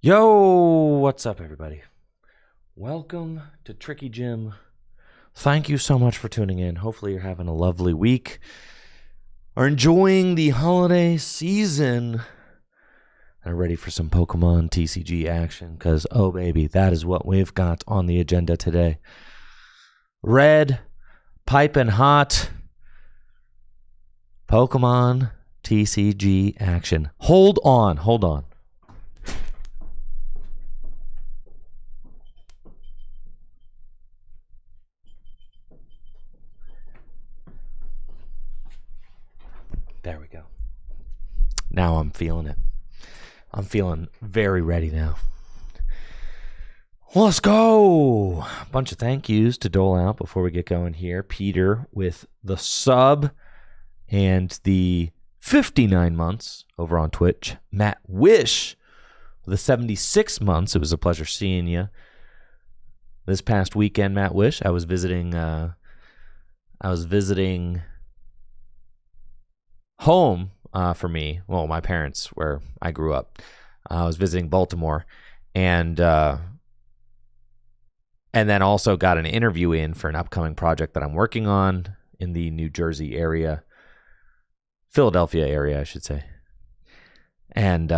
Yo, what's up, everybody? Welcome to Tricky Jim. Thank you so much for tuning in. Hopefully, you're having a lovely week, are enjoying the holiday season, and are ready for some Pokemon TCG action. Because, oh, baby, that is what we've got on the agenda today. Red, piping hot, Pokemon TCG action. Hold on. There we go. Now I'm feeling it. I'm feeling very ready now. Let's go. A bunch of thank yous to dole out before we get going here. Peter with the sub and the 59 months over on Twitch. Matt Wish with the 76 months. It was a pleasure seeing you. This past weekend, Matt Wish, I was visiting home for me. Well, my parents, where I grew up. I was visiting Baltimore, and then also got an interview in for an upcoming project that I'm working on in the New Jersey area, Philadelphia area, I should say. And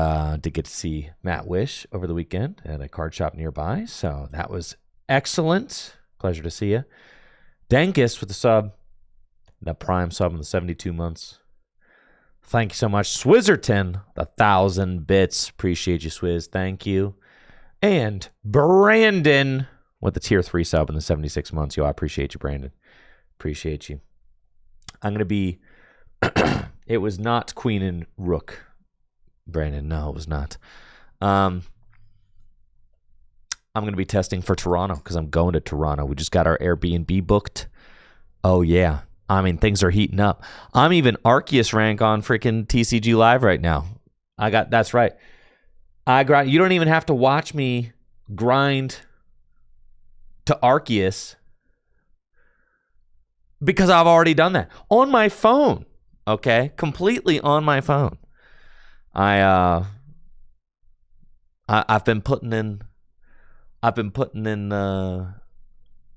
did get to see Matt Wish over the weekend at a card shop nearby, so that was excellent. Pleasure to see you. Dankus with the sub, the prime sub in the 72 months. Thank you so much. Swizzerton, 1,000 bits. Appreciate you, Swizz. Thank you. And Brandon with the tier 3 sub in the 76 months. Yo, I appreciate you, Brandon. Appreciate you. I'm going to be... It was not Queen and Rook, Brandon. No, it was not. I'm going to be testing for Toronto because I'm going to Toronto. We just got our Airbnb booked. Oh, yeah. I mean, things are heating up. I'm even Arceus rank on freaking TCG Live right now. That's right. I grind. You don't even have to watch me grind to Arceus because I've already done that on my phone. Okay, completely on my phone. I've been putting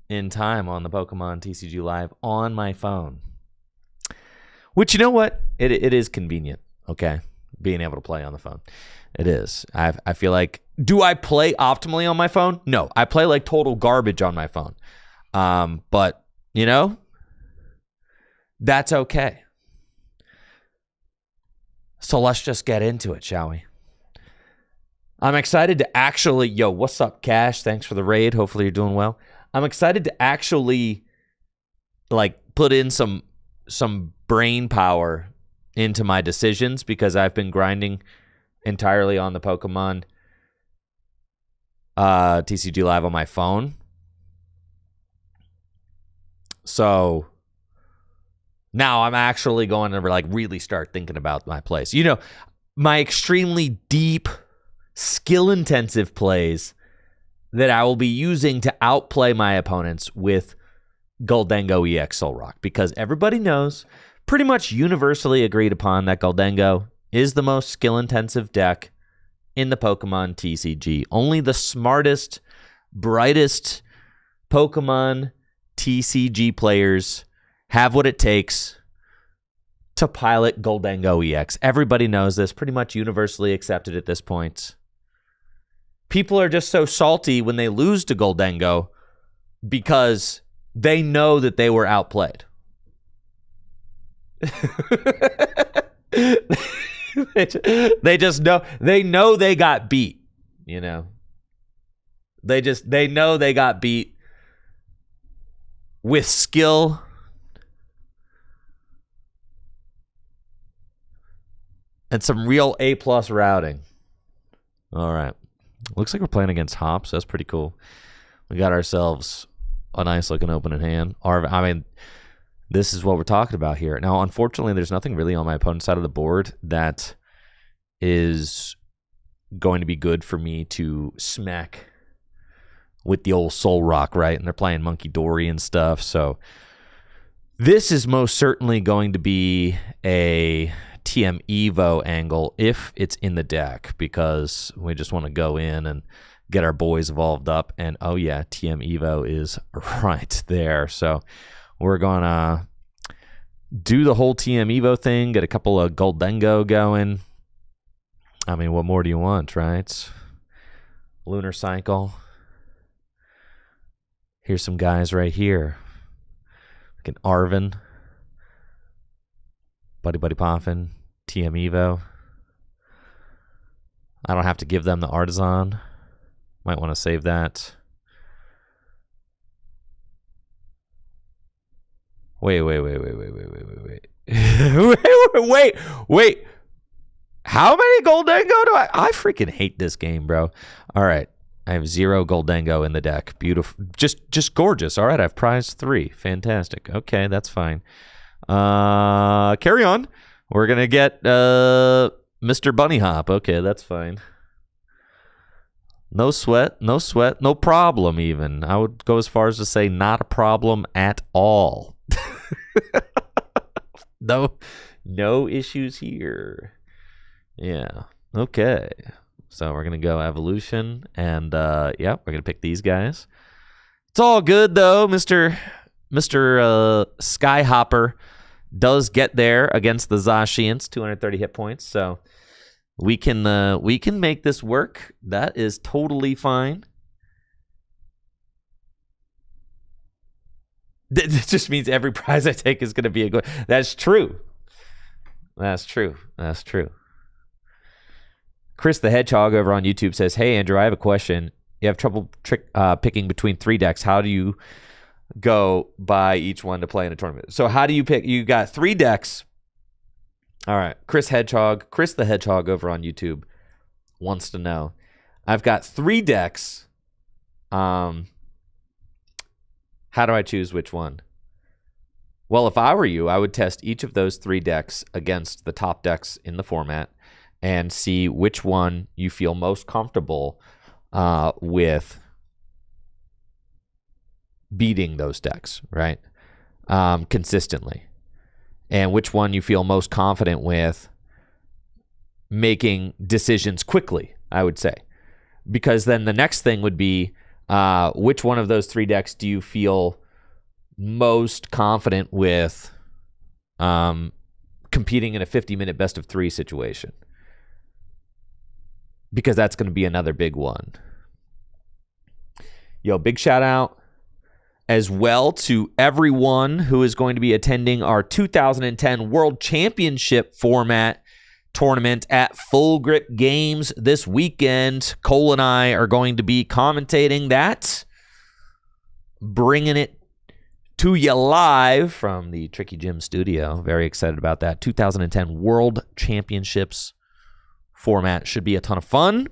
in time on the Pokemon TCG Live on my phone. Which, you know what? It is convenient, okay? Being able to play on the phone. It is. I feel like, do I play optimally on my phone? No, I play like total garbage on my phone. But, you know, that's okay. So let's just get into it, shall we? I'm excited to actually... Yo, what's up, Cash? Thanks for the raid. Hopefully you're doing well. I'm excited to actually put in some brain power into my decisions because I've been grinding entirely on the Pokemon TCG Live on my phone. So now I'm actually going to really start thinking about my plays. You know, my extremely deep, skill-intensive plays that I will be using to outplay my opponents with Goldengo EX Solrock, because everybody knows, pretty much universally agreed upon, that Goldengo is the most skill-intensive deck in the Pokemon TCG. Only the smartest, brightest Pokemon TCG players have what it takes to pilot Goldengo EX. Everybody knows this, pretty much universally accepted at this point. People are just so salty when they lose to Goldengo because they know that they were outplayed. They just know. They know they got beat, you know. They know they got beat with skill and some real A+ routing. All right. Looks like we're playing against Hops. That's pretty cool. We got ourselves a nice looking opening hand. This is what we're talking about here. Now, unfortunately, there's nothing really on my opponent's side of the board that is going to be good for me to smack with the old Solrock, right? And they're playing Monkey Dory and stuff. So this is most certainly going to be a TM Evo angle if it's in the deck, because we just want to go in and get our boys evolved up. And oh yeah, TM Evo is right there. So we're gonna do the whole TM Evo thing, get a couple of Goldengo going. I mean, what more do you want, right? Lunar Cycle. Here's some guys right here. Like an Arvin. Buddy Poffin. TM Evo. I don't have to give them the Artisan. Might want to save that. Wait. wait. How many Goldengo do I freaking hate this game, bro. All right. I have 0 Goldengo in the deck. Beautiful. Just gorgeous. All right. I have prize 3. Fantastic. Okay, that's fine. Carry on. We're going to get Mr. Bunny Hop. Okay, that's fine. No sweat. No problem even. I would go as far as to say not a problem at all. No issues here. Yeah. Okay. So we're going to go evolution, and yeah, we're going to pick these guys. It's all good though. Mr. Skyhopper does get there against the Zashians, 230 hit points. So we can make this work. That is totally fine. This just means every prize I take is going to be a good. That's true. Chris the Hedgehog over on YouTube says, "Hey Andrew, I have a question. You have trouble picking between 3 decks. How do you go by each one to play in a tournament?" So how do you pick? You got 3 decks. All right, Chris the Hedgehog over on YouTube wants to know. I've got 3 decks. How do I choose which one? Well, if I were you, I would test each of those 3 decks against the top decks in the format and see which one you feel most comfortable with beating those decks, right? Consistently. And which one you feel most confident with making decisions quickly, I would say. Because then the next thing would be, which one of those 3 decks do you feel most confident with competing in a 50-minute best-of-3 situation? Because that's going to be another big one. Yo, big shout out as well to everyone who is going to be attending our 2010 World Championship format tournament at Full Grip Games this weekend. Cole and I are going to be commentating that, bringing it to you live from the Tricky Gym studio. Very excited about that. 2010 World Championships format should be a ton of fun.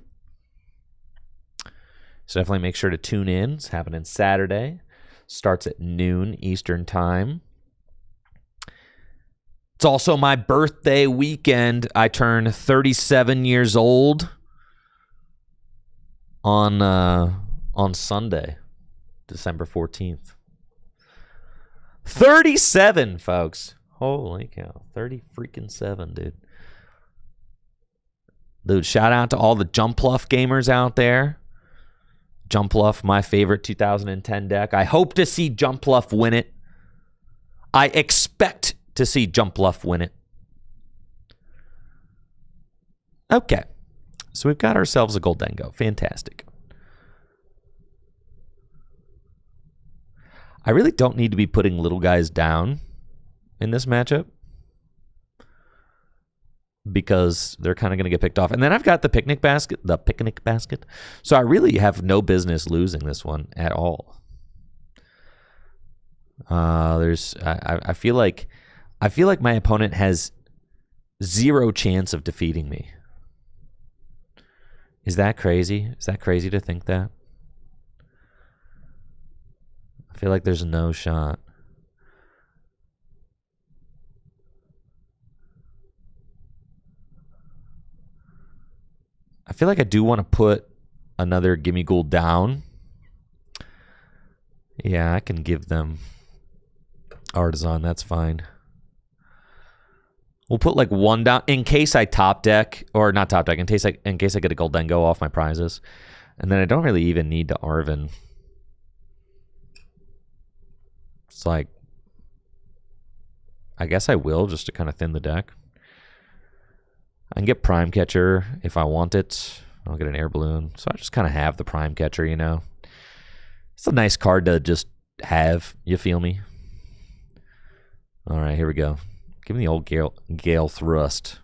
So definitely make sure to tune in. It's happening Saturday. Starts at noon Eastern time. It's also my birthday weekend. I turn 37 years old on Sunday, December 14th. 37, folks. Holy cow. 30-freaking-7, dude. Dude, shout out to all the Jumpluff gamers out there. Jumpluff, my favorite 2010 deck. I hope to see Jumpluff win it. I expect to see Jumpluff win it. Okay. So we've got ourselves a Goldengo. Fantastic. I really don't need to be putting little guys down in this matchup, because they're kind of going to get picked off. And then I've got the picnic basket. So I really have no business losing this one at all. I feel like my opponent has 0 chance of defeating me. Is that crazy? Is that crazy to think that? I feel like there's no shot. I feel like I do want to put another Gimme Ghoul down. Yeah, I can give them Artisan. That's fine. We'll put like one down in case I top deck, or not top deck, in case I get a Goldengo off my prizes. And then I don't really even need to Arven. It's like, I guess I will, just to kind of thin the deck. I can get Prime Catcher if I want it. I'll get an Air Balloon. So I just kind of have the Prime Catcher, you know. It's a nice card to just have, you feel me? All right, here we go. Give me the old Gale Thrust.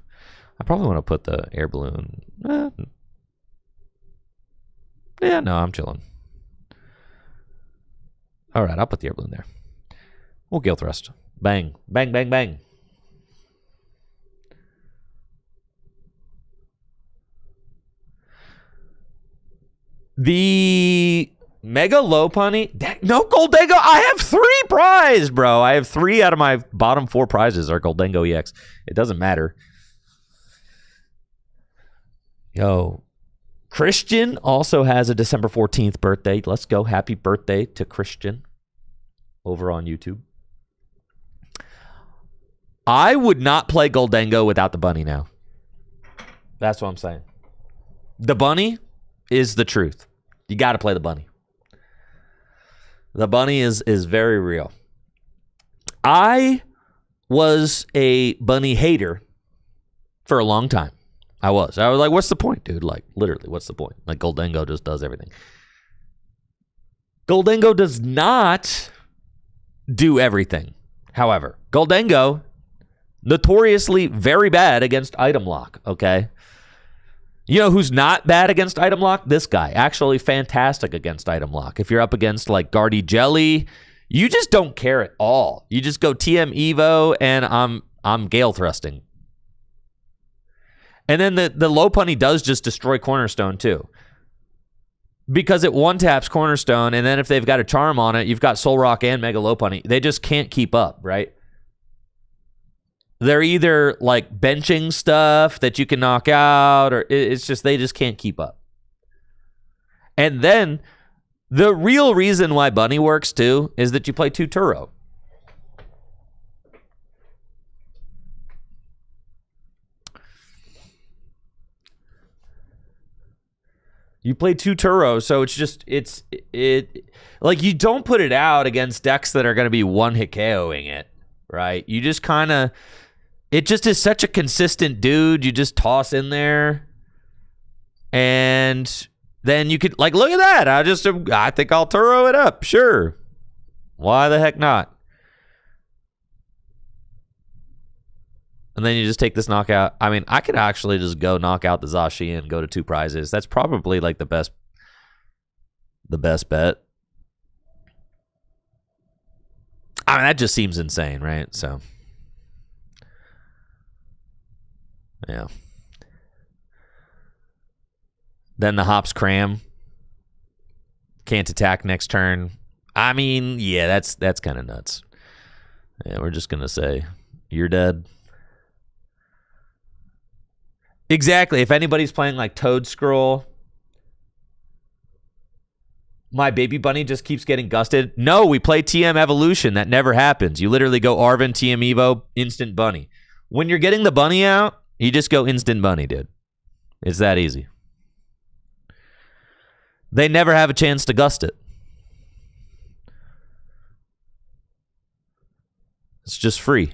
I probably want to put the Air Balloon. Yeah, no, I'm chilling. All right, I'll put the Air Balloon there. We'll Gale Thrust. Bang, bang, bang, bang. The Mega Lopunny. No Goldengo. I have 3 prizes, bro. I have 3 out of my bottom 4 prizes are Goldengo EX. It doesn't matter. Yo. Christian also has a December 14th birthday. Let's go. Happy birthday to Christian over on YouTube. I would not play Goldengo without the bunny now. That's what I'm saying. The bunny is the truth. You got to play the bunny. The bunny is very real. I was a bunny hater for a long time. I was like, what's the point, dude? Like, literally, what's the point? Like, Goldengo just does everything. Goldengo does not do everything. However, Goldengo, notoriously very bad against item lock, okay? You know who's not bad against item lock? This guy. Actually fantastic against item lock. If you're up against like Guardy Jelly, you just don't care at all. You just go TM Evo and I'm Gale Thrusting. And then the Lopunny does just destroy Cornerstone too. Because it one-taps Cornerstone, and then if they've got a charm on it, you've got Soul Rock and Mega Lopunny. They just can't keep up, right? They're either like benching stuff that you can knock out, or it's just they just can't keep up. And then the real reason why Bunny works too is that you play 2 Turo. You play 2 Turo, so it's just like you don't put it out against decks that are going to be one-hit KOing it, right? You just kind of. It just is such a consistent dude. You just toss in there. And then you could, like, look at that. I think I'll Turo it up. Sure. Why the heck not? And then you just take this knockout. I mean, I could actually just go knock out the Zashi and go to 2 prizes. That's probably, like, the best bet. I mean, that just seems insane, right? So. Yeah. Then the Hops Cram. Can't attack next turn. I mean, yeah, that's kind of nuts. Yeah, we're just going to say, you're dead. Exactly. If anybody's playing like Toad Scroll, my baby bunny just keeps getting gusted. No, we play TM Evolution. That never happens. You literally go Arven, TM Evo, instant bunny. When you're getting the bunny out, you just go instant bunny, dude. It's that easy. They never have a chance to gust it. It's just free.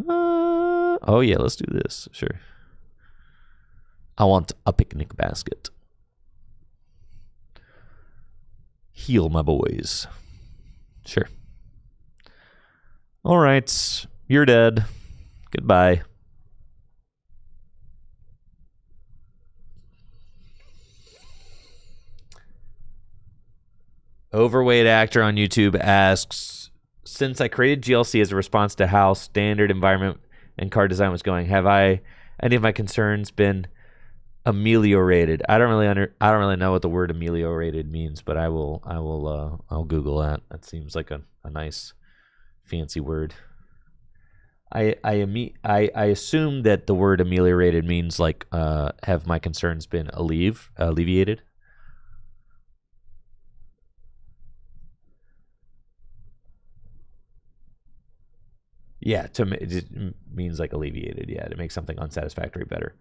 Oh, yeah, let's do this. Sure. I want a picnic basket. Heal my boys. Sure. All right. You're dead. Goodbye. Overweight actor on YouTube asks, since I created GLC as a response to how standard environment and card design was going, have any of my concerns been ameliorated? I don't really know what the word ameliorated means, but I'll Google that. That seems like a nice fancy word. I assume that the word ameliorated means like have my concerns been alleviated? Yeah, to me, it just means like alleviated. Yeah, to make something unsatisfactory better.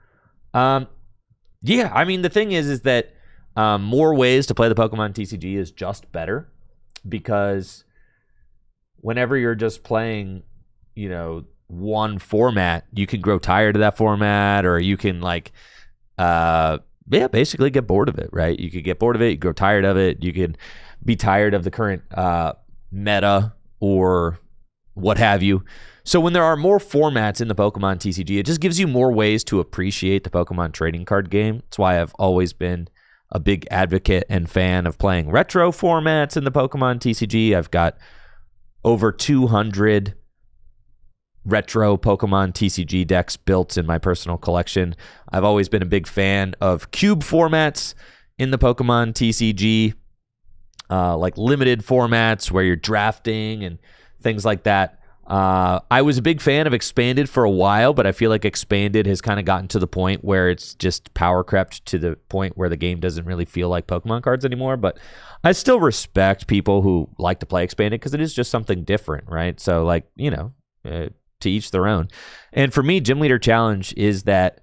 Yeah, I mean, the thing is that more ways to play the Pokemon TCG is just better, because whenever you're just playing, one format, you can grow tired of that format, or you can basically get bored of it, right? You could get bored of it, you grow tired of it, you could be tired of the current meta or what have you. So when there are more formats in the Pokemon TCG, it just gives you more ways to appreciate the Pokemon trading card game. That's why I've always been a big advocate and fan of playing retro formats in the Pokemon TCG. I've got over 200 retro Pokemon TCG decks built in my personal collection. I've always been a big fan of cube formats in the Pokemon TCG, like limited formats where you're drafting and things like that. I was a big fan of Expanded for a while, but I feel like Expanded has kind of gotten to the point where it's just power crept to the point where the game doesn't really feel like Pokemon cards anymore. But I still respect people who like to play Expanded because it is just something different, right? So, to each their own. And for me, Gym Leader Challenge is that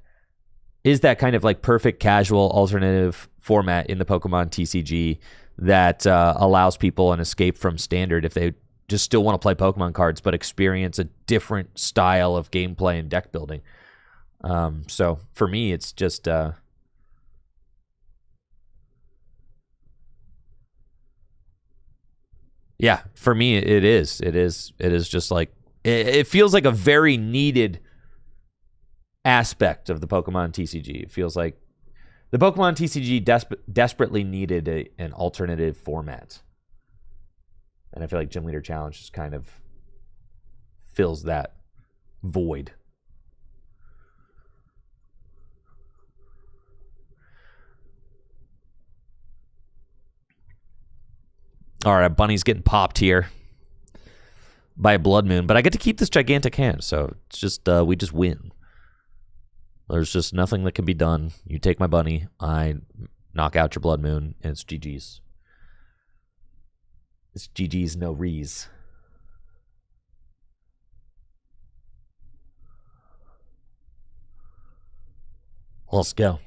kind of like perfect casual alternative format in the Pokemon TCG that allows people an escape from Standard if they just still want to play Pokemon cards, but experience a different style of gameplay and deck building. So for me, it's just for me it is just like it feels like a very needed aspect of the Pokemon TCG. It feels like the Pokemon TCG desperately needed an alternative format. And I feel like Gym Leader Challenge just kind of fills that void. All right, Bunny's getting popped here by a Blood Moon, but I get to keep this gigantic hand, so it's just we just win. There's just nothing that can be done. You take my Bunny, I knock out your Blood Moon, and it's GG's. It's GG's, no rees. Let's go.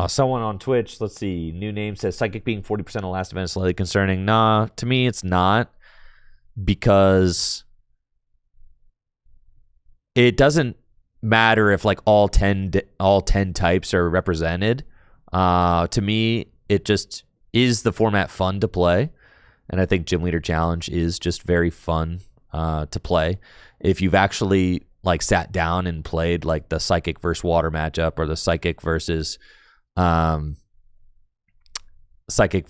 Someone on Twitch, let's see, new name says Psychic being 40% of the last event is slightly concerning. Nah, to me it's not, because it doesn't matter if like all 10 types are represented. To me, it just is the format fun to play, and I think Gym Leader Challenge is just very fun to play. If you've actually like sat down and played like the Psychic versus Water matchup, or the Psychic versus the Psychic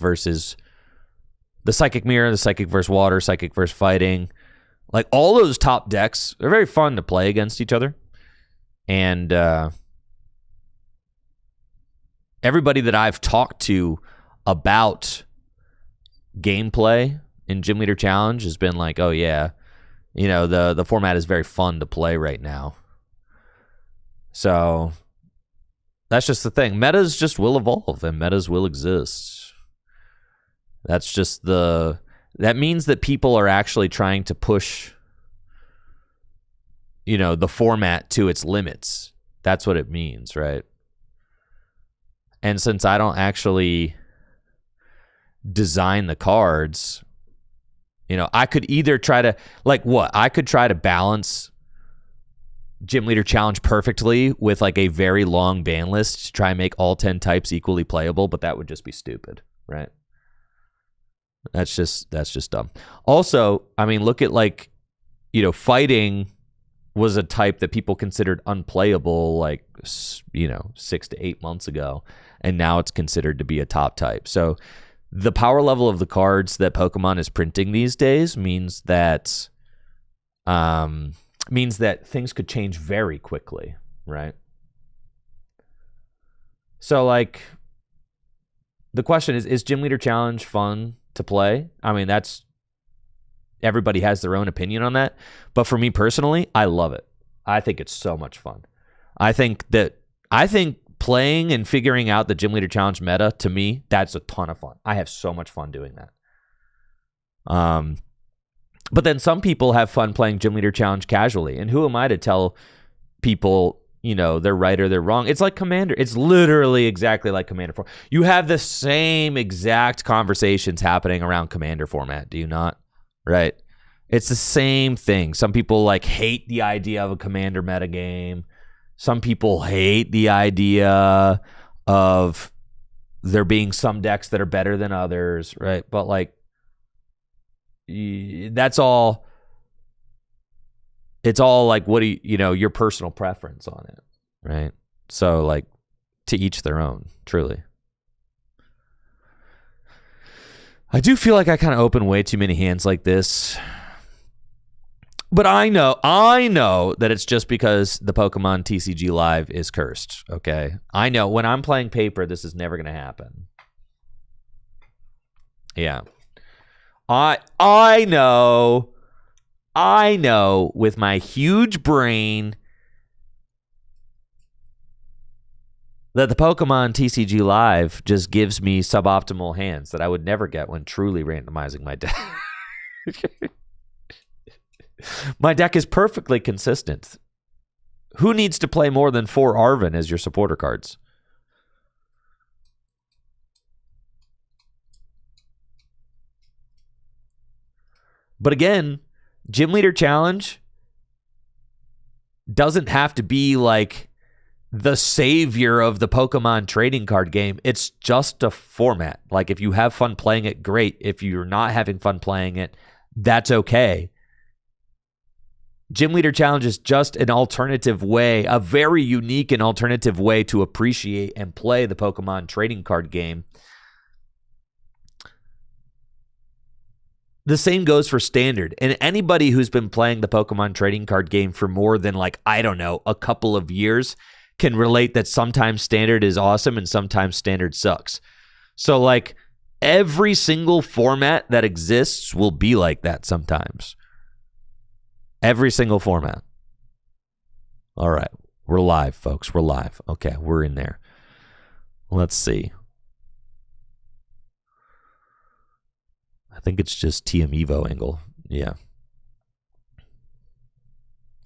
Mirror, the Psychic versus Water, Psychic versus Fighting, like all those top decks, they're very fun to play against each other. And everybody that I've talked to about gameplay in Gym Leader Challenge has been like, oh yeah, the format is very fun to play right now. So that's just the thing. Metas just will evolve, and metas will exist. That's just that means that people are actually trying to push, the format to its limits. That's what it means, right? And since I don't actually design the cards, I could either try to, I could try to balance Gym Leader Challenge perfectly with like a very long ban list to try and make all 10 types equally playable, but that would just be stupid, right? That's just dumb. Also, I mean, look at Fighting was a type that people considered unplayable 6 to 8 months ago, and now it's considered to be a top type. So the power level of the cards that Pokemon is printing these days means that things could change very quickly, right? So the question is Gym Leader Challenge fun to play? I mean, everybody has their own opinion on that, but for me personally, I love it. I think it's so much fun. I think playing and figuring out the Gym Leader Challenge meta, to me, that's a ton of fun. I have so much fun doing that. But then some people have fun playing Gym Leader Challenge casually. And who am I to tell people, they're right or they're wrong? It's like Commander. It's literally exactly like Commander 4. You have the same exact conversations happening around Commander format, do you not? Right? It's the same thing. Some people hate the idea of a Commander metagame. Some people hate the idea of there being some decks that are better than others, right? But that's all. It's all what do your personal preference on it, right? So to each their own, truly. I do feel like I kind of open way too many hands like this. But I know that it's just because the Pokemon TCG Live is cursed, okay? I know when I'm playing paper, this is never going to happen. Yeah. I know with my huge brain that the Pokemon TCG Live just gives me suboptimal hands that I would never get when truly randomizing my deck. My deck is perfectly consistent. Who needs to play more than 4 Arven as your supporter cards? But again, Gym Leader Challenge doesn't have to be the savior of the Pokemon trading card game. It's just a format. If you have fun playing it, great. If you're not having fun playing it, that's okay. Gym Leader Challenge is just an alternative way, a very unique and alternative way to appreciate and play the Pokemon trading card game. The same goes for Standard. And anybody who's been playing the Pokemon trading card game for more than a couple of years can relate that sometimes Standard is awesome and sometimes Standard sucks. So every single format that exists will be like that sometimes. Every single format. All right. We're live, folks. We're live. Okay, we're in there. Let's see. I think it's just TM Evo angle. Yeah.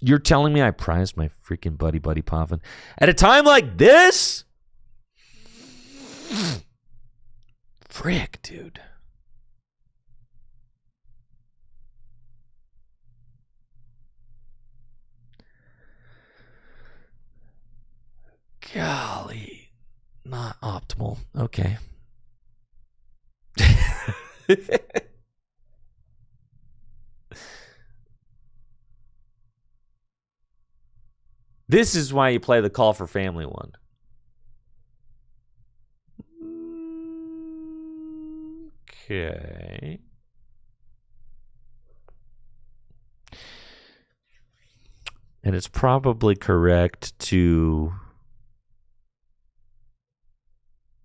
You're telling me I prized my freaking buddy Poffin at a time like this? Frick, dude. Golly. Not optimal. Okay. This is why you play the Call for Family one. Okay. And it's probably correct to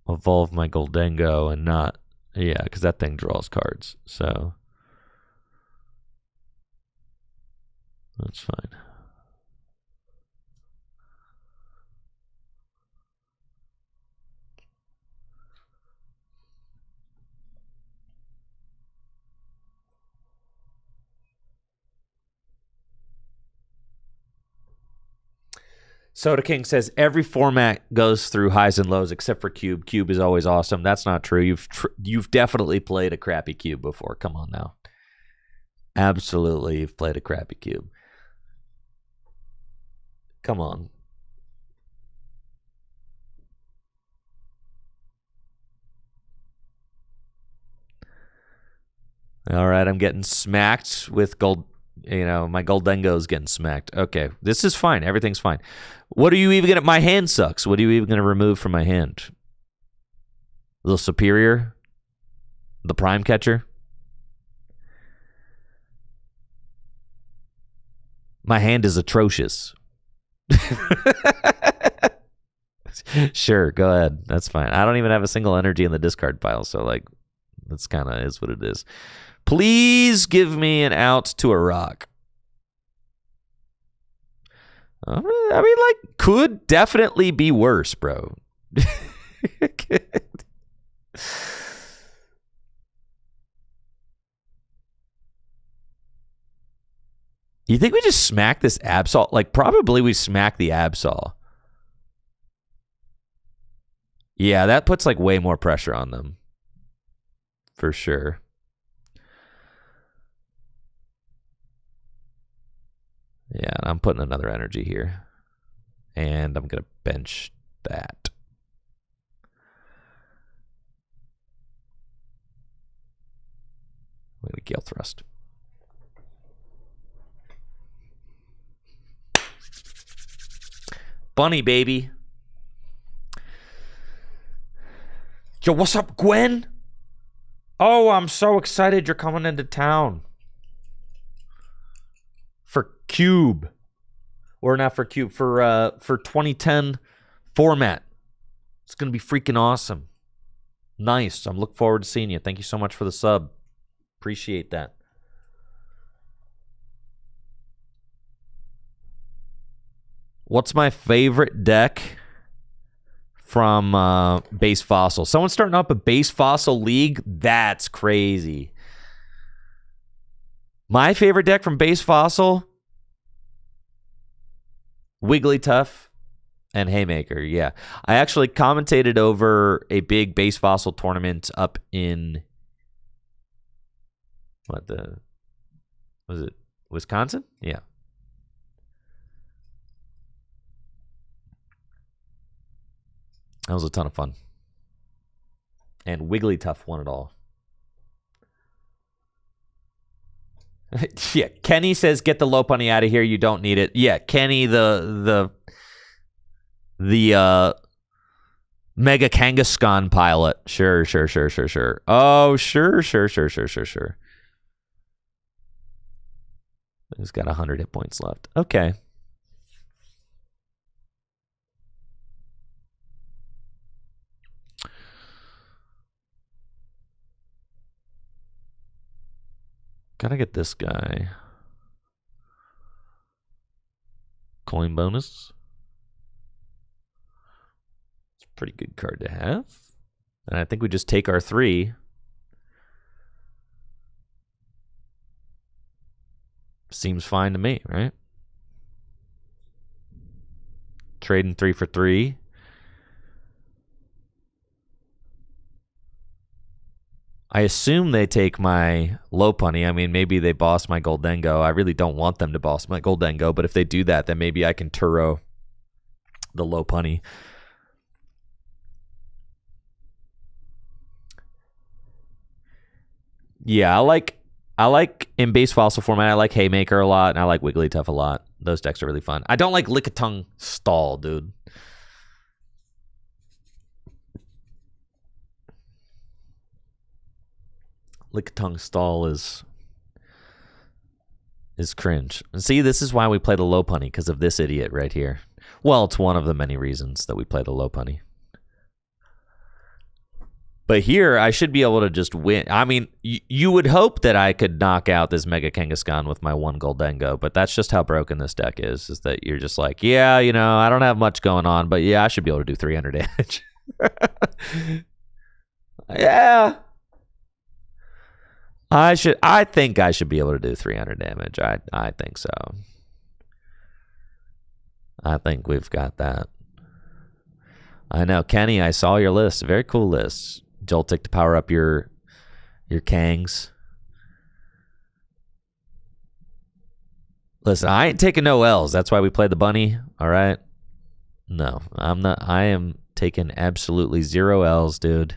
evolve my Goldengo and not, yeah, because that thing draws cards. So that's fine. Soda King says every format goes through highs and lows except for Cube. Cube is always awesome. That's not true. You've definitely played a crappy Cube before. Come on now. Absolutely, you've played a crappy Cube. Come on. All right, I'm getting smacked with gold. My Goldengo's getting smacked. Okay, this is fine. Everything's fine. What are you even going to... My hand sucks. What are you even going to remove from my hand? The Superior? The Prime Catcher? My hand is atrocious. Sure, go ahead. That's fine. I don't even have a single energy in the discard pile, so that's kind of is what it is. Please give me an out to a rock. I mean, could definitely be worse, bro. You think we just smack this Absol? Like, probably we smack the Absol. Yeah, that puts like way more pressure on them. For sure. Yeah, I'm putting another energy here. And I'm going to bench that. I'm going to Gale Thrust. Bunny, baby. Yo, what's up, Gwen? Oh, I'm so excited you're coming into town. For Cube. Or not for Cube, for 2010 format. It's going to be freaking awesome. Nice. I'm looking forward to seeing you. Thank you so much for the sub. Appreciate that. What's my favorite deck from Base Fossil? Someone's starting up a Base Fossil League? That's crazy. My favorite deck from Base Fossil? Wigglytuff and Haymaker, yeah. I actually commentated over a big Base Fossil tournament up in... Was it Wisconsin? Yeah. That was a ton of fun. And Wigglytuff won it all. Yeah, Kenny says, get the Lopunny out of here. You don't need it. Yeah, Kenny, the Mega Kangaskhan pilot. Sure. Oh, sure. He's got 100 hit points left. Okay. Gotta get this guy. Coin bonus. It's a pretty good card to have. And I think we just take our 3. Seems fine to me, right? Trading 3 for 3. I assume they take my Lopunny. I mean, maybe they boss my Goldengo. I really don't want them to boss my Goldengo, but if they do that, then maybe I can Turo the Lopunny. Yeah, I like in Base Fossil format, I like Haymaker a lot, and I like Wigglytuff a lot. Those decks are really fun. I don't like Lickitung Stall, dude. Lickitung Stall is cringe. And see, this is why we play the Lopunny, because of this idiot right here. Well, it's one of the many reasons that we play the Lopunny. But here, I should be able to just win. I mean, you would hope that I could knock out this Mega Kangaskhan with my 1 Goldengo, but that's just how broken this deck is that you're just like, yeah, you know, I don't have much going on, but yeah, I should be able to do 300 damage. Yeah. I think I should be able to do 300 damage. I think so. I think we've got that. I know, Kenny, I saw your list. Very cool list. Joltik to power up your Kangs. Listen, I ain't taking no L's. That's why we play the bunny, all right? No, I'm not. I am taking absolutely 0 L's, dude.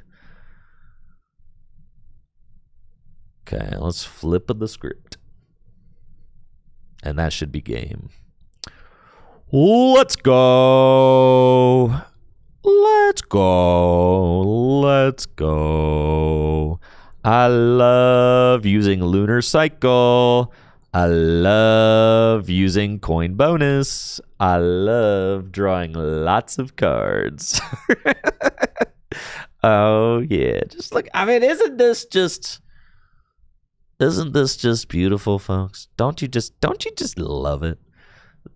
Okay, let's flip the script. And that should be game. Let's go. Let's go. Let's go. I love using Lunar Cycle. I love using coin bonus. I love drawing lots of cards. Oh, yeah. Just look. I mean, isn't this just beautiful, folks? Don't you just love it?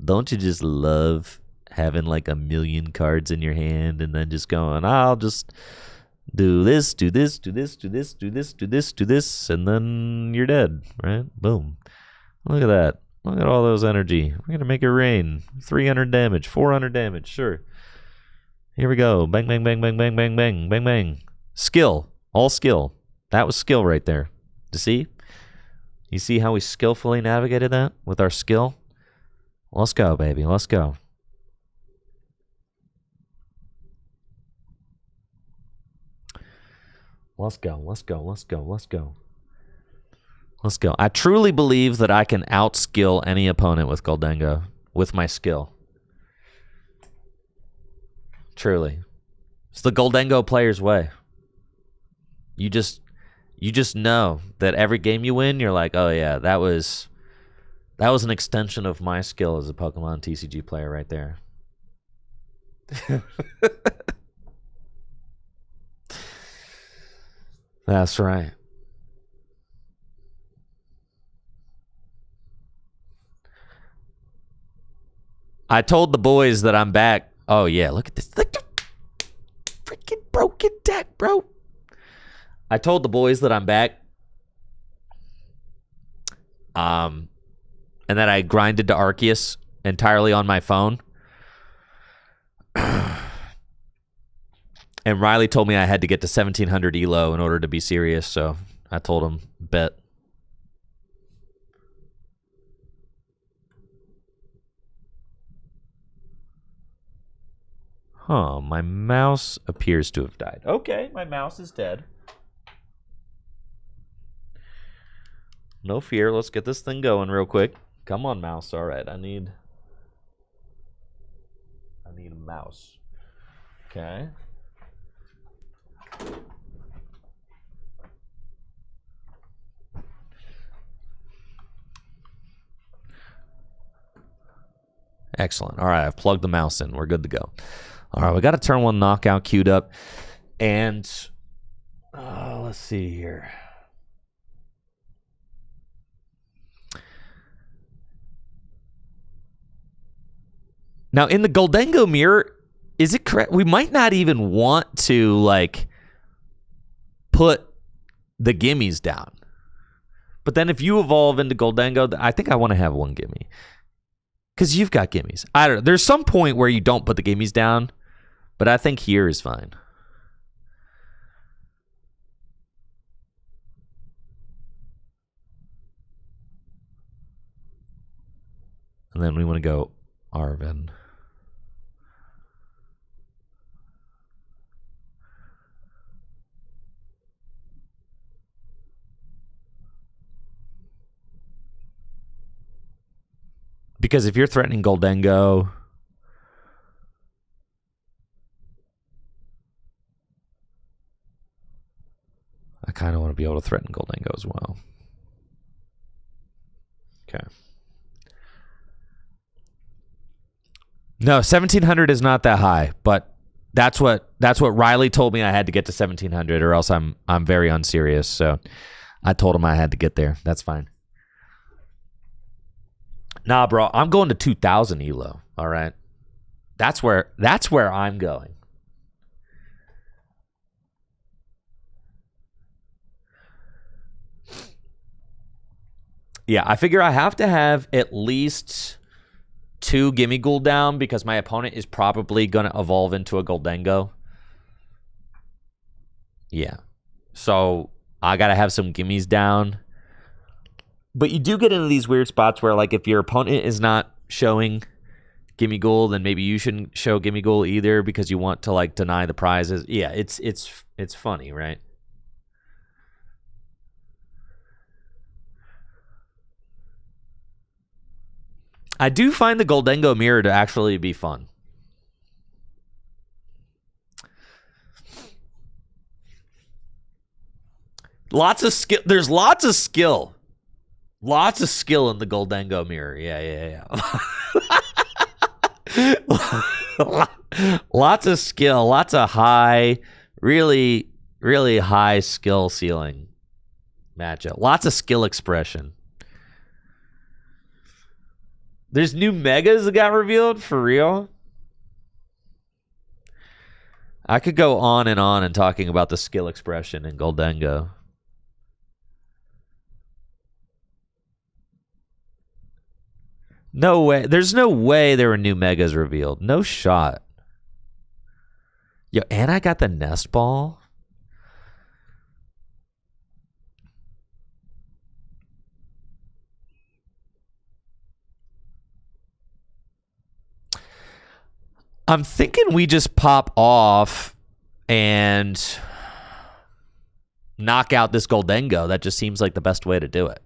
Don't you just love having like a million cards in your hand and then just going, I'll just do this, do this, do this, do this, do this, do this, do this, and then you're dead, right? Boom. Look at that. Look at all those energy. We're going to make it rain. 300 damage, 400 damage, sure. Here we go. Bang, bang, bang, bang, bang, bang, bang, bang, bang. Skill. All skill. That was skill right there. You see? You see how we skillfully navigated that with our skill? Let's go, baby. Let's go. Let's go. Let's go. Let's go. Let's go. Let's go. I truly believe that I can outskill any opponent with Goldengo with my skill. Truly. It's the Goldengo player's way. You just know that every game you win, you're like, oh yeah, that was an extension of my skill as a Pokemon TCG player right there. That's right. I told the boys that I'm back. Oh yeah, look at this. Look at freaking broken deck, bro. I told the boys that I'm back. And that I grinded to Arceus entirely on my phone. And Riley told me I had to get to 1700 elo in order to be serious, so I told him, bet. Huh, my mouse appears to have died. Okay, my mouse is dead. No fear, let's get this thing going real quick. Come on, mouse. All right, I need a mouse. Okay. Excellent. All right, I've plugged the mouse in. We're good to go. All right, we got a turn one knockout queued up. And let's see here. Now, in the Goldengo mirror, is it correct? We might not even want to, like, put the gimmies down. But then if you evolve into Goldengo, I think I want to have one gimme. Because you've got gimmies. I don't know. There's some point where you don't put the gimmies down, but I think here is fine. And then we want to go Arven. Because if you're threatening Goldengo, I kind of want to be able to threaten Goldengo as well. Okay. No, 1700 is not that high, but that's what Riley told me I had to get to 1700, or else I'm very unserious. So I told him I had to get there. That's fine. Nah, bro, I'm going to 2000 elo. All right, that's where I'm going. Yeah, I figure I have to have at least 2 Gimme Ghoul down because my opponent is probably going to evolve into a Goldengo. Yeah. So I got to have some Gimmies down. But you do get into these weird spots where, like, if your opponent is not showing Gimme Ghoul, then maybe you shouldn't show Gimme Ghoul either because you want to, like, deny the prizes. Yeah, it's funny, right? I do find the Goldengo mirror to actually be fun. Lots of skill. There's lots of skill. Lots of skill in the Goldengo mirror. Yeah. Lots of skill. Lots of high, really, really high skill ceiling matchup. Lots of skill expression. There's new megas that got revealed for real. I could go on and talking about the skill expression in Goldengo. No way. There's no way there were new megas revealed. No shot. Yo, and I got the nest ball. I'm thinking we just pop off and knock out this Goldengo. That just seems like the best way to do it.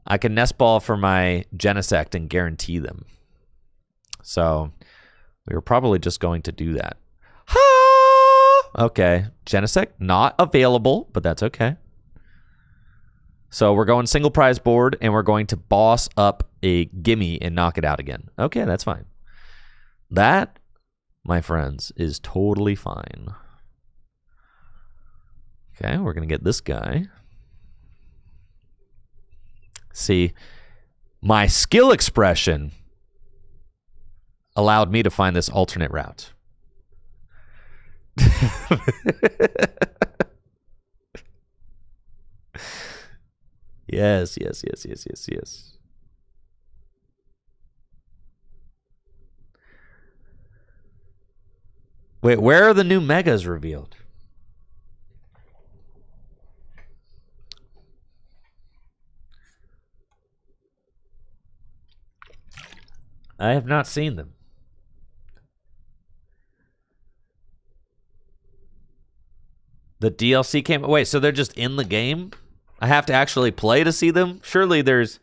I can nest ball for my Genesect and guarantee them. So we were probably just going to do that. Okay. Genesect not available, but that's okay. So we're going single prize board, and we're going to boss up a gimme and knock it out again. Okay, that's fine. That, my friends, is totally fine. Okay, we're going to get this guy. See, my skill expression allowed me to find this alternate route. Yes. Wait, where are the new megas revealed? I have not seen them. The DLC came... Wait, so they're just in the game? I have to actually play to see them? Surely there's...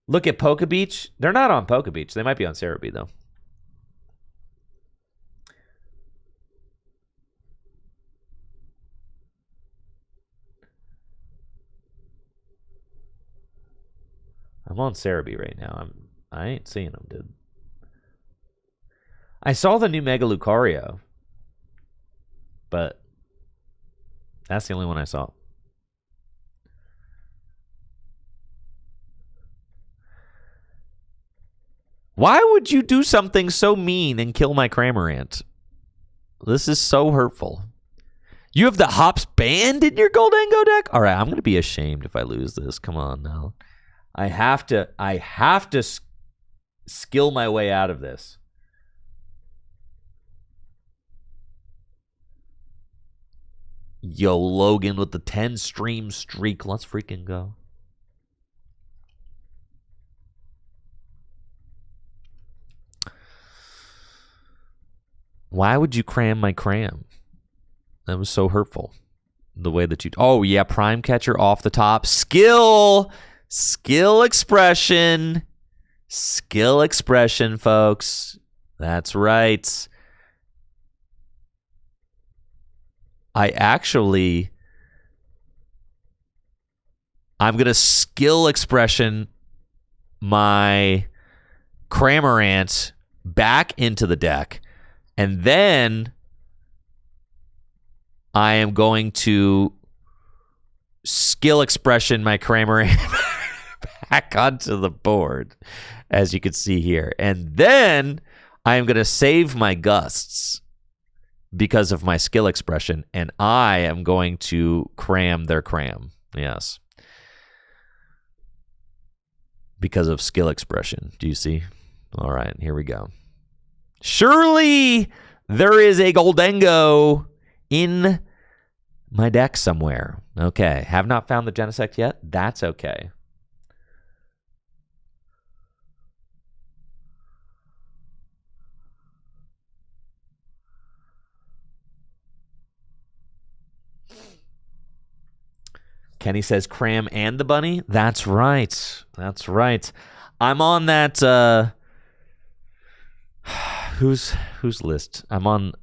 Look at Poke Beach. They're not on Poke Beach. They might be on Cerebi, though. I'm on Cerebi right now. I ain't seeing them, dude. I saw the new Mega Lucario, but that's the only one I saw. Why would you do something so mean and kill my Cramorant? This is so hurtful. You have the Hops banned in your Goldengo deck? All right, I'm going to be ashamed if I lose this. Come on now. I have to skill my way out of this. Yo, Logan with the 10 stream streak. Let's freaking go. Why would you cram my cram? That was so hurtful. The way that you... Oh, yeah, Prime Catcher off the top. Skill expression. Skill expression, folks. That's right. I'm going to skill expression my Cramorant back into the deck. And then I am going to skill expression my Cramorant back onto the board, as you can see here. And then I am going to save my gusts because of my skill expression, and I am going to cram their cram. Yes. Because of skill expression. Do you see? All right, here we go. Surely there is a Goldengo in my deck somewhere. Okay, have not found the Genesect yet. That's okay. Kenny says cram and the bunny. That's right. That's right. I'm on that whose list? I'm on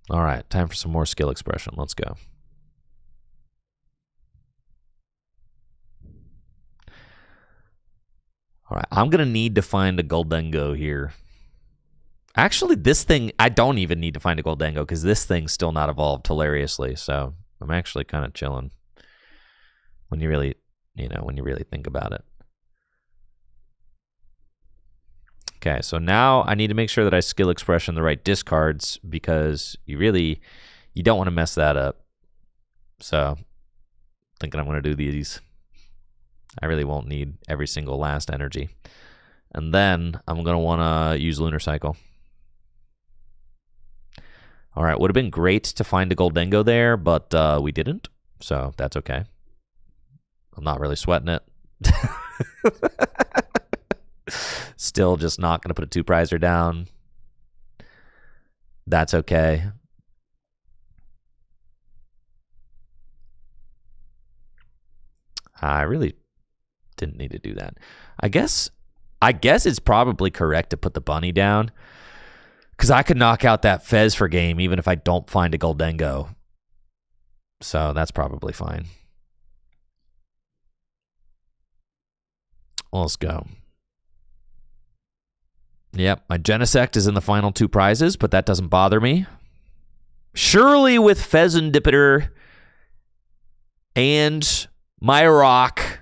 All right, time for some more skill expression. Let's go. All right, I'm going to need to find a Goldengo here. Actually, this thing, I don't even need to find a Goldengo because this thing's still not evolved hilariously. So I'm actually kind of chilling when you really, when you really think about it. Okay, so now I need to make sure that I skill expression the right discards because you don't want to mess that up. So thinking I'm going to do these. I really won't need every single last energy. And then I'm going to want to use Lunar Cycle. All right, would have been great to find a Goldengo there, but we didn't, so that's okay. I'm not really sweating it. Still just not going to put a 2-prizer down. That's okay. I really didn't need to do that. I guess it's probably correct to put the bunny down because I could knock out that Fez for game even if I don't find a Goldengo. So that's probably fine. Let's go. Yep, my Genesect is in the final 2 prizes, but that doesn't bother me. Surely with Fezandipiter and my rock,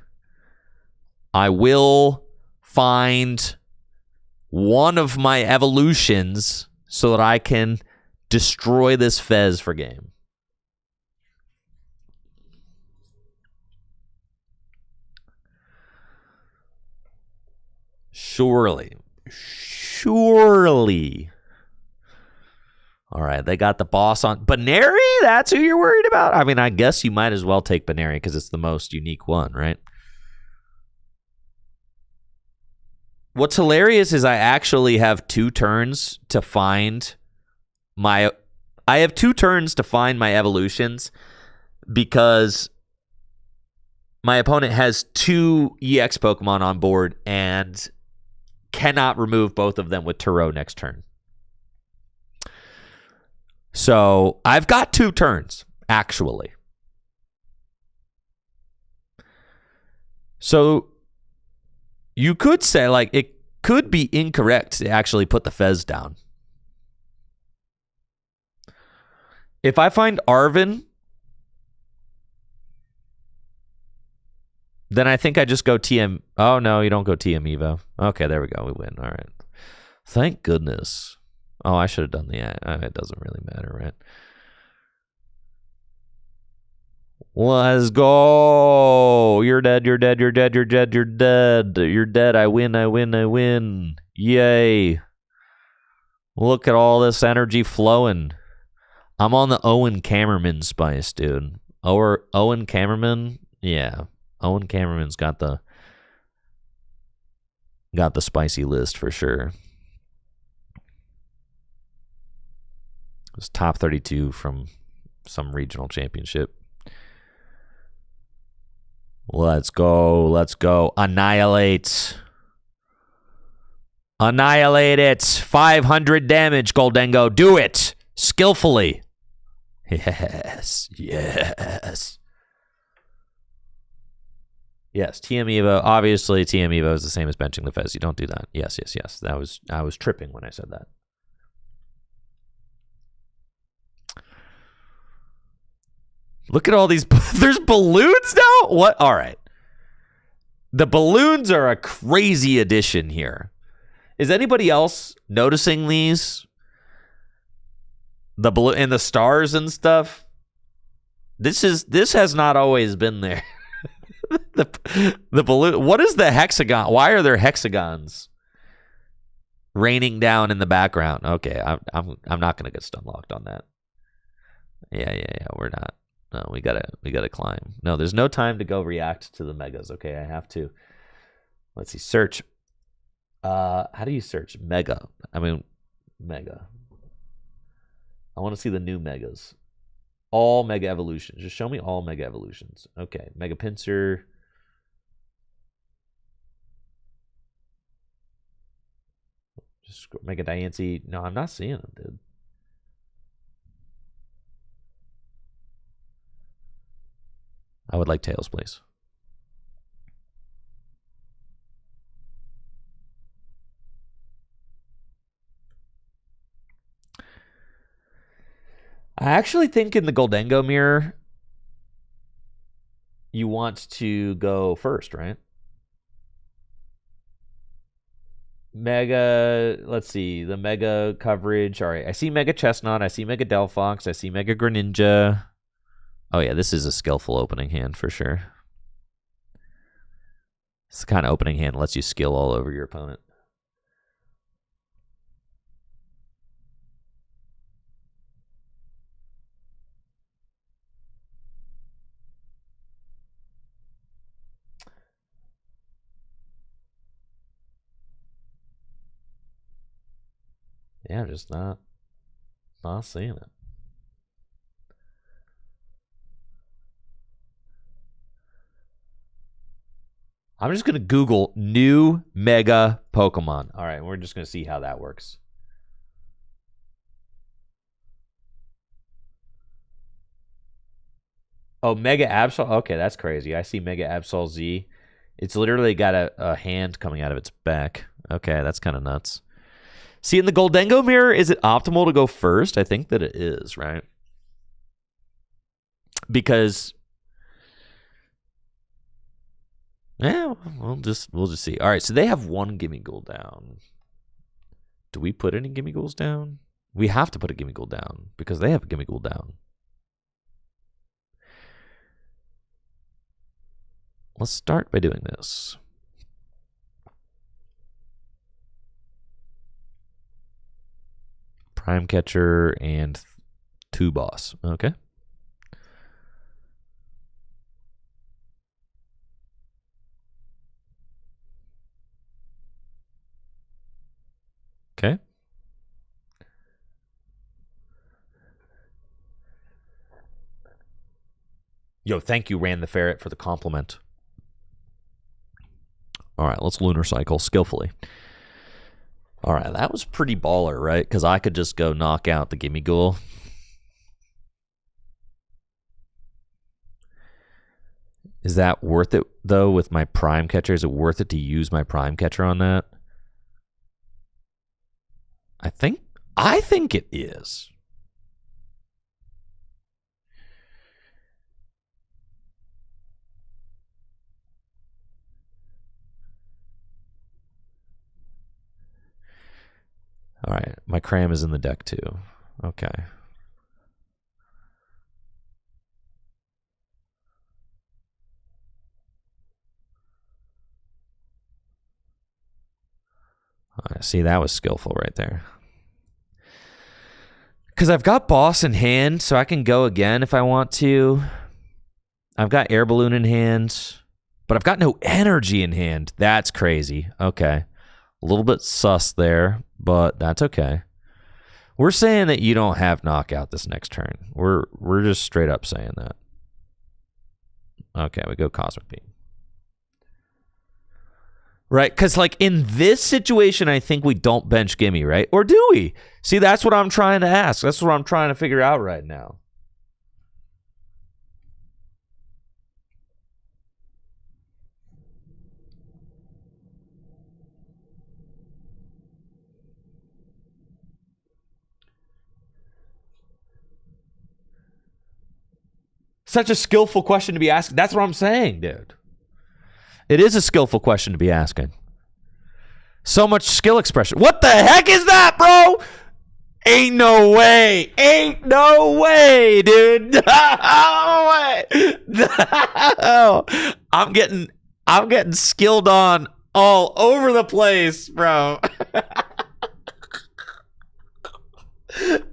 I will find one of my evolutions so that I can destroy this Fez for game. Surely. All right, they got the boss on. Baneri? That's who you're worried about? I mean, I guess you might as well take Baneri because it's the most unique one, right? What's hilarious is I actually have 2 turns to find my... I have 2 turns to find my evolutions because my opponent has 2 EX Pokemon on board and cannot remove both of them with Turo next turn. So I've got 2 turns, actually. So you could say, like, it could be incorrect to actually put the Fez down. If I find Arven, then I think I just go TM. Oh, no, you don't go TM Evo. Okay, there we go. We win. All right. Thank goodness. Oh, I should have done the... it doesn't really matter, right? Let's go. You're dead. You're dead. You're dead. You're dead. You're dead. You're dead. I win. I win. I win. Yay. Look at all this energy flowing. I'm on the Owen Cameraman spice, dude. Owen Cameraman? Yeah. Owen Cameraman's got the spicy list for sure. It was top 32 from some regional championship. Let's go. Let's go. Annihilate. Annihilate it. 500 damage, Goldengo. Do it. Skillfully. Yes. Yes. Yes, TM Evo. Obviously, TM Evo is the same as benching the Fez. You don't do that. Yes, yes, yes. I was tripping when I said that. Look at all these. There's balloons now? What? All right. The balloons are a crazy addition here. Is anybody else noticing these? The balloon and the stars and stuff? This has not always been there. the balloon. What is the hexagon? Why are there hexagons raining down in the background? Okay, I'm not gonna get stun locked on that. Yeah. We're not. No, we gotta climb. No, there's no time to go react to the megas. Okay, I have to. Let's see. Search. How do you search mega? I mean, mega. I want to see the new megas. All mega evolutions. Just show me all mega evolutions. Okay, Mega Pinsir. Just Mega Diancie. No, I'm not seeing them, dude. I would like Tails, please. I actually think in the Goldengo mirror, you want to go first, right? Mega, let's see, the Mega coverage. All right, I see Mega Chestnut, I see Mega Delphox, I see Mega Greninja. Oh yeah, this is a skillful opening hand for sure. It's the kind of opening hand that lets you skill all over your opponent. Yeah, just not seeing it. I'm just gonna Google new Mega Pokemon. All right, we're just gonna see how that works. Oh, Mega Absol. Okay, that's crazy. I see Mega Absol Z. It's literally got a hand coming out of its back. Okay, that's kind of nuts. See, in the Goldengo mirror, is it optimal to go first? I think that it is, right? Because, yeah, we'll just see. All right, so they have one Gimme Ghoul down. Do we put any Gimme Ghouls down? We have to put a Gimme Ghoul down because they have a Gimme Ghoul down. Let's start by doing this. Prime Catcher and 2 Boss. Okay. Okay. Yo, thank you, Ran the Ferret, for the compliment. All right, let's Lunar Cycle skillfully. All right, that was pretty baller, right? Because I could just go knock out the Gimme Ghoul. Is that worth it, though, with my Prime Catcher? Is it worth it to use my Prime Catcher on that? I think it is. All right, my Cram is in the deck, too. Okay. All right, see, that was skillful right there. Because I've got Boss in hand, so I can go again if I want to. I've got Air Balloon in hand, but I've got no energy in hand. That's crazy. Okay. A little bit sus there, but that's okay. We're saying that you don't have knockout this next turn. We're just straight up saying that. Okay, we go Cosmic Beam. Right? Because, like, in this situation, I think we don't bench Gimme, right? Or do we? See, that's what I'm trying to ask. That's what I'm trying to figure out right now. Such a skillful question to be asking. That's what I'm saying, dude. It is a skillful question to be asking. So much skill expression. What the heck is that, bro? Ain't no way. Ain't no way, dude. No way. No. I'm getting skilled on all over the place, bro.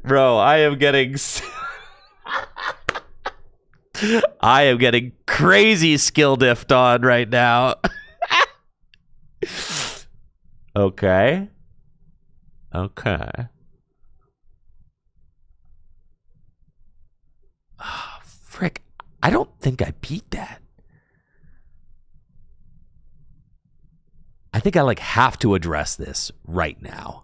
Bro, I am getting crazy skill diffed on right now. Okay. Okay. Oh, frick. I don't think I beat that. I think I like have to address this right now.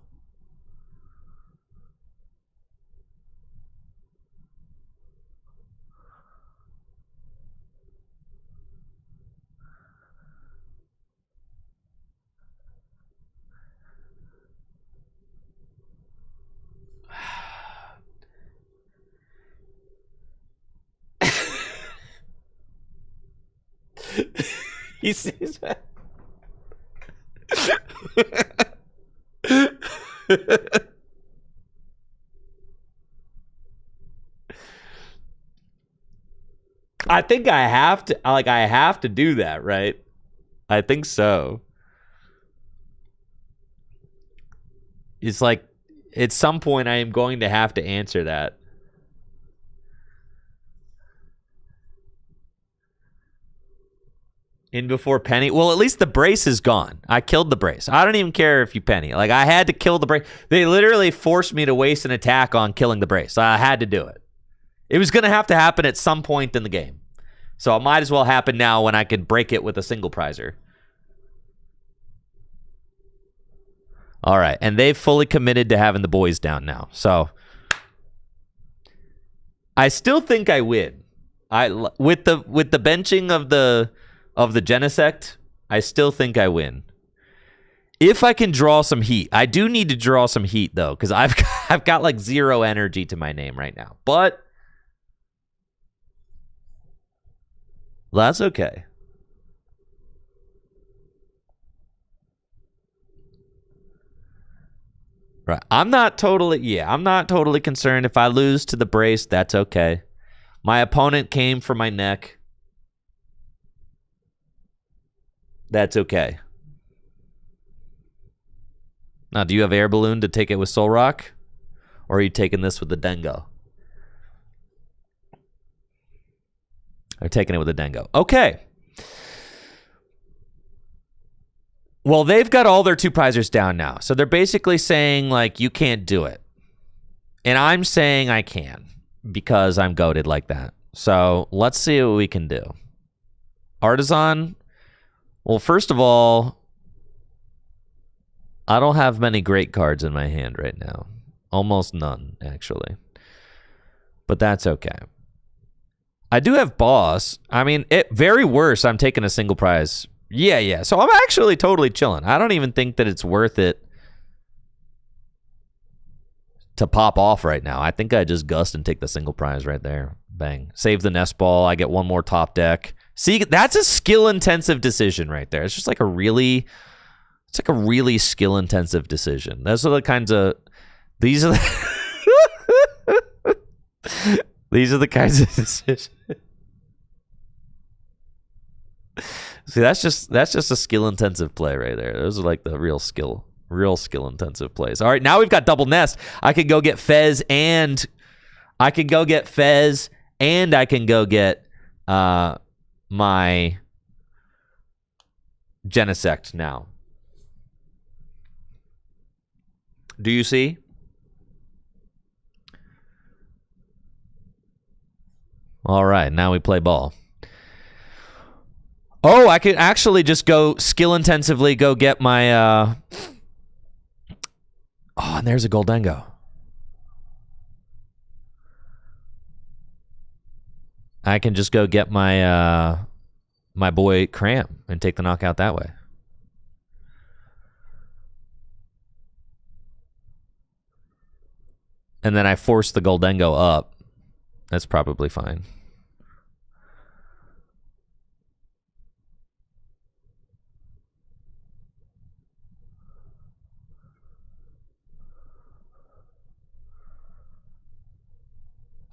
He sees that. I think I have to, like, I have to do that, right? I think so. It's like, at some point, I am going to have to answer that. In before penny. Well, at least the brace is gone. I killed the brace. I don't even care if you penny. Like, I had to kill the brace. They literally forced me to waste an attack on killing the brace. I had to do it. It was going to have to happen at some point in the game. So it might as well happen now when I can break it with a single prizer. All right. And they've fully committed to having the boys down now. So I still think I win. With the benching of the Genesect, I still think I win. If I can draw some heat. I do need to draw some heat, though, because I've got like 0 energy to my name right now. But that's okay. Right. I'm not totally concerned. If I lose to the brace, that's okay. My opponent came for my neck. That's okay. Now, do you have Air Balloon to take it with Soul Rock? Or are you taking this with the Dengo? They're taking it with the Dengo. Okay. Well, they've got all their 2 prizers down now. So they're basically saying, like, you can't do it. And I'm saying I can. Because I'm goated like that. So let's see what we can do. Artisan. Well, first of all, I don't have many great cards in my hand right now. Almost none, actually. But that's okay. I do have Boss. I mean, very worse, I'm taking a single prize. Yeah. So I'm actually totally chilling. I don't even think that it's worth it to pop off right now. I think I just gust and take the single prize right there. Bang. Save the nest ball. I get 1 more top deck. See, that's a skill-intensive decision right there. It's just like a really skill-intensive decision. Those are the kinds of, these are the kinds of decisions. See, that's just a skill-intensive play right there. Those are like the real skill-intensive plays. All right, now we've got double nest. I could go get Fez and I can go get my Genesect now. Do you see? All right, now we play ball. Oh, I could actually just go skill intensively go get my oh, and there's a Goldengo. I can just go get my my boy Cram and take the knockout that way. And then I force the Goldengo up. That's probably fine.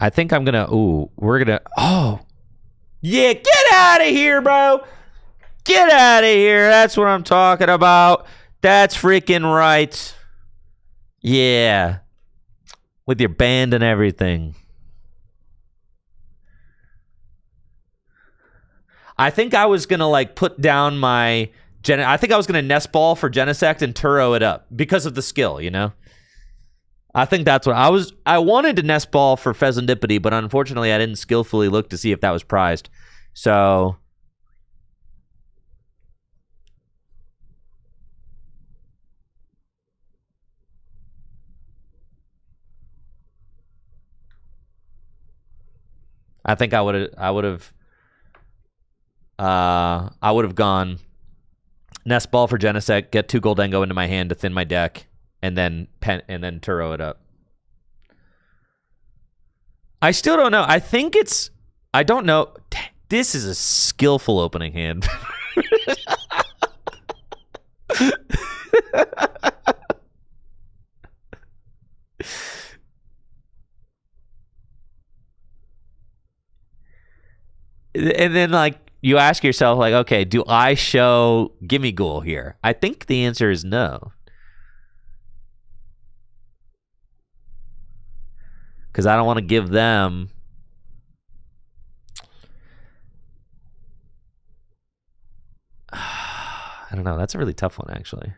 I think I'm gonna, oh. Yeah, get out of here, bro. Get out of here. That's what I'm talking about. That's freaking right. Yeah. With your band and everything. I think I was gonna like put down my, I think I was gonna nest ball for Genesect and Turo it up because of the skill, you know? I think that's what I wanted to nest ball for Pheasantipity, but unfortunately I didn't skillfully look to see if that was prized. So I think I would have gone nest ball for Genesect, get 2 Goldengo into my hand to thin my deck. And then Turo it up. I still don't know. I think it's, I don't know. This is a skillful opening hand. And then, like, you ask yourself, like, okay, do I show Gimme Ghoul here? I think the answer is no. Because I don't want to give them... I don't know. That's a really tough one, actually.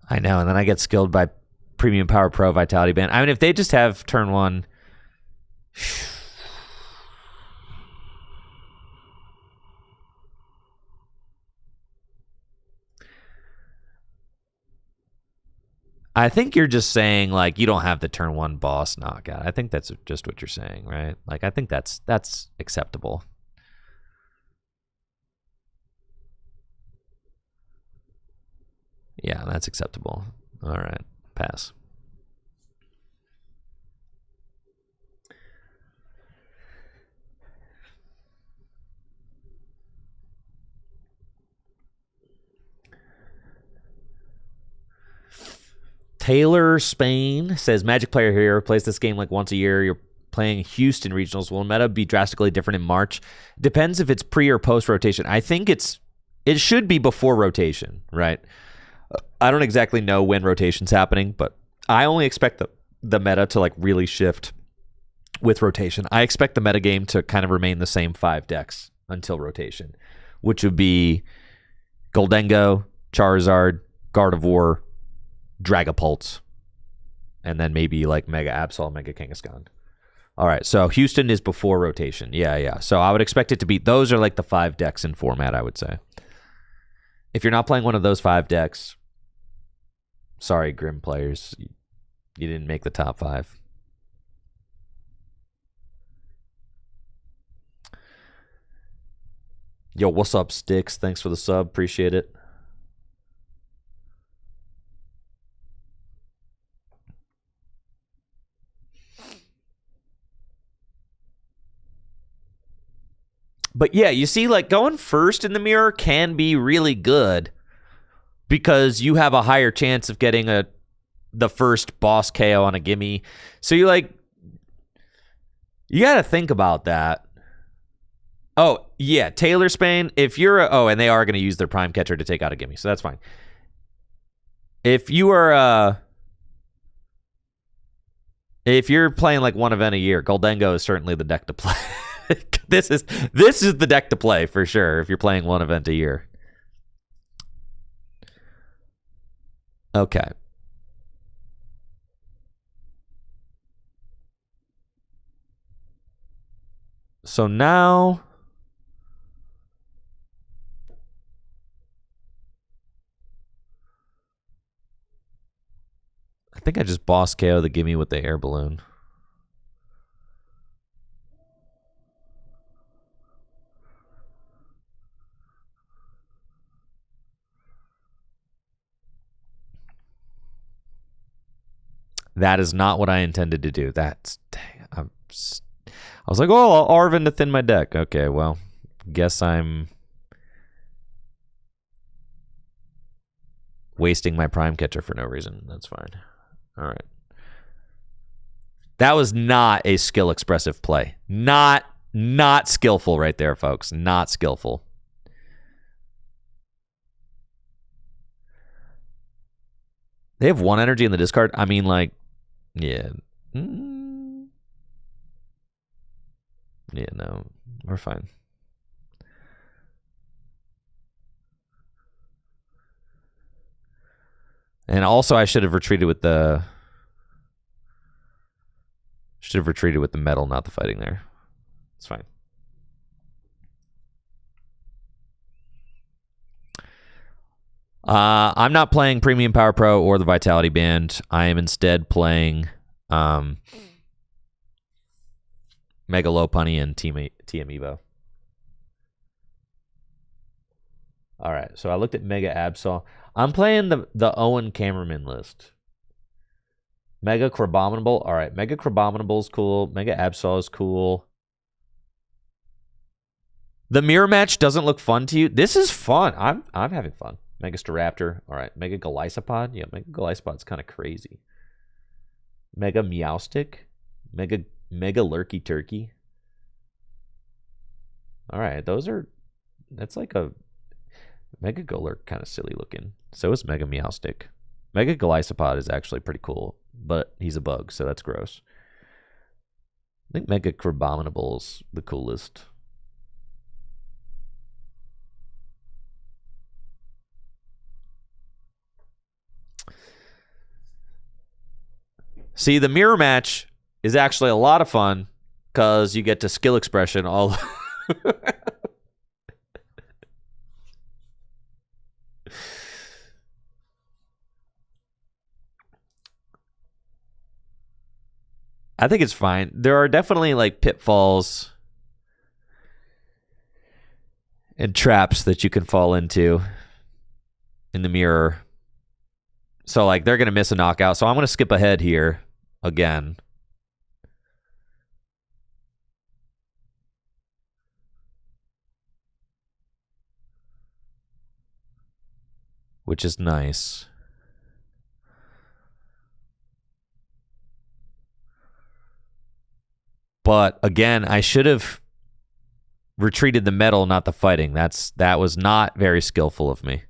I know, and then I get skilled by Premium Power Pro Vitality Band. I mean, if they just have turn one... I think you're just saying, like, you don't have the turn one boss knockout. I think that's just what you're saying, right? Like, I think that's acceptable. Yeah, that's acceptable. All right, pass. Taylor Spain says, Magic player here, plays this game like once a year. You're playing Houston regionals. Will meta be drastically different in March? Depends if it's pre or post rotation. I think it should be before rotation, right? I don't exactly know when rotation's happening, but I only expect the meta to like really shift with rotation. I expect the metagame to kind of remain the same 5 decks until rotation, which would be Goldengo, Charizard, Gardevoir, Dragapult, and then maybe like Mega Absol, Mega Kangaskhan. All right, so Houston is before rotation. Yeah. So I would expect it to be, those are like the 5 decks in format, I would say. If you're not playing one of those 5 decks, sorry, Grim players, you didn't make the top 5. Yo, what's up, Sticks? Thanks for the sub. Appreciate it. But yeah, you see, like, going first in the mirror can be really good because you have a higher chance of getting the first boss KO on a gimme. So you got to think about that. Oh, yeah, Taylor Spain, if you're and they are going to use their Prime Catcher to take out a gimme, so that's fine. If you are if you're playing like one event a year, Goldengo is certainly the deck to play. This is the deck to play for sure if you're playing one event a year. Okay. So now I think I just boss KO the gimme with the air balloon. That is not what I intended to do. That's, dang, I was like, oh, I'll Arven to thin my deck. Okay, well, guess I'm wasting my Prime Catcher for no reason. That's fine. All right. That was not a skill expressive play. Not skillful right there, folks. Not skillful. They have 1 energy in the discard. I mean, like, yeah. Yeah, no. We're fine. And also, I should have retreated with the metal, not the fighting there. It's fine. I'm not playing Premium Power Pro or the Vitality Band. I am instead playing Mega Lopunny and Team Evo. All right, so I looked at Mega Absol. I'm playing the Owen Cameraman list. Mega Crabominable. All right, Mega Crabominable is cool. Mega Absol is cool. The mirror match doesn't look fun to you. This is fun. I'm having fun. Megastaraptor. All right, Mega Golisopod. Yeah, Mega Golisopod's kind of crazy. Mega Meowstick. Mega Lurky Turkey. All right, that's like a Mega Golurk, kind of silly looking. So is Mega Meowstick. Mega Golisopod is actually pretty cool, but he's a bug, so that's gross. I think Mega Crabominable's the coolest. See, the mirror match is actually a lot of fun because you get to skill expression all. I think it's fine. There are definitely like pitfalls and traps that you can fall into in the mirror. So like they're going to miss a knockout. So I'm going to skip ahead here again. Which is nice. But again, I should have retreated the metal, not the fighting. That was not very skillful of me.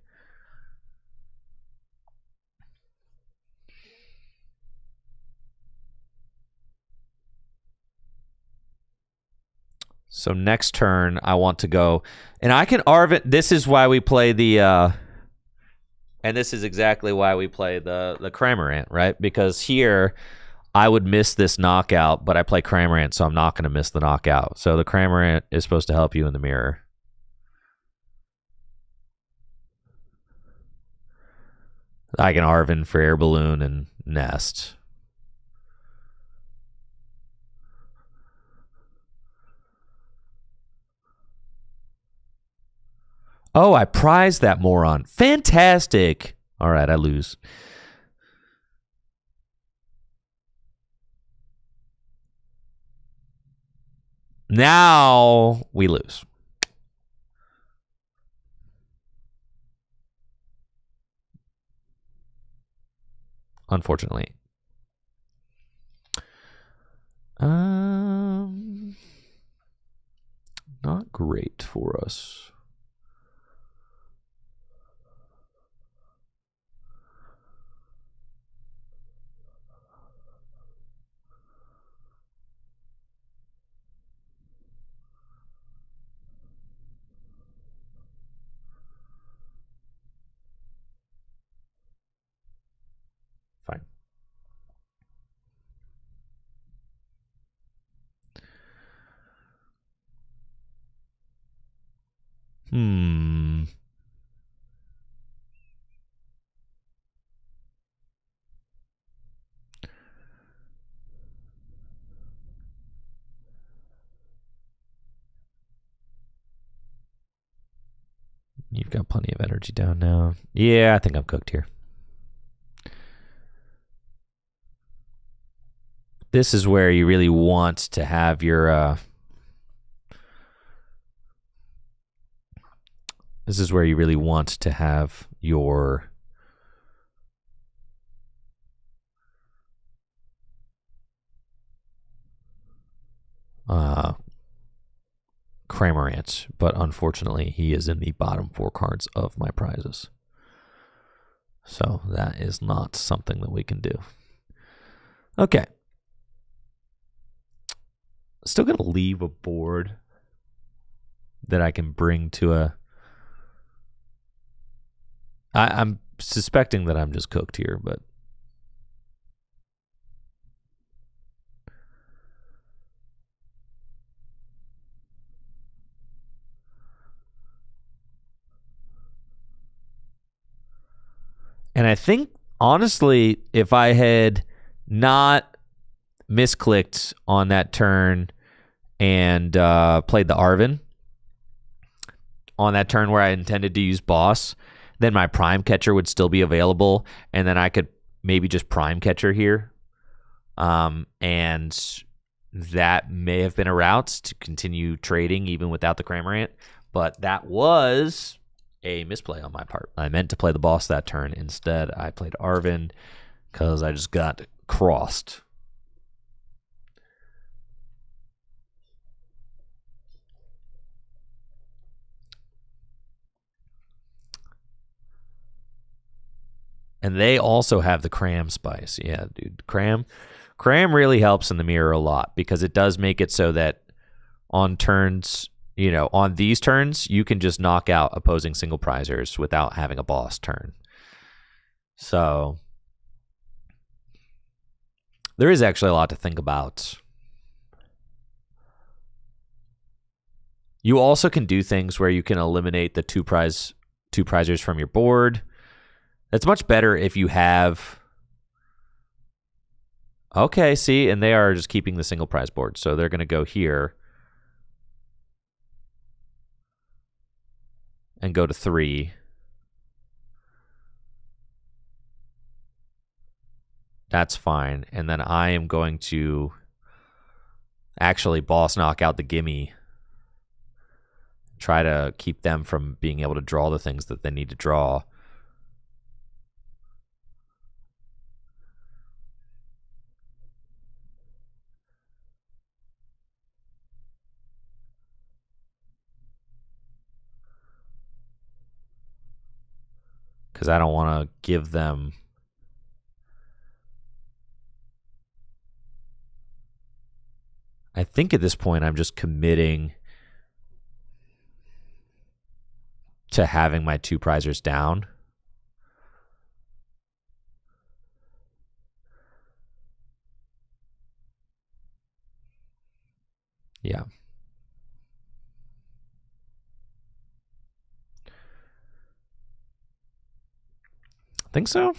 So next turn, I want to go, and I can Arvin. This is why we play the, and this is exactly why we play the Cramorant, right? Because here, I would miss this knockout, but I play Cramorant, so I'm not going to miss the knockout. So the Cramorant is supposed to help you in the mirror. I can Arvin for Air Balloon and Nest. Oh, I prize that moron. Fantastic. All right, I lose. Now we lose. Unfortunately. Not great for us. Fine. You've got plenty of energy down now. Yeah, I think I'm cooked here. This is where you really want to have your this is where you really want to have your Cramorant, but unfortunately he is in the bottom 4 cards of my prizes. So that is not something that we can do. Okay. Still going to leave a board that I can bring to a... I'm suspecting that I'm just cooked here, but... And I think, honestly, if I had not misclicked on that turn and played the Arvin, on that turn where I intended to use boss, then my prime catcher would still be available, and then I could maybe just prime catcher here. And that may have been a route to continue trading even without the Cramorant, but that was a misplay on my part. I meant to play the boss that turn. Instead, I played Arven because I just got crossed. And they also have the Cram Spice. Yeah, dude. Cram really helps in the mirror a lot because it does make it so that on turns, you know, on these turns, you can just knock out opposing single prizers without having a boss turn. So there is actually a lot to think about. You also can do things where you can eliminate the two prizers from your board. It's much better if you have... Okay, see, and they are just keeping the single prize board. So they're going to go here and go to 3. That's fine. And then I am going to actually boss knock out the gimme. Try to keep them from being able to draw the things that they need to draw. Because I don't want to give them... I think at this point I'm just committing to having my two prizers down. Yeah. Think so?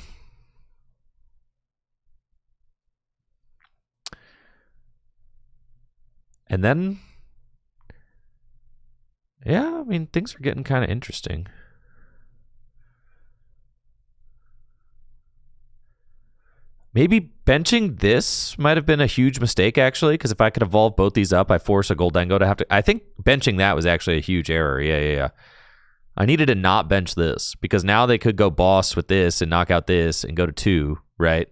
And then, yeah, I mean, things are getting kind of interesting. Maybe benching this might have been a huge mistake, actually, because if I could evolve both these up, I force a Goldengo to have to... I think benching that was actually a huge error. Yeah. I needed to not bench this, because now they could go boss with this and knock out this and go to 2, right?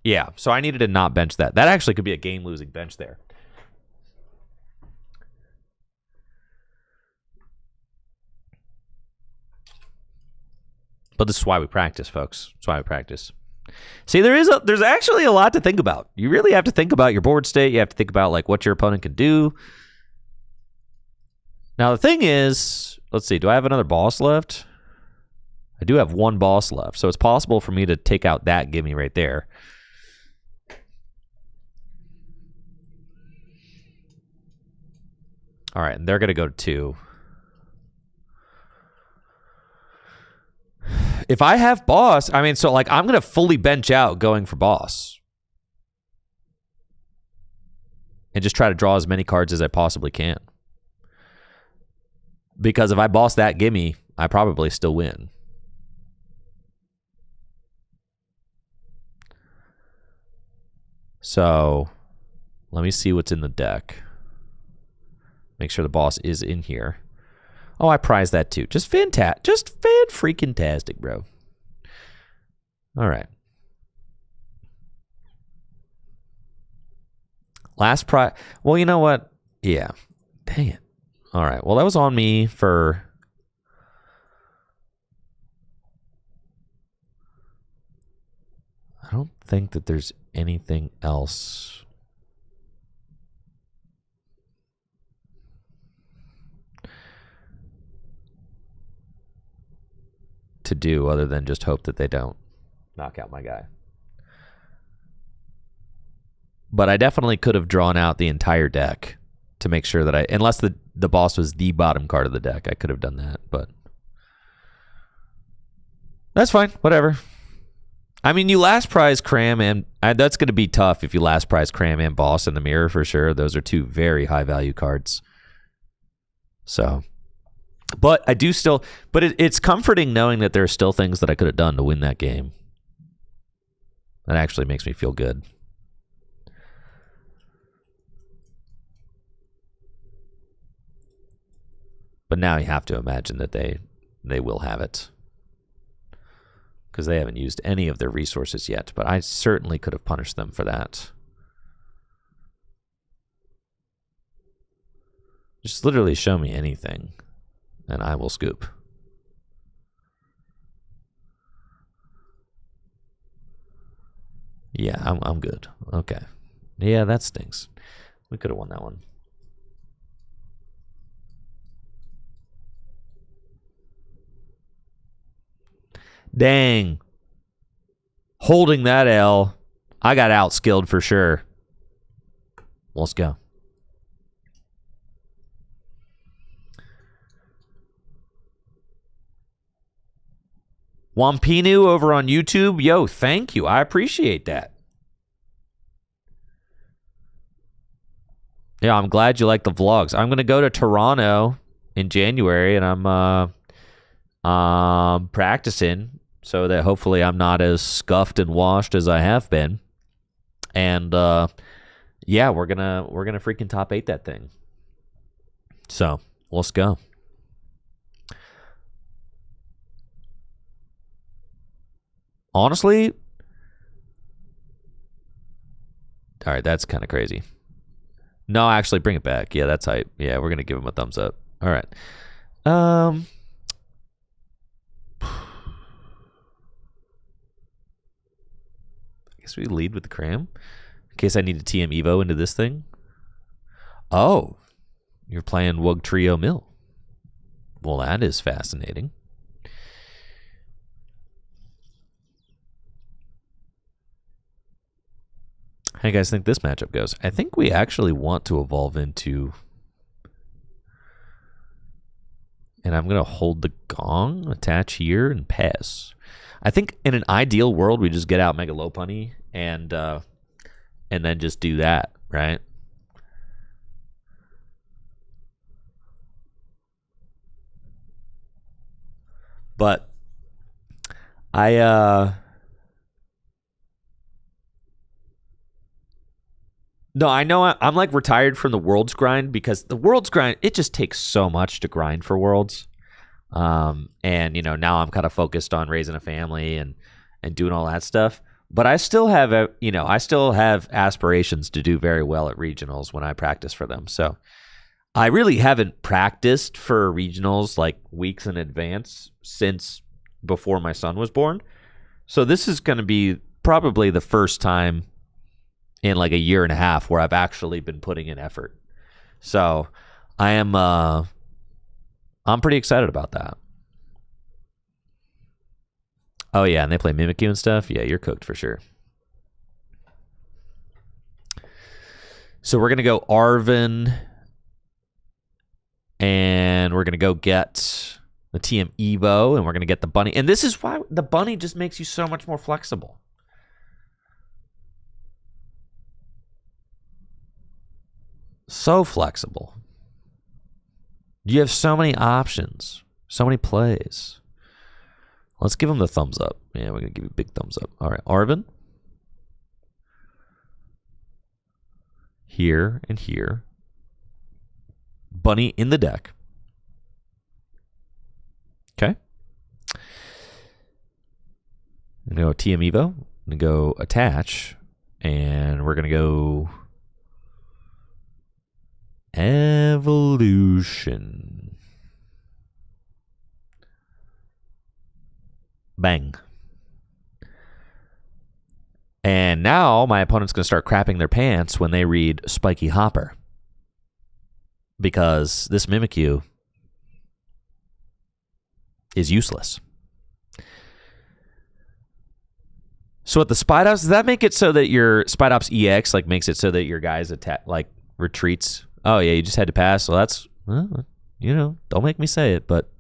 Yeah, so I needed to not bench that. That actually could be a game-losing bench there. But this is why we practice, folks. That's why we practice. See, there's actually a lot to think about. You really have to think about your board state. You have to think about like what your opponent can do. Now the thing is, let's see, do I have another boss left? I do have one boss left, so it's possible for me to take out that gimme right there. All right, and they're going to go to 2. If I have boss, I mean, so like I'm going to fully bench out going for boss. And just try to draw as many cards as I possibly can. Because if I boss that gimme, I probably still win. So, let me see what's in the deck. Make sure the boss is in here. Oh, I prize that too. Just fantastic. Just fan-freaking-tastic, bro. All right. Last prize. Well, you know what? Yeah. Dang it. All right. Well, that was on me for... I don't think that there's anything else... to do other than just hope that they don't knock out my guy. But I definitely could have drawn out the entire deck to make sure that unless the boss was the bottom card of the deck, I could have done that, but that's fine, whatever. I mean, you last prize Cram and That's going to be tough if you last prize Cram and Boss in the Mirror for sure. Those are two very high value cards. So, but I do still, but it's comforting knowing that there are still things that I could have done to win that game. That actually makes me feel good. But now you have to imagine that they will have it. Because they haven't used any of their resources yet, but I certainly could have punished them for that. Just literally show me anything, and I will scoop. Yeah, I'm good. Okay. Yeah, that stinks. We could have won that one. Dang. Holding that L. I got outskilled for sure. Let's go. Wampinu over on YouTube. Yo, thank you. I appreciate that. Yeah, I'm glad you like the vlogs. I'm going to go to Toronto in January, and I'm practicing so that hopefully I'm not as scuffed and washed as I have been. And yeah, we're gonna freaking top 8 that thing. So let's go. Honestly, all right, that's kind of crazy. No, actually, bring it back. Yeah, that's hype. Yeah, we're gonna give him a thumbs up. All right. I guess we lead with the Cram in case I need to TM Evo into this thing. Oh, you're playing Wug Trio Mill. Well, that is fascinating. How do you guys think this matchup goes? I think we actually want to evolve into... And I'm going to hold the Gong, attach here, and pass. I think in an ideal world, we just get out Mega Lopunny and then just do that, right? But no, I know I'm like retired from the Worlds grind because the Worlds grind, it just takes so much to grind for Worlds. And you know, now I'm kind of focused on raising a family and doing all that stuff. But I still have I still have aspirations to do very well at regionals when I practice for them. So I really haven't practiced for regionals like weeks in advance since before my son was born. So this is going to be probably the first time in like a year and a half where I've actually been putting in effort. So I am I'm pretty excited about that. Oh yeah, and they play Mimikyu and stuff. Yeah, you're cooked for sure. So we're gonna go Arven, and we're gonna go get the TM Evo, and we're gonna get the bunny. And this is why the bunny just makes you so much more flexible. So flexible. You have so many options, so many plays. Let's give him the thumbs up. Yeah, we're going to give you a big thumbs up. All right, Arven. Here and here. Bunny in the deck. Okay. I'm going to go TM Evo. I'm going to go attach. And we're going to go Evolution. Bang. And now my opponent's going to start crapping their pants when they read Spiky Hopper. Because this Mimikyu is useless. So what the Spidops, does that make it so that your Spidops EX like makes it so that your guys like retreats? Oh yeah, you just had to pass. So that's, well, you know, don't make me say it, but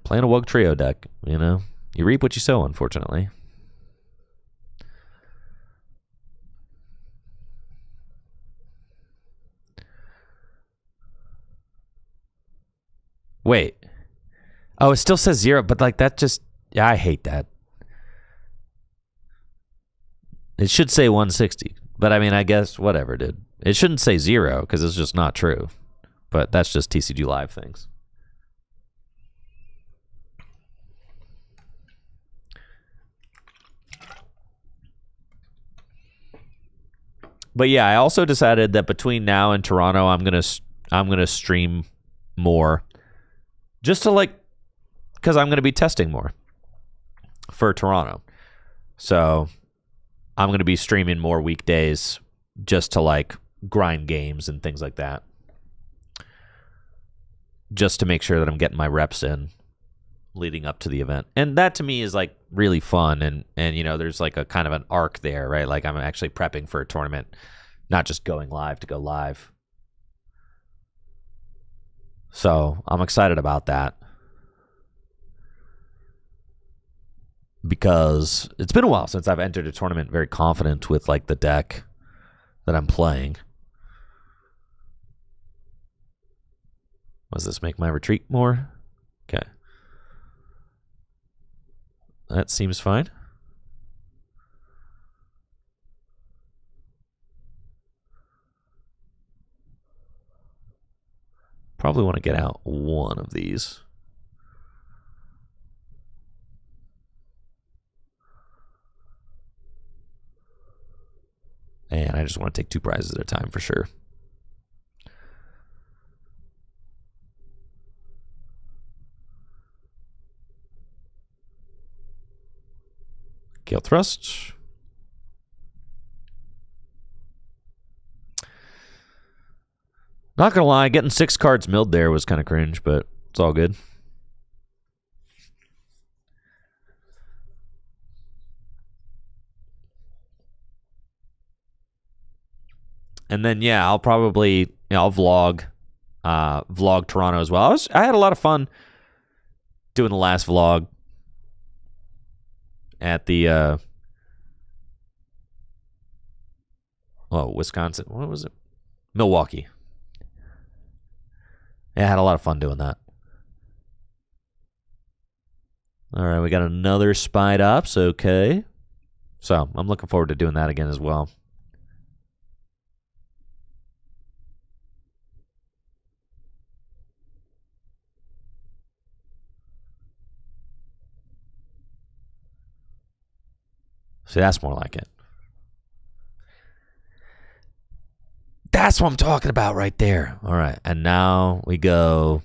Playing a Wug Trio deck, you know? You reap what you sow, unfortunately. Wait. Oh, it still says 0, but like that just... Yeah, I hate that. It should say 160. But I mean, I guess whatever, dude. It shouldn't say 0 because it's just not true. But that's just TCG Live things. But yeah, I also decided that between now and Toronto, I'm gonna stream more, just to like, because I'm gonna be testing more for Toronto. So I'm gonna be streaming more weekdays, just to like grind games and things like that, just to make sure that I'm getting my reps in leading up to the event. And that to me is like really fun, and you know, there's like a kind of an arc there, right? Like I'm actually prepping for a tournament, not just going live to go live. So I'm excited about that, because it's been a while since I've entered a tournament very confident with like the deck that I'm playing. Does this make my retreat more? Okay. That seems fine. Probably want to get out one of these. And I just want to take 2 prizes at a time for sure. Gale Thrust. Not gonna lie, getting 6 cards milled there was kind of cringe, but it's all good. And then yeah, I'll probably I'll vlog Toronto as well. I had a lot of fun doing the last vlog at the Wisconsin. What was it? Milwaukee. Yeah, I had a lot of fun doing that. All right, we got another Spied Ops. Okay. So I'm looking forward to doing that again as well. See, that's more like it. That's what I'm talking about right there. All right, and now we go.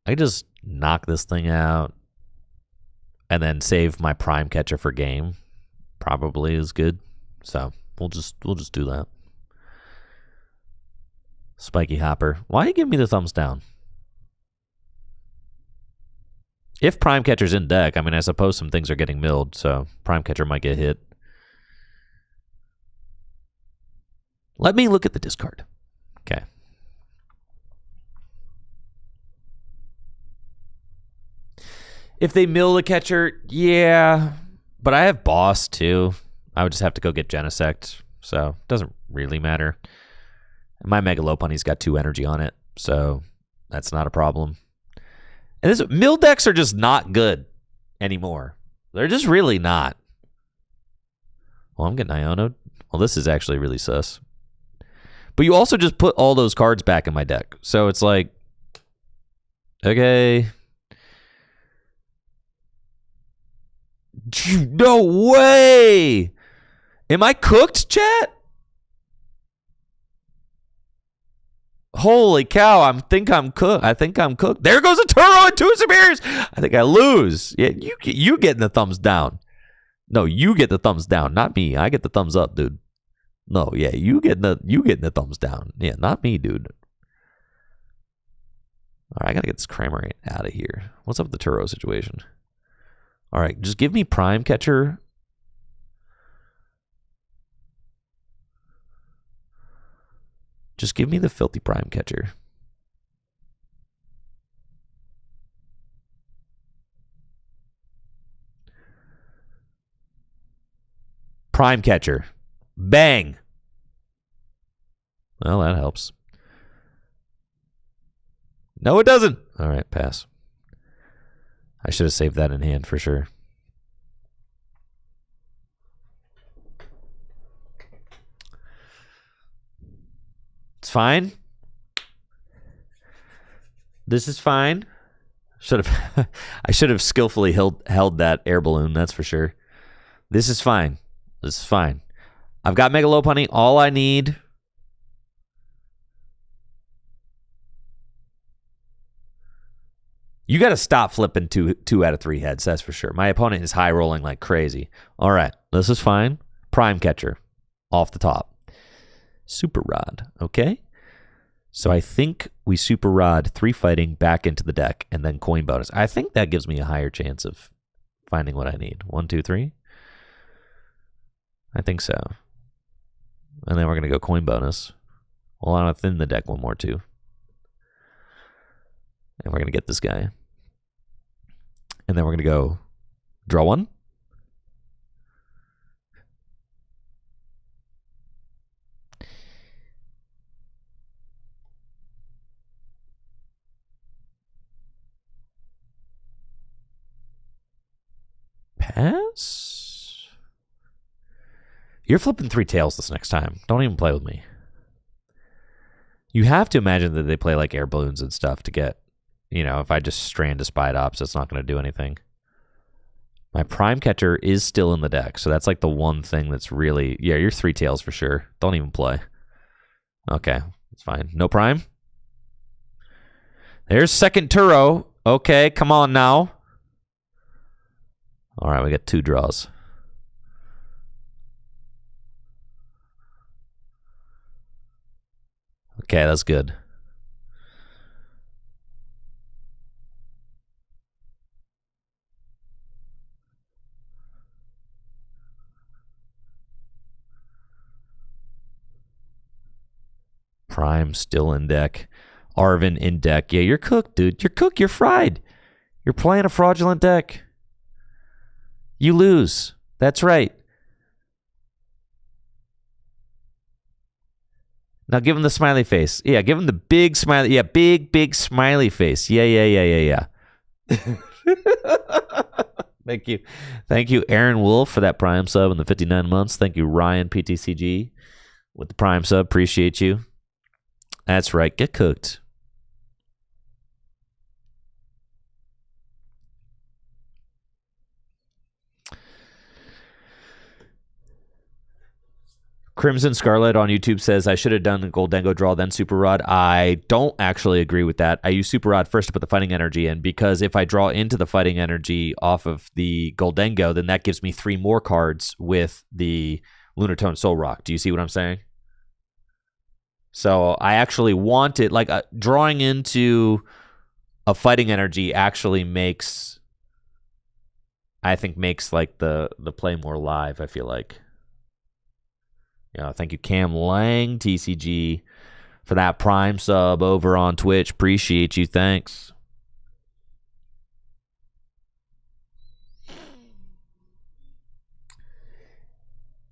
I just knock this thing out and then save my Prime Catcher for game. Probably is good. So we'll just do that. Spiky Hopper. Why you give me the thumbs down? If Prime Catcher's in deck, I mean, I suppose some things are getting milled, so Prime Catcher might get hit. Let me look at the discard. Okay. If they mill the catcher, yeah. But I have Boss, too. I would just have to go get Genesect, so it doesn't really matter. My Megalopunny's got 2 energy on it, so that's not a problem. And this mill decks are just not good anymore. They're just really not. Well, I'm getting Iono'd. Well, this is actually really sus. But you also just put all those cards back in my deck. So it's like, okay. No way. Am I cooked, chat? Holy cow, I think I'm cooked. There goes a Turo and 2 Sabirs. I think I lose. Yeah, you getting the thumbs down. No, you get the thumbs down, not me. I get the thumbs up, dude. No, yeah, you getting the thumbs down. Yeah, not me, dude. All right, I gotta get this Kramer out of here. What's up with the Turo situation? All right, just give me Prime Catcher. Just give me the filthy Prime Catcher. Prime Catcher. Bang. Well, that helps. No, it doesn't. All right, pass. I should have saved that in hand for sure. It's fine. This is fine. I should have skillfully held that air balloon, that's for sure. This is fine. This is fine. I've got Mega Lopunny. All I need. You got to stop flipping two out of 3 heads, that's for sure. My opponent is high rolling like crazy. All right, this is fine. Prime Catcher off the top. Super Rod, okay? So I think we Super Rod 3 fighting back into the deck and then coin bonus. I think that gives me a higher chance of finding what I need. 1, 2, 3. I think so. And then we're going to go coin bonus. Well, I'm going to thin the deck one more too. And we're going to get this guy. And then we're going to go draw 1. Pass? You're flipping 3 tails this next time. Don't even play with me. You have to imagine that they play like air balloons and stuff to get, you know, if I just strand a Spide Ops, it's not going to do anything. My Prime Catcher is still in the deck, so that's like the one thing that's really... Yeah, you're 3 tails for sure. Don't even play. Okay, it's fine. No Prime? There's second Turo. Okay, come on now. All right, we got 2 draws. Okay, that's good. Prime still in deck. Arvin in deck. Yeah, you're cooked, dude. You're cooked. You're fried. You're playing a fraudulent deck. You lose. That's right. Now give him the smiley face. Yeah, give him the big smiley. Yeah, big smiley face. Yeah. Thank you. Thank you, Aaron Wolf, for that Prime sub in the 59 months. Thank you, Ryan PTCG, with the Prime sub. Appreciate you. That's right. Get cooked. Crimson Scarlet on YouTube says, I should have done the Goldengo draw, then Super Rod. I don't actually agree with that. I use Super Rod first to put the fighting energy in, because if I draw into the fighting energy off of the Goldengo, then that gives me 3 more cards with the Lunatone Soul Rock. Do you see what I'm saying? So I actually want it, like drawing into a fighting energy actually makes, I think makes like the play more live, I feel like. Yeah, thank you, Cam Lang, TCG, for that Prime sub over on Twitch. Appreciate you. Thanks.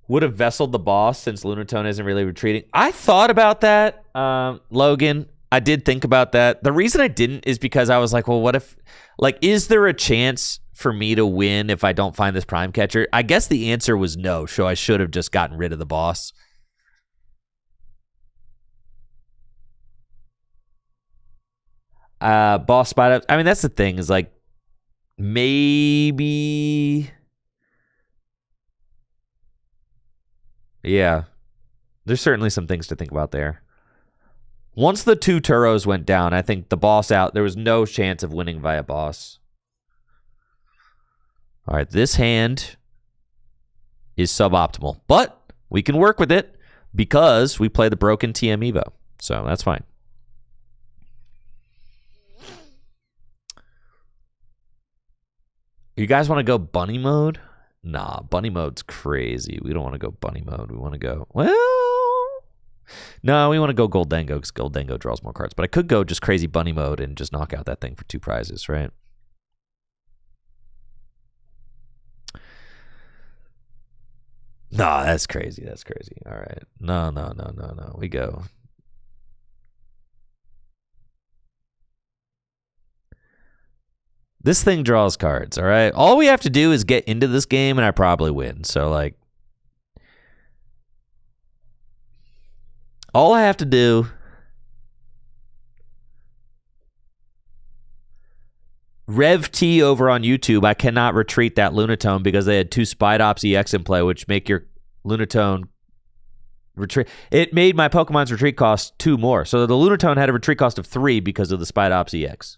Would have vesseled the boss since Lunatone isn't really retreating. I thought about that, Logan. I did think about that. The reason I didn't is because I was like, well, what if, like, is there a chance for me to win if I don't find this Prime Catcher? I guess the answer was no, so I should have just gotten rid of the boss. Boss spot. I mean, that's the thing, is like, maybe... Yeah. There's certainly some things to think about there. Once the 2 Turos went down, I think the boss out, there was no chance of winning via boss. All right, this hand is suboptimal, but we can work with it because we play the broken TM Evo, so that's fine. You guys want to go bunny mode? Nah, bunny mode's crazy. We don't want to go bunny mode. We want to go, well, no, we want to go Goldengo because Goldengo draws more cards. But I could go just crazy bunny mode and just knock out that thing for 2 prizes, right? No, that's crazy. That's crazy. All right. No. We go. This thing draws cards, all right? All we have to do is get into this game, and I probably win. So, like, all I have to do... Rev T over on YouTube, I cannot retreat that Lunatone because they had 2 Spide Ops EX in play, which make your Lunatone retreat. It made my Pokemon's retreat cost 2 more. So the Lunatone had a retreat cost of 3 because of the Spide Ops EX.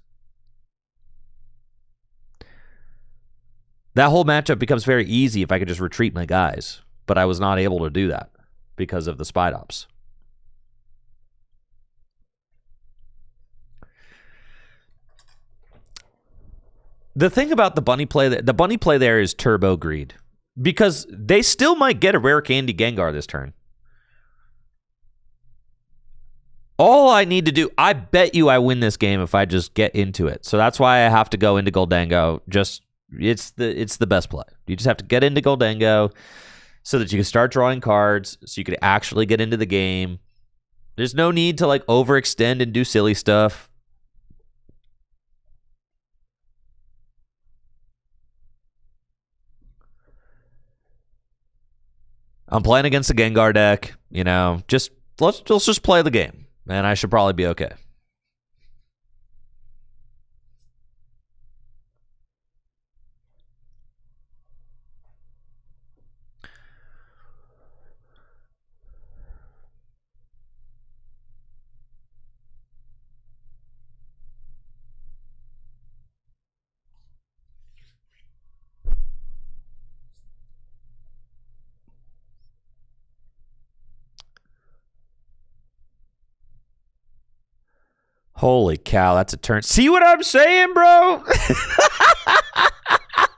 That whole matchup becomes very easy if I could just retreat my guys. But I was not able to do that because of the Spide Ops. The thing about the bunny play there is turbo greed. Because they still might get a rare candy Gengar this turn. All I need to do, I bet you I win this game if I just get into it. So that's why I have to go into Goldango. It's the best play. You just have to get into Goldango so that you can start drawing cards, so you could actually get into the game. There's no need to like overextend and do silly stuff. I'm playing against a Gengar deck, you know. Let's just play the game, and I should probably be okay. Holy cow, that's a turn. See what I'm saying, bro?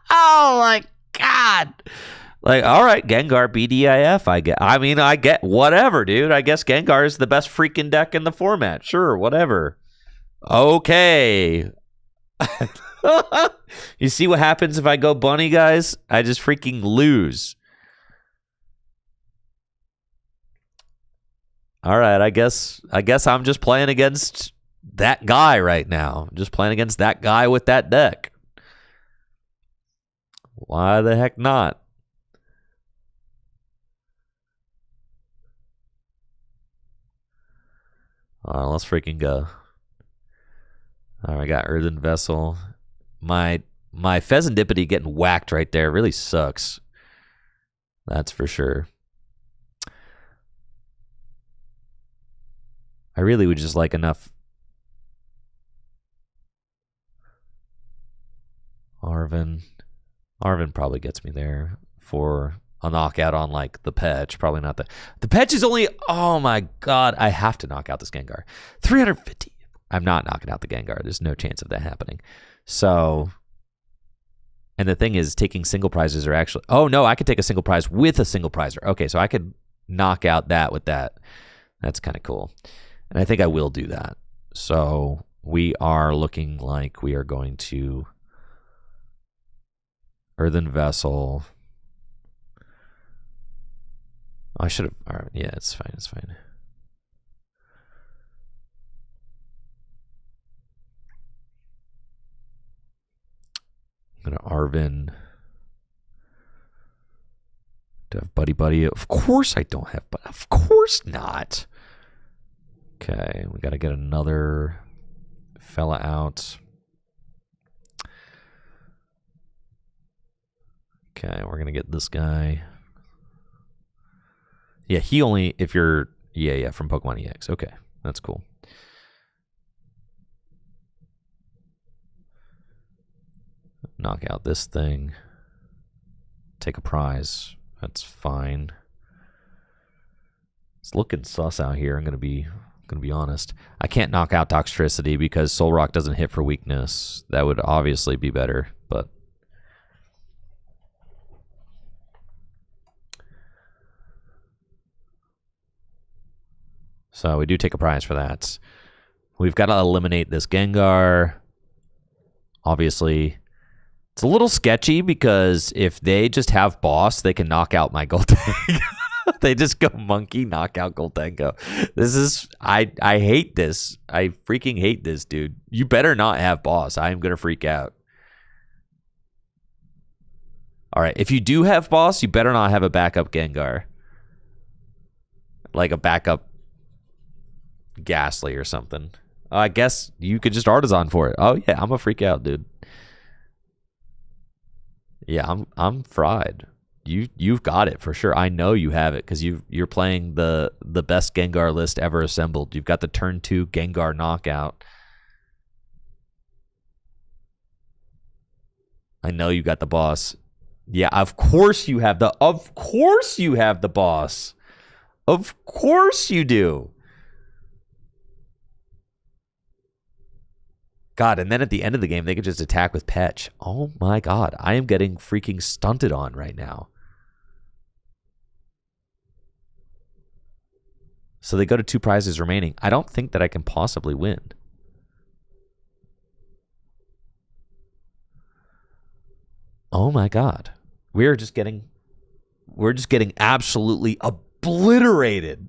Oh my god. Like, all right, Gengar BDIF, I get whatever, dude. I guess Gengar is the best freaking deck in the format. Sure, whatever. Okay. You see what happens if I go bunny, guys? I just freaking lose. All right, I guess I'm just playing against that guy right now. Just playing against that guy with that deck. Why the heck not? Let's freaking go. All right, I got Earthen Vessel. My Pheasantipity getting whacked right there really sucks. That's for sure. I really would just like enough. Arvin probably gets me there for a knockout on like the Petch. Probably not the Petch is only, oh my god, I have to knock out this Gengar. 350. I'm not knocking out the Gengar. There's no chance of that happening. So, and the thing is, taking single prizes are actually, oh no, I could take a single prize with a single prizer. Okay, so I could knock out that with that. That's kind of cool. And I think I will do that. So we are looking like we are going to Earthen Vessel. I should have. Yeah, it's fine. It's fine. I'm gonna Arvin. Do I have Buddy? Of course I don't have, but of course not. Okay, we got to get another fella out. Okay, we're gonna get this guy. Yeah, he only if you're from Pokemon EX. Okay, that's cool. Knock out this thing. Take a prize. That's fine. It's looking sus out here. I'm gonna be honest. I can't knock out Toxtricity because Solrock doesn't hit for weakness. That would obviously be better, but so we do take a prize for that. We've got to eliminate this Gengar. Obviously, It's a little sketchy because if they just have boss, they can knock out my Goldengo. They just go monkey, knock out Goldengo. This is, I hate this. I freaking hate this, dude. You better not have boss. I am going to freak out. All right, if you do have boss, you better not have a backup Gengar. Like a backup Ghastly or something. I guess you could just Artisan for it. Oh yeah, I'm gonna freak out, dude. Yeah, I'm fried. You've got it for sure. I know you have it because you're playing the best Gengar list ever assembled. You've got the turn 2 Gengar knockout. I know you got the boss. Yeah, of course you have the boss. Of course you do. God, and then at the end of the game, they could just attack with Petch. Oh my God, I am getting freaking stunted on right now. So they go to 2 prizes remaining. I don't think that I can possibly win. Oh my God. We're just getting absolutely obliterated.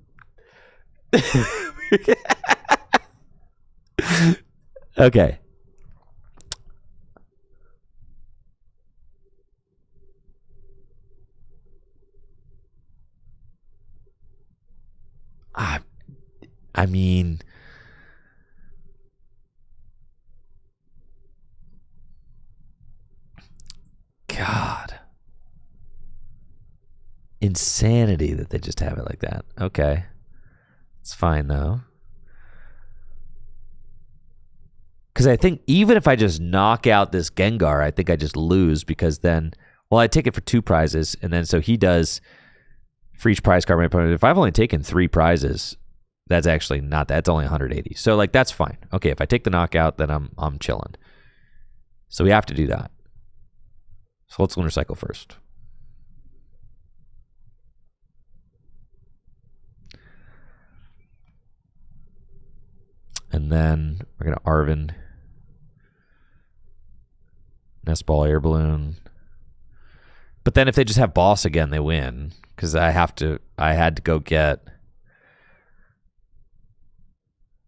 Okay. I mean, God. Insanity that they just have it like that. Okay. It's fine, though. Because I think even if I just knock out this Gengar, I think I just lose because then, well, I take it for 2 prizes, and then so he does for each prize card. If I've only taken 3 prizes, that's actually not that. It's only 180. So like that's fine. Okay, if I take the knockout, then I'm chilling. So we have to do that. So let's Lunar Cycle first. And then we're going to Arven. Nest Ball, Air Balloon. But then if they just have boss again, they win. Because I had to go get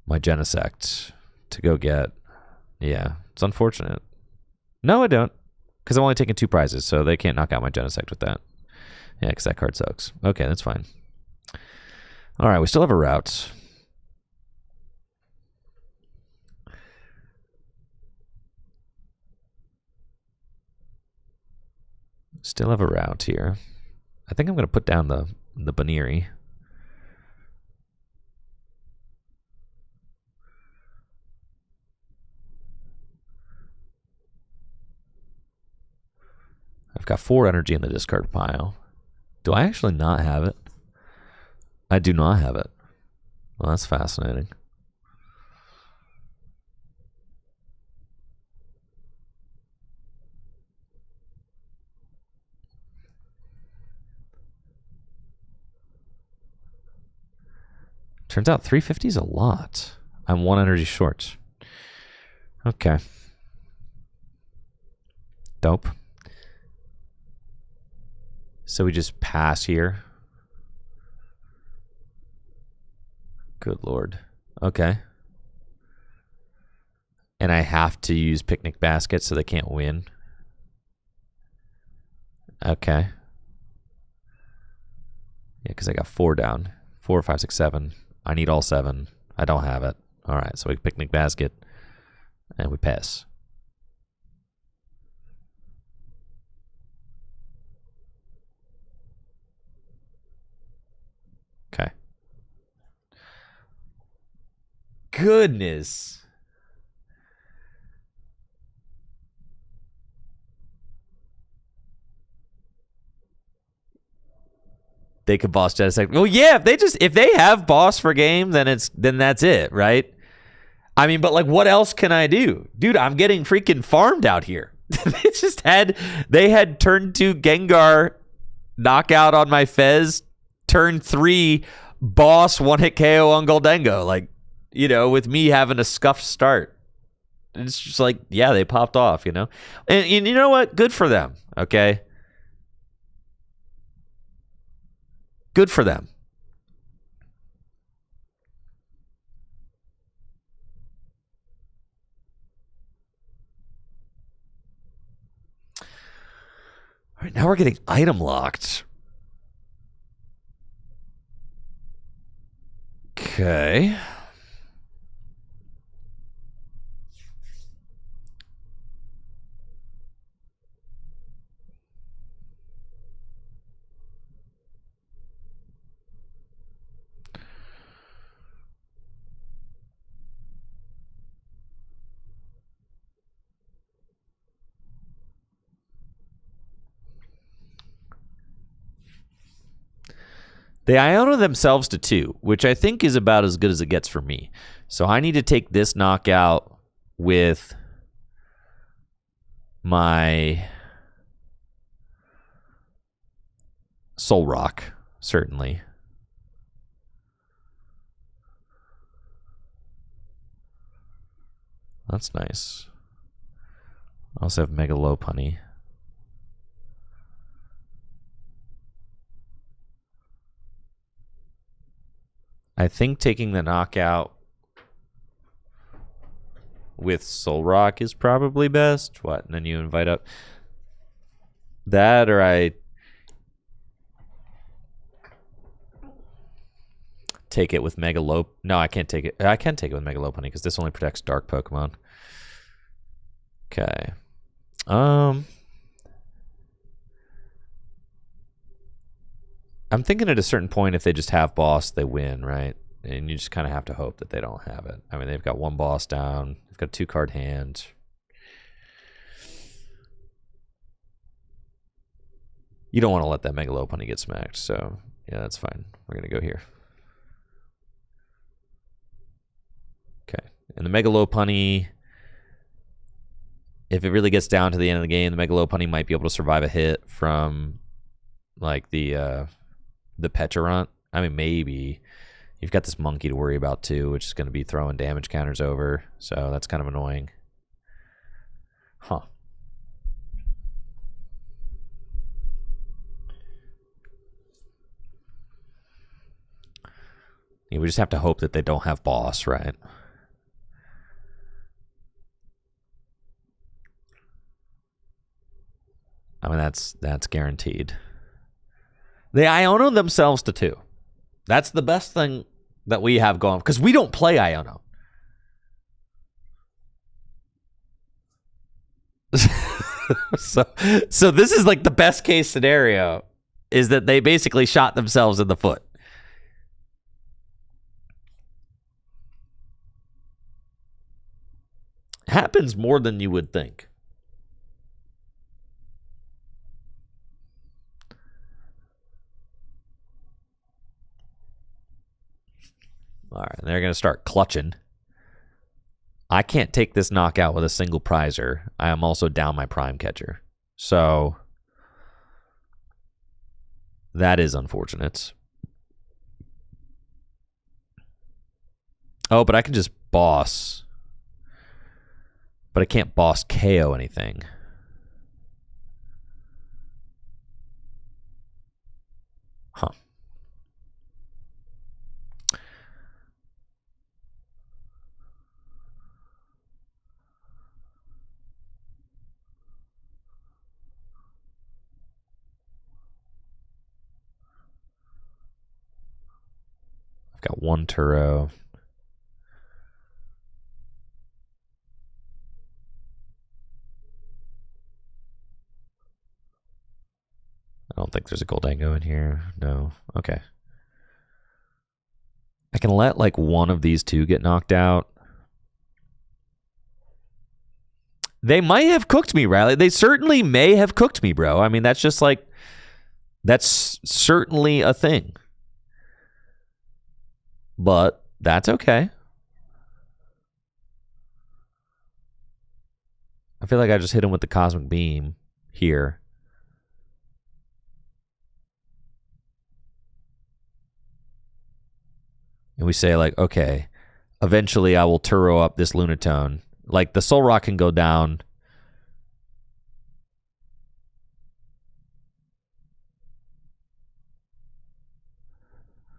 my Genesect to go get. Yeah, it's unfortunate. No, I don't. Because I'm only taking 2 prizes, so they can't knock out my Genesect with that. Yeah, because that card sucks. Okay, that's fine. All right, we still have a route. Still have a route here. I think I'm going to put down the Baniri. I've got 4 energy in the discard pile. Do I actually not have it? I do not have it. Well, that's fascinating. Turns out 350 is a lot. I'm 1 energy short. Okay. Dope. So we just pass here. Good Lord. Okay. And I have to use Picnic Basket so they can't win. Okay. Yeah, because I got 4 down. 4, 5, 6, 7. I need all 7. I don't have it. All right, so we Picnic Basket, and we pass. Okay. Goodness. They could boss Genesect. Well, yeah, if they have boss for game, then that's it, right? I mean, but like, what else can I do, dude? I'm getting freaking farmed out here. They had turn 2 Gengar knockout on my Fez, turn 3 boss 1-hit KO on Goldengo. Like, you know, with me having a scuffed start. It's just like, yeah, they popped off, you know? And you know what? Good for them, okay? Good for them. All right, now we're getting item locked. Okay. They Iono themselves to 2, which I think is about as good as it gets for me. So I need to take this knockout with my Soul Rock, certainly. That's nice. I also have Mega Lopunny. I think taking the knockout with Soul Rock is probably best. What? And then you invite up that, or I take it with Mega Lopunny. No, I can't take it. I can take it with Mega Lopunny because this only protects Dark Pokemon. Okay. I'm thinking at a certain point, if they just have boss, they win, right? And you just kind of have to hope that they don't have it. I mean, they've got one boss down. They've got a 2-card hand. You don't want to let that Mega Lopunny get smacked, so yeah, that's fine. We're going to go here. Okay. And the Mega Lopunny, if it really gets down to the end of the game, the Mega Lopunny might be able to survive a hit from like the Pecharunt. I mean, maybe. You've got this monkey to worry about too, which is going to be throwing damage counters over. So that's kind of annoying. Huh. Yeah, we just have to hope that they don't have boss, right? I mean, that's guaranteed. They Iono themselves to 2. That's the best thing that we have going, because we don't play Iono. So this is like the best case scenario, is that they basically shot themselves in the foot. Happens more than you would think. All right, they're going to start clutching. I can't take this knockout with a single prizer. I am also down my prime catcher. So that is unfortunate. Oh, but I can just boss. But I can't boss KO anything. Huh. I've got one Turo. I don't think there's a Goldango in here. No. Okay. I can let like one of these two get knocked out. They might have cooked me, Riley. They certainly may have cooked me, bro. I mean, that's just like, that's certainly a thing. But that's okay. I feel like I just hit him with the Cosmic Beam here. And we say like, okay, eventually I will Turo up this Lunatone. Like, the Soul Rock can go down.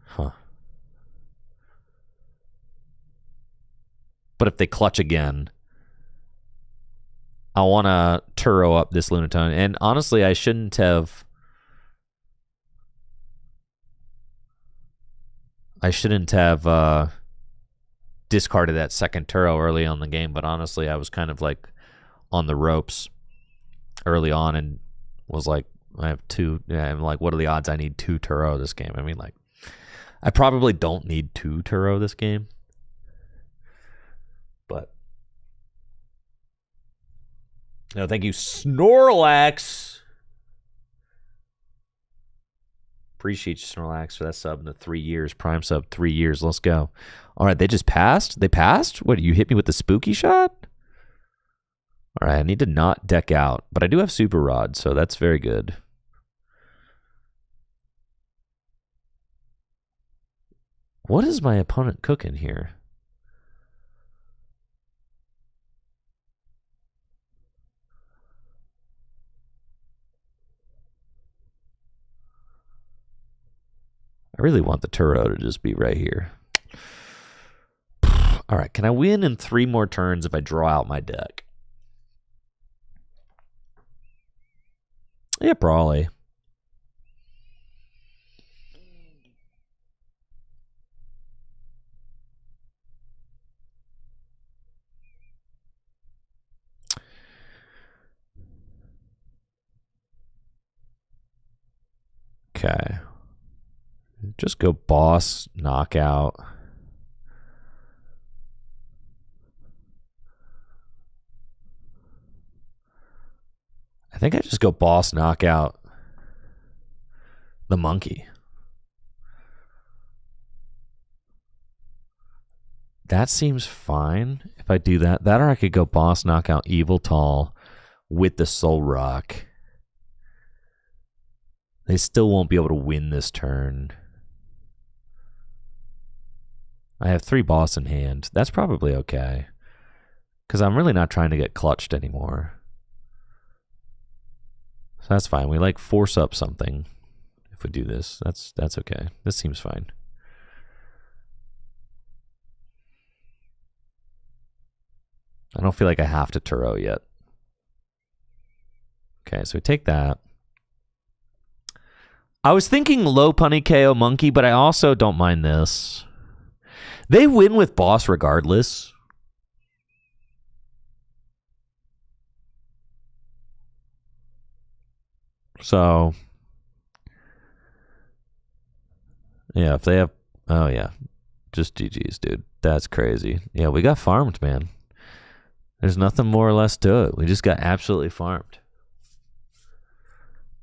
Huh. But if they clutch again, I want to Turo up this Lunatone. And honestly, I shouldn't have... discarded that second Turo early on in the game, but honestly, I was kind of like on the ropes early on and was like, I have two. Yeah, I'm like, what are the odds I need 2 Turo this game? I mean, like, I probably don't need 2 Turo this game, but no, thank you, Snorlax. Appreciate you, Snorlax, for that sub in the 3 years. Prime sub, 3 years. Let's go. All right, they just passed? They passed? What, you hit me with the spooky shot? All right, I need to not deck out, but I do have Super Rod, so that's very good. What is my opponent cooking here? I really want the Turo to just be right here. All right, can I win in 3 more turns if I draw out my deck? Yeah, probably. Okay. Just go boss, knockout. I think I just go boss, knockout the monkey. That seems fine if I do that. That or I could go boss, knockout Evil Tall with the Soul Rock. They still won't be able to win this turn. I have 3 boss in hand. That's probably okay. Because I'm really not trying to get clutched anymore. So that's fine. We like force up something if we do this. That's okay. This seems fine. I don't feel like I have to Turo yet. Okay, so we take that. I was thinking low punny KO monkey, but I also don't mind this. They win with boss regardless. So, yeah, if they have... Oh, yeah. Just GG's, dude. That's crazy. Yeah, we got farmed, man. There's nothing more or less to it. We just got absolutely farmed.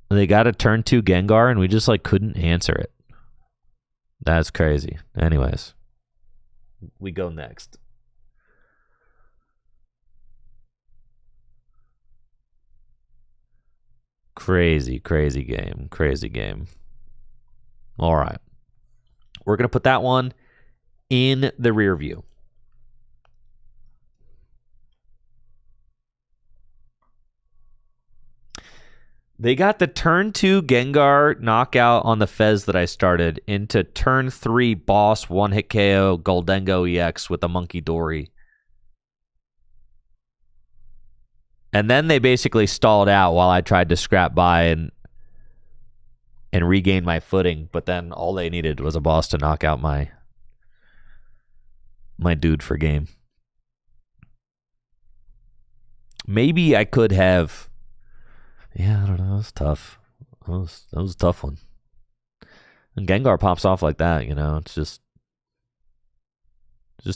They got a turn 2 Gengar, and we just, like, couldn't answer it. That's crazy. Anyways, we go next. Crazy, crazy game. Crazy game. All right. We're going to put that one in the rear view. They got the turn 2 Gengar knockout on the Fez that I started into turn 3 boss 1-hit KO Goldengo EX with the Monkey Dory. And then they basically stalled out while I tried to scrap by and regain my footing. But then all they needed was a boss to knock out my dude for game. Maybe I could have... Yeah, I don't know. It was tough. That was a tough one. And Gengar pops off like that, you know. It's just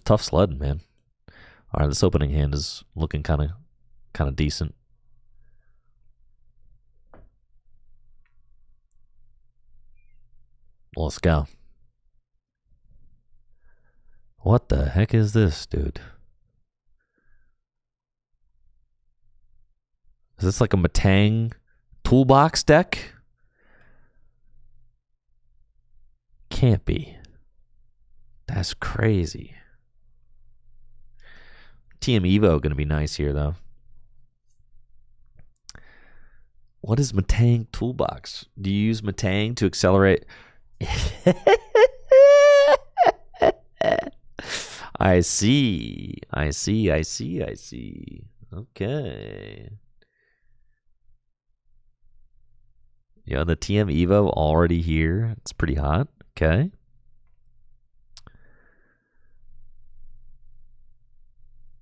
tough sledding, man. All right, this opening hand is looking kind of decent. Let's go. What the heck is this, dude? Is this like a Metang toolbox deck? Can't be. That's crazy. TM Evo going to be nice here, though. What is Metang Toolbox? Do you use Metang to accelerate? I see. Okay. Yeah, the TM Evo already here. It's pretty hot. Okay.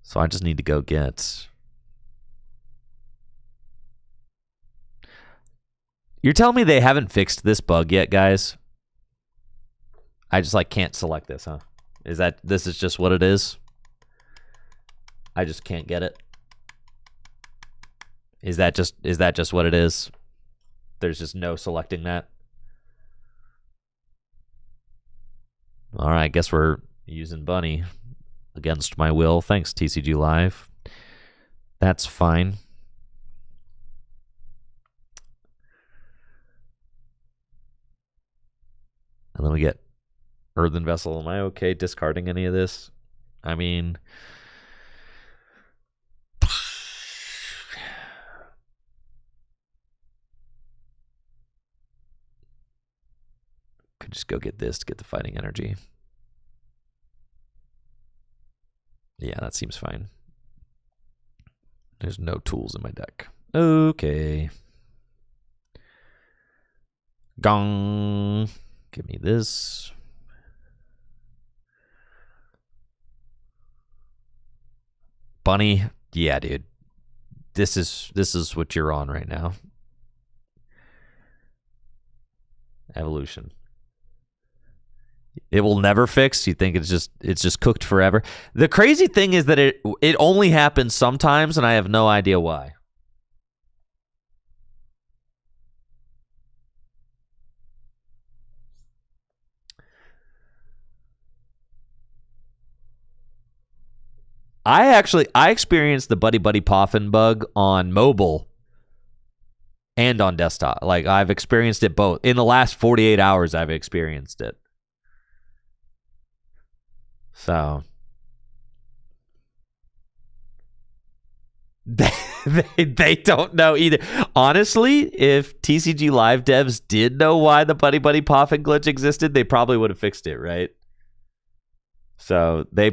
So I just need to go get... You're telling me they haven't fixed this bug yet, guys? I just can't select this, huh? This is just what it is? I just can't get it. Is that just what it is? There's just no selecting that. All right, I guess we're using Bunny against my will. Thanks, TCG Live. That's fine. And then we get Earthen Vessel. Am I okay discarding any of this? I mean... Could just go get this to get the fighting energy. Yeah, that seems fine. There's no tools in my deck. Okay. Gong. Give me this. Bunny. Yeah, dude. This is what you're on right now. Evolution. It will never fix. You think it's just cooked forever. The crazy thing is that it only happens sometimes, and I have no idea why. I experienced the Buddy Buddy Poffin bug on mobile and on desktop. I've experienced it both. In the last 48 hours, I've experienced it. So they don't know either. Honestly, if TCG Live devs did know why the Buddy Buddy Poffin glitch existed, they probably would have fixed it, right? So they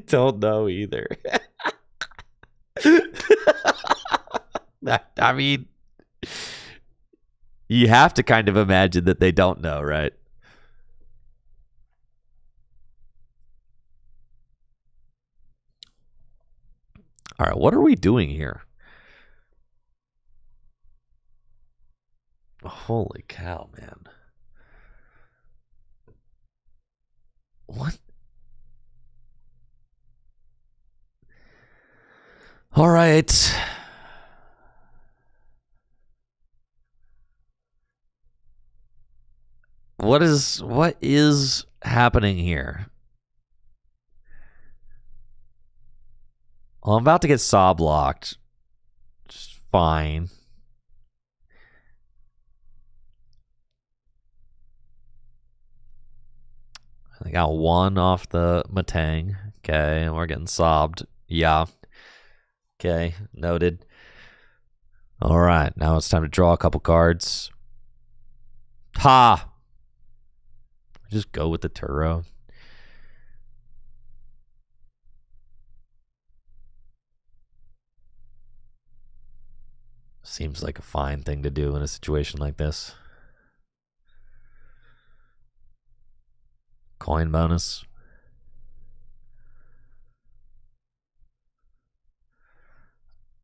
don't know either. I mean, you have to kind of imagine that they don't know, right? All right, what are we doing here? Holy cow, man. What? All right. What is happening here? Well, I'm about to get saw blocked. Just fine. I got one off the Metang. Okay, and we're getting sobbed. Yeah. Okay, noted. All right, now it's time to draw a couple cards. Ha! Just go with the Turo. Seems like a fine thing to do in a situation like this. Coin bonus.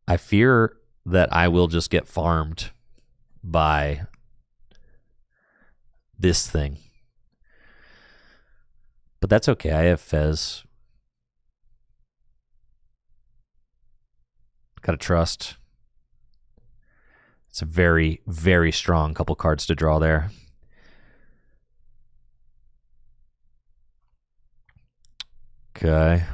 I fear that I will just get farmed by this thing. But that's okay. I have Fez. Gotta trust. It's a very, very strong couple cards to draw there. Okay.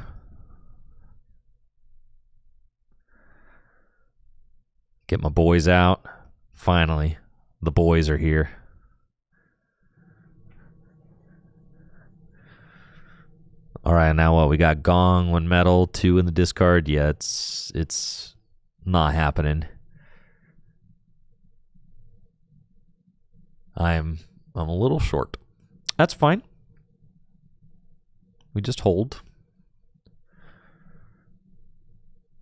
Get my boys out. Finally, the boys are here. All right, now what? We got Gong, 1 metal, 2 in the discard. Yeah, it's not happening. I'm a little short. That's fine. We just hold.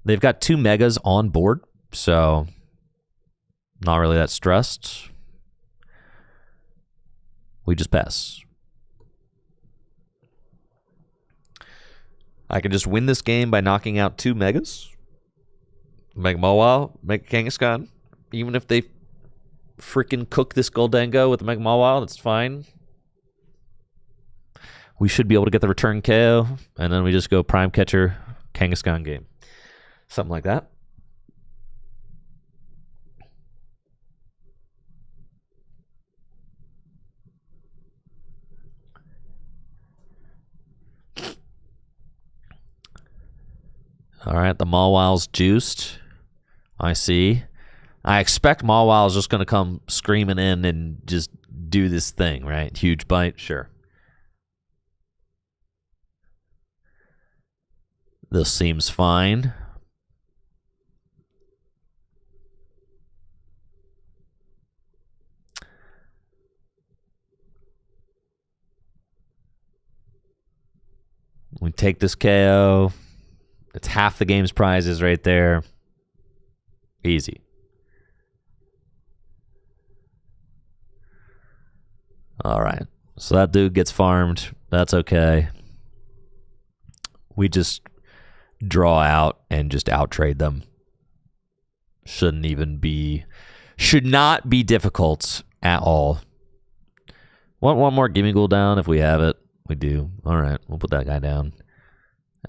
They've got 2 megas on board, so not really that stressed. We just pass. I can just win this game by knocking out 2 megas. Make Mawile, make Kangaskhan. Even if they freaking cook this Goldango with the Mega Mawile, that's fine. We should be able to get the return KO, and then we just go Prime Catcher, Kangaskhan game. Something like that. All right, the Mawile's juiced. I see. I expect Mawile's just going to come screaming in and just do this thing, right? Huge bite, sure. This seems fine. We take this KO. It's half the game's prizes right there. Easy. All right. So that dude gets farmed. That's okay. We just draw out and just outtrade them. Should not be difficult at all. Want one more Gimme Ghoul down if we have it? We do. All right. We'll put that guy down.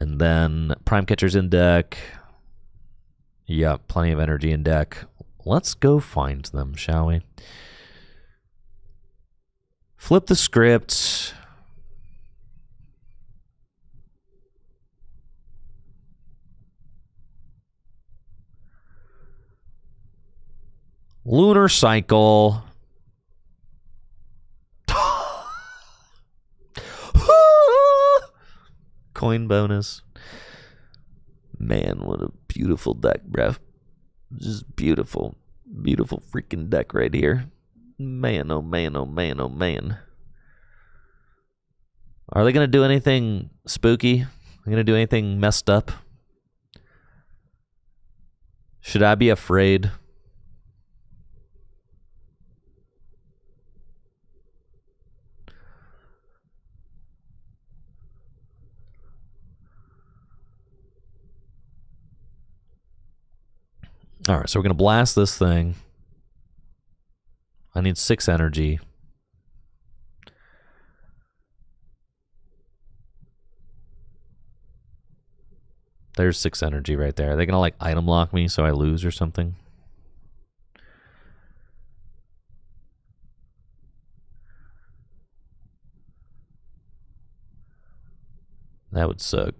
And then Prime Catcher's in deck. Yeah, plenty of energy in deck. Let's go find them, shall we? Flip the script. Lunar Cycle. Coin bonus. Man, what a beautiful deck, bruh. Just beautiful. Beautiful freaking deck right here. Man, oh man, oh man, oh man. Are they going to do anything spooky? Are they going to do anything messed up? Should I be afraid? All right, so we're going to blast this thing. I need 6 energy. There's 6 energy right there. Are they going to like item lock me so I lose or something? That would suck.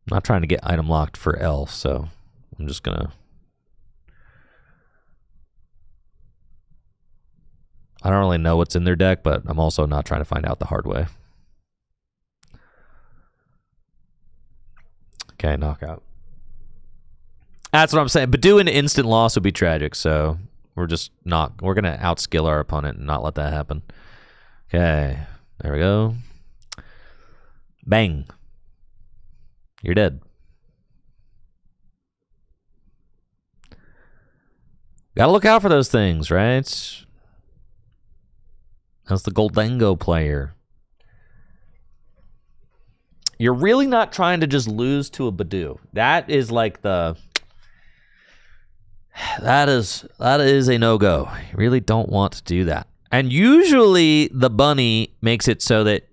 I'm not trying to get item locked for L, so I'm just gonna. I don't really know what's in their deck, but I'm also not trying to find out the hard way. Okay, knockout. That's what I'm saying. But doing instant loss would be tragic, so we're gonna outskill our opponent and not let that happen. Okay, there we go. Bang. You're dead. Gotta look out for those things, right? That's the Goldango player. You're really not trying to just lose to a Badoo. That is like the... That is a no-go. You really don't want to do that. And usually the bunny makes it so that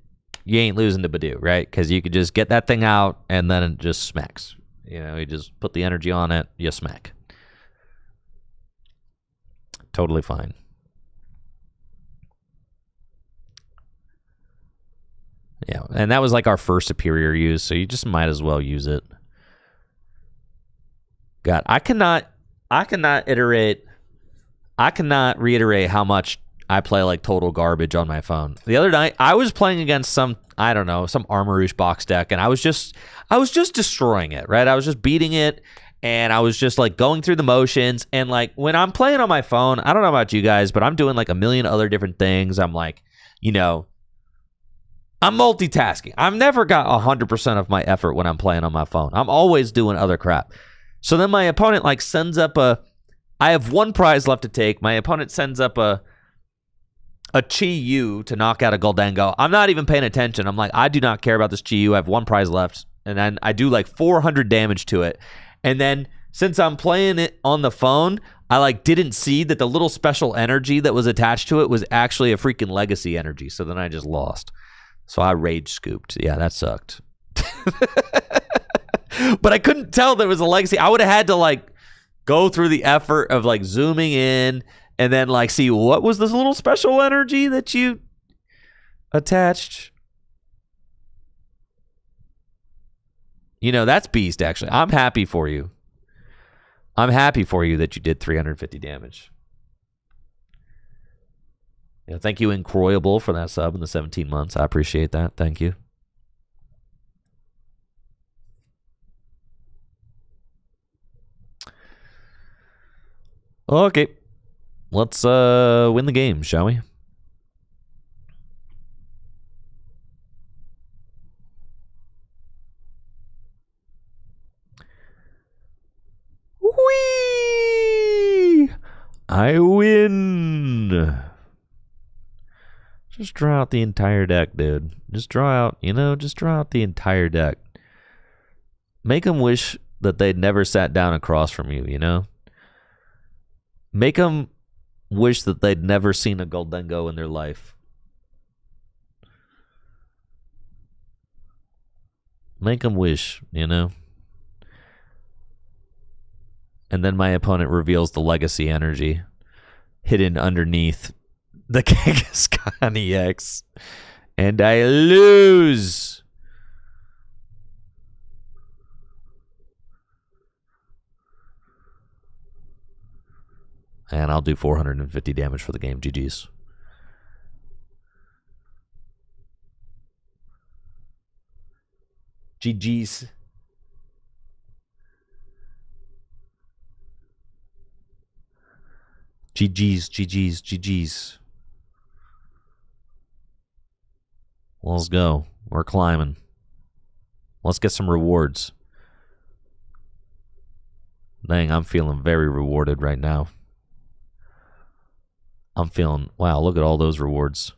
you ain't losing to Badoo, right? Because you could just get that thing out and then it just smacks. You know, you just put the energy on it, you smack. Totally fine. Yeah, and that was like our first superior use, so you just might as well use it. God, I cannot reiterate how much I play like total garbage on my phone. The other night, I was playing against some Armarouche box deck, and I was just destroying it, right? I was just beating it, and I was just like going through the motions. And like when I'm playing on my phone, I don't know about you guys, but I'm doing like a million other different things. I'm like, I'm multitasking. I've never got 100% of my effort when I'm playing on my phone. I'm always doing other crap. So then my opponent like sends up I have one prize left to take. My opponent sends up a Chi-Yu to knock out a Goldango. I'm not even paying attention. I'm like, I do not care about this Chi-Yu. I have one prize left. And then I do like 400 damage to it. And then since I'm playing it on the phone, I like didn't see that the little special energy that was attached to it was actually a freaking legacy energy. So then I just lost. So I rage scooped. Yeah, that sucked. But I couldn't tell there was a legacy. I would have had to like go through the effort of like zooming in and then like see what was this little special energy that you attached. That's beast, actually. I'm happy for you. I'm happy for you that you did 350 damage. Thank you, Incroyable, for that sub in the 17 months. I appreciate that. Thank you. Okay. Let's win the game, shall we? Whee! I win. Just draw out the entire deck, dude. Just draw out the entire deck. Make them wish that they'd never sat down across from you, Make them wish that they'd never seen a Goldango in their life. Make them wish, And then my opponent reveals the legacy energy hidden underneath the Kangaskhan EX. And I lose. And I'll do 450 damage for the game. GG's. GG's. GG's, GG's, GG's. Let's go. We're climbing. Let's get some rewards. Dang, I'm feeling very rewarded right now. I'm feeling, wow, look at all those rewards.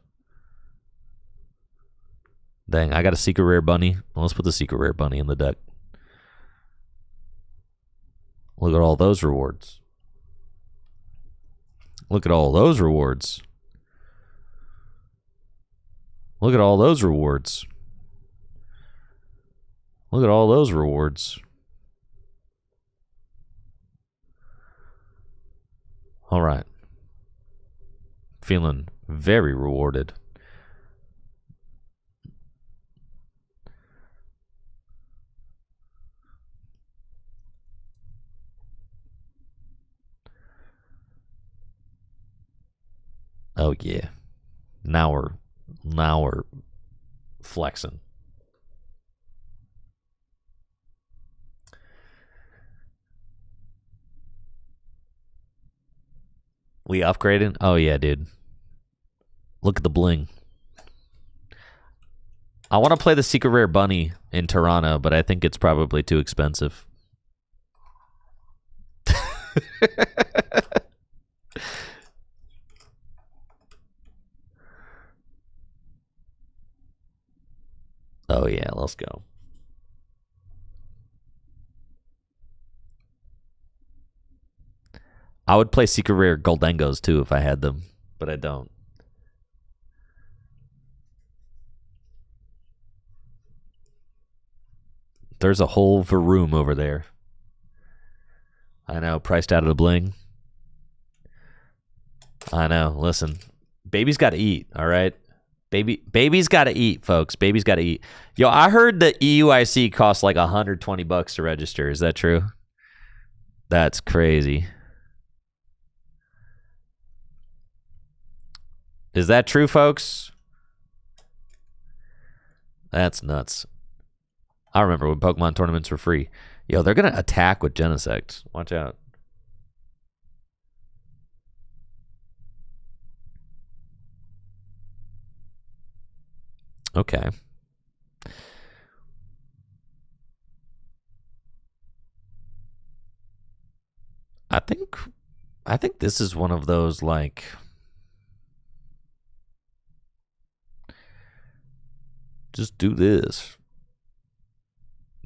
Dang, I got a secret rare bunny. Let's put the secret rare bunny in the deck. Look at all those rewards. Look at all those rewards. Look at all those rewards. Look at all those rewards. All right. Feeling very rewarded. Oh yeah. Now we're flexing. We upgraded? Oh yeah, dude. Look at the bling. I want to play the secret rare bunny in Toronto, but I think it's probably too expensive. Oh yeah, let's go. I would play secret rare Goldengos too if I had them, but I don't. There's a whole Varoom over there. I know, priced out of the bling. I know, listen. Baby's got to eat, all right? Baby's got to eat, folks. Baby's got to eat. Yo, I heard that EUIC costs like $120 to register. Is that true? That's crazy. Is that true, folks? That's nuts. I remember when Pokemon tournaments were free. Yo, they're going to attack with Genesect. Watch out. Okay. I think this is one of those, like, just do this.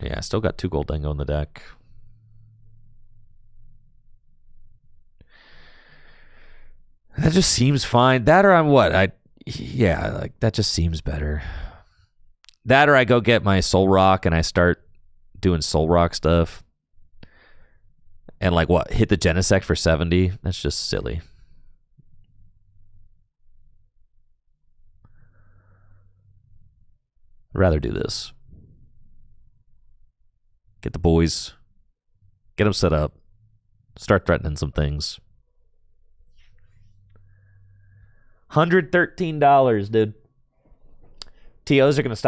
Yeah, I still got 2 Goldengo in the deck. That just seems fine. That or I'm what? Yeah, like that just seems better. That or I go get my Soul Rock and I start doing Soul Rock stuff. And like what? Hit the Genesect for 70? That's just silly. I'd rather do this. Get the boys. Get them set up. Start threatening some things. $113, dude. TOs are going to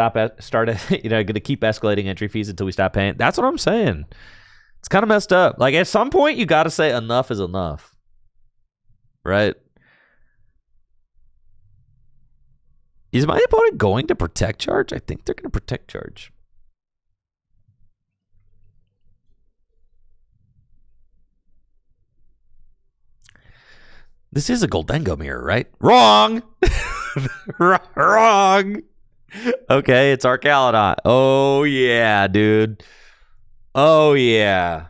going to keep escalating entry fees until we stop paying. That's what I'm saying. It's kind of messed up. Like, at some point, you got to say enough is enough. Right? Is my opponent going to protect charge? I think they're going to protect charge. This is a Goldengo mirror, right? Wrong! Wrong! Okay, it's Arcalodon. Oh, yeah, dude. Oh, yeah.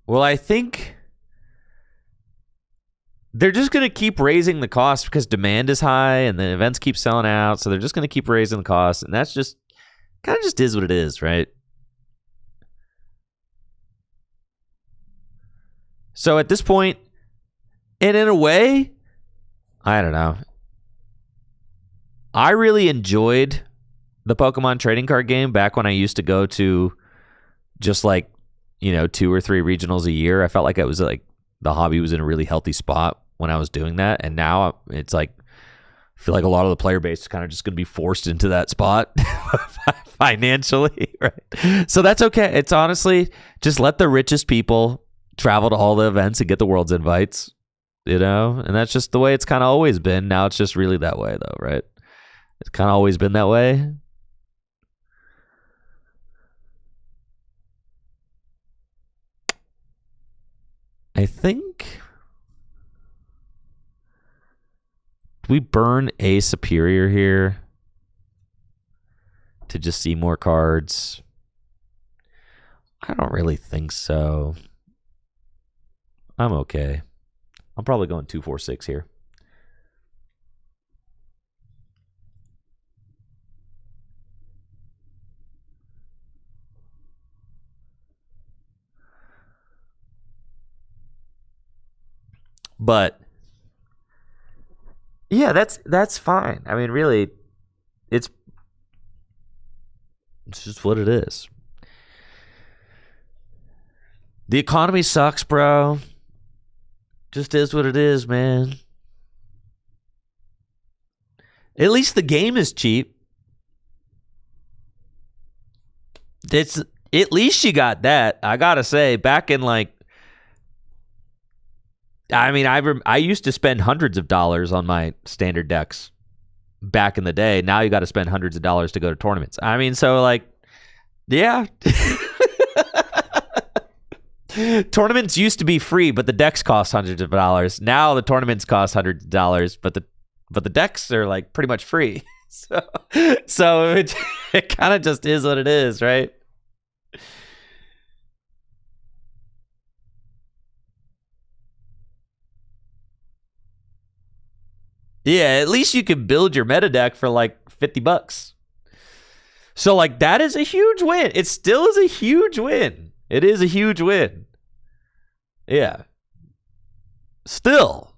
Well, I think they're just going to keep raising the cost because demand is high and the events keep selling out. So they're just going to keep raising the cost. And that's just kind of just is what it is, right? So at this point, and in a way, I don't know. I really enjoyed the Pokemon trading card game back when I used to go to just like, 2 or 3 regionals a year. I felt like it was like the hobby was in a really healthy spot when I was doing that. And now it's like, I feel like a lot of the player base is kind of just going to be forced into that spot financially. Right. So that's okay. It's honestly just let the richest people travel to all the events and get the world's invites, and that's just the way it's kind of always been. Now it's just really that way though. Right. It's kind of always been that way. I think we burn a superior here to just see more cards. I don't really think so. I'm okay. I'm probably going 2-4-6 here. But yeah, that's fine. I mean, really, it's just what it is. The economy sucks, bro. Just is what it is, man. At least the game is cheap. It's at least you got that. I gotta say, back in like, I mean, I used to spend hundreds of dollars on my standard decks back in the day. Now you got to spend hundreds of dollars to go to tournaments. I mean, so like, yeah. Tournaments used to be free, but the decks cost hundreds of dollars. Now the tournaments cost hundreds of dollars, but the decks are like pretty much free. So it kind of just is what it is, right? Yeah, at least you can build your meta deck for like $50. So, like, that is a huge win. It still is a huge win. It is a huge win. Yeah. Still.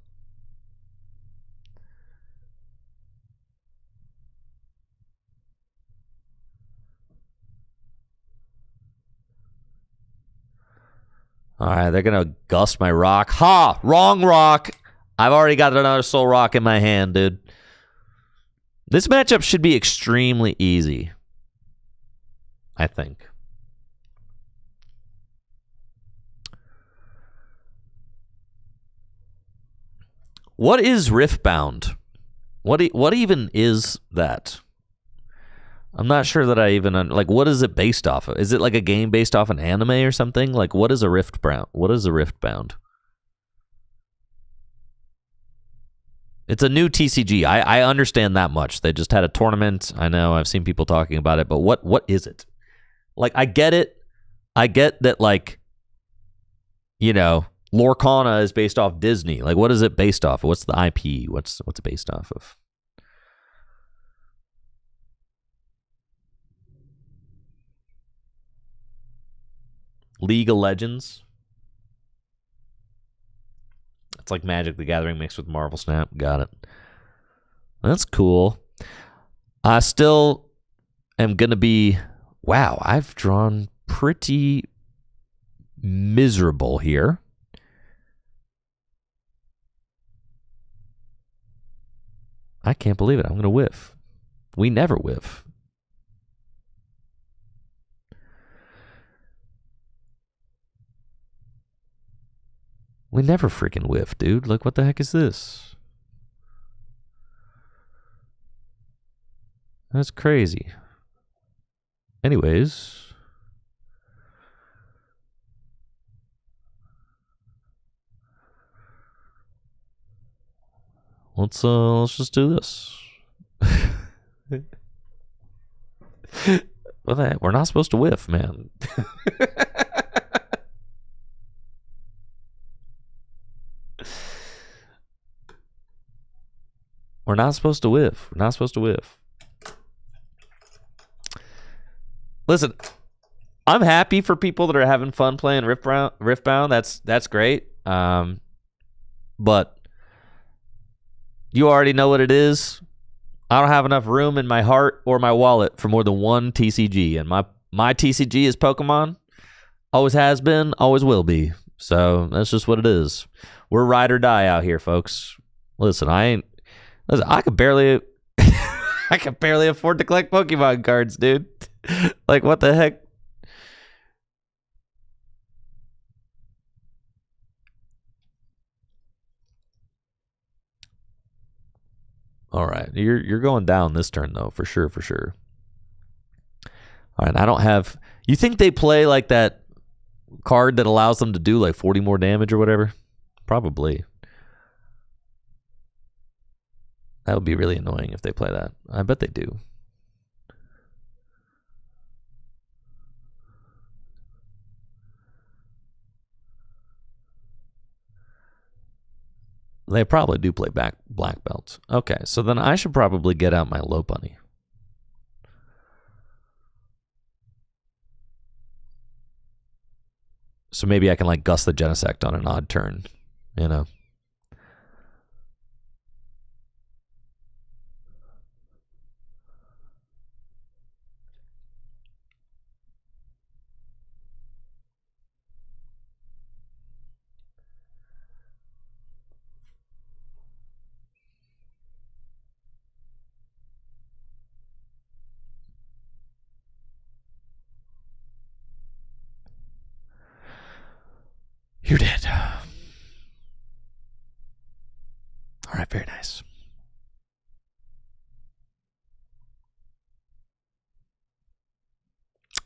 All right, they're going to gust my rock. Ha! Wrong rock. I've already got another soul rock in my hand, dude. This matchup should be extremely easy, I think. What is Riftbound? What even is that? I'm not sure that I even like. What is it based off of? Is it like a game based off an anime or something? Like, what is a Riftbound? What is a Riftbound? It's a new TCG. I understand that much. They just had a tournament. I know. I've seen people talking about it. But what is it? Like, I get it. I get that, like, you know, Lorcana is based off Disney. Like, what is it based off of? What's the IP? What's it based off of? League of Legends. It's like Magic the Gathering mixed with Marvel Snap. Got it. That's cool. I still am going to be... Wow, I've drawn pretty miserable here. I can't believe it. I'm going to whiff. We never whiff. We never freaking whiff, dude. Like, what the heck is this? That's crazy. Anyways. Let's just do this. Well, we're not supposed to whiff, man. We're not supposed to whiff. We're not supposed to whiff. Listen, I'm happy for people that are having fun playing Riftbound. That's great. But you already know what it is. I don't have enough room in my heart or my wallet for more than one TCG. And my TCG is Pokemon. Always has been, always will be. So that's just what it is. We're ride or die out here, folks. Listen, I could barely I could barely afford to collect Pokemon cards, dude. Like, what the heck? All right, you're going down this turn though, for sure, for sure. All right, I don't have. You think they play like that card that allows them to do like 40 more damage or whatever? Probably. That would be really annoying if they play that. I bet they do. They probably do play black belts. Okay, so then I should probably get out my low bunny. So maybe I can like gust the Genesect on an odd turn, you know. You're dead. All right, very nice.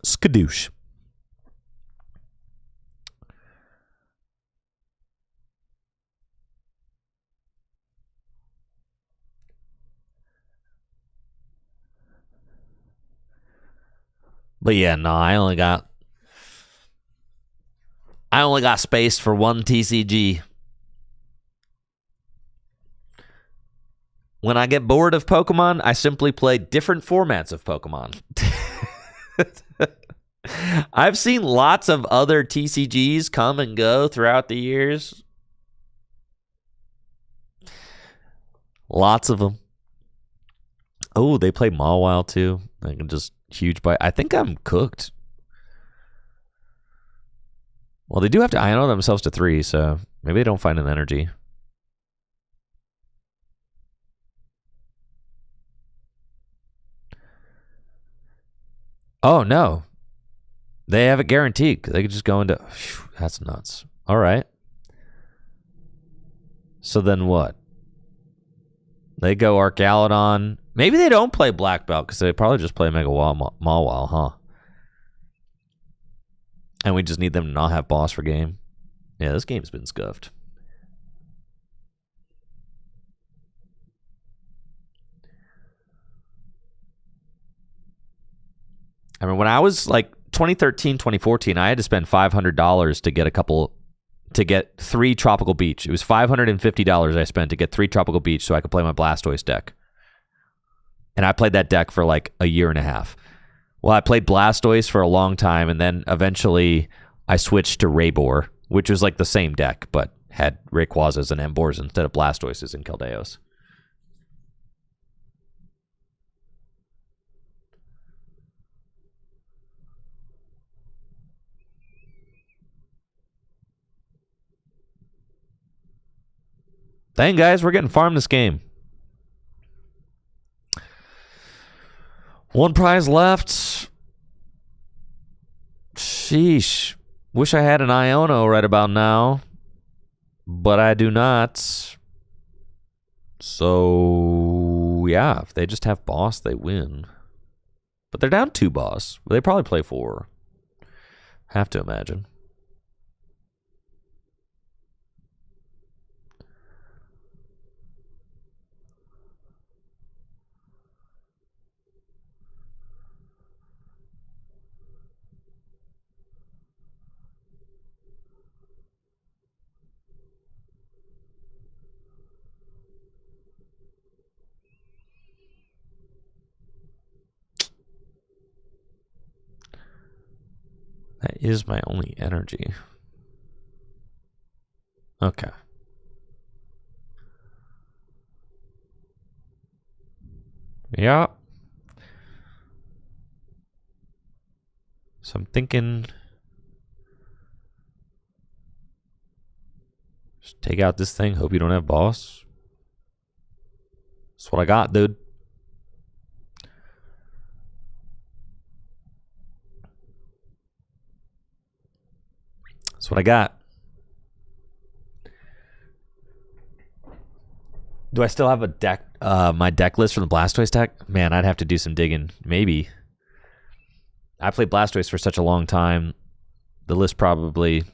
Skadoosh. But yeah, no, I only got space for one TCG. When I get bored of Pokemon, I simply play different formats of Pokemon. I've seen lots of other TCGs come and go throughout the years. Lots of them. Oh, they play Mawile too. I can just huge bite. I think I'm cooked. Well, they do have to INO themselves to 3, so maybe they don't find an energy. Oh, no. They have it guaranteed. They could just go into... Whew, that's nuts. All right. So then what? They go Archaludon. Maybe they don't play Black Belt because they probably just play Mega Mawile, huh? And we just need them to not have boss for game. Yeah, this game's been scuffed. I mean, when I was like 2013, 2014, I had to spend $500 to get 3 Tropical Beach. It was $550 I spent to get 3 Tropical Beach so I could play my Blastoise deck. And I played that deck for like a year and a half. Well, I played Blastoise for a long time, and then eventually I switched to Raybor, which was like the same deck, but had Rayquazas and Emboars instead of Blastoises and Keldeos. Dang, guys, we're getting farmed this game. 1 prize left. Sheesh. Wish I had an Iono right about now, but I do not. So, yeah, if they just have boss, they win. But they're down 2 boss. They probably play 4. Have to imagine. That is my only energy. Okay. Yeah. So I'm thinking... just take out this thing, hope you don't have boss. That's what I got, dude. That's what I got. Do I still have a deck? My deck list from the Blastoise deck? Man, I'd have to do some digging. Maybe. I played Blastoise for such a long time. The list probably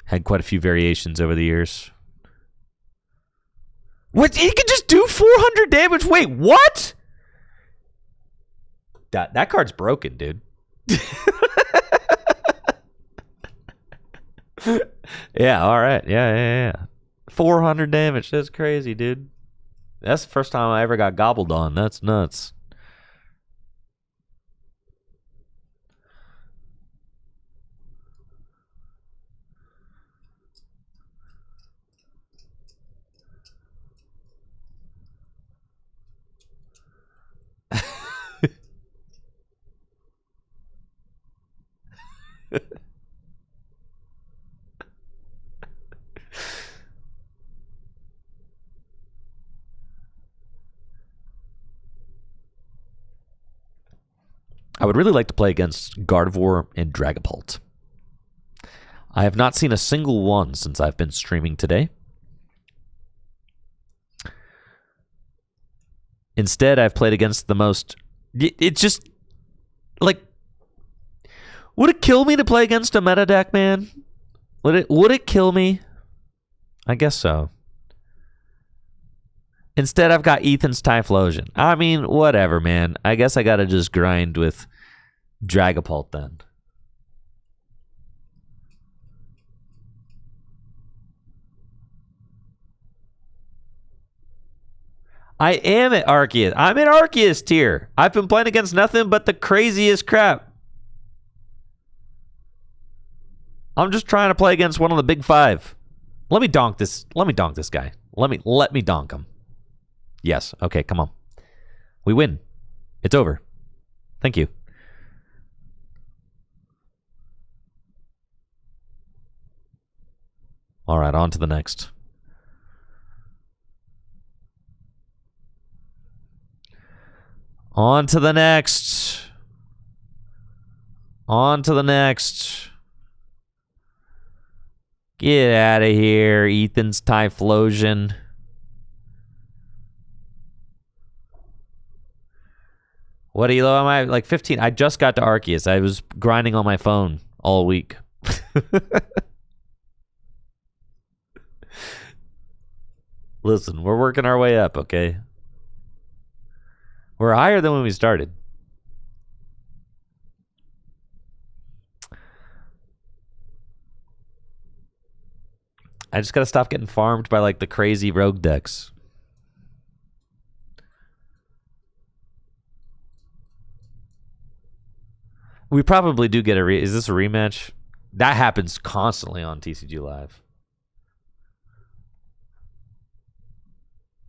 had quite a few variations over the years. What? He can just do 400 damage? Wait, what? That card's broken, dude. Yeah, all right. Yeah. 400 damage. That's crazy, dude. That's the first time I ever got gobbled on. That's nuts. I would really like to play against Gardevoir and Dragapult. I have not seen a single one since I've been streaming today. Instead, I've played against the most... It's just... like... would it kill me to play against a meta deck, man? Would it kill me? I guess so. Instead, I've got Ethan's Typhlosion. I mean, whatever, man. I guess I gotta just grind with Dragapult then. I am at Arceus. I'm in Arceus tier. I've been playing against nothing but the craziest crap. I'm just trying to play against one of the big five. Let me donk this. Let me donk this guy. Let me donk him. Yes. Okay, come on. We win. It's over. Thank you. All right, on to the next. On to the next. On to the next. Get out of here, Ethan's Typhlosion. What elo am I? Like 15. I just got to Arceus. I was grinding on my phone all week. Listen, we're working our way up, okay? We're higher than when we started. I just gotta stop getting farmed by like the crazy rogue decks. We probably do get is this a rematch? That happens constantly on TCG Live.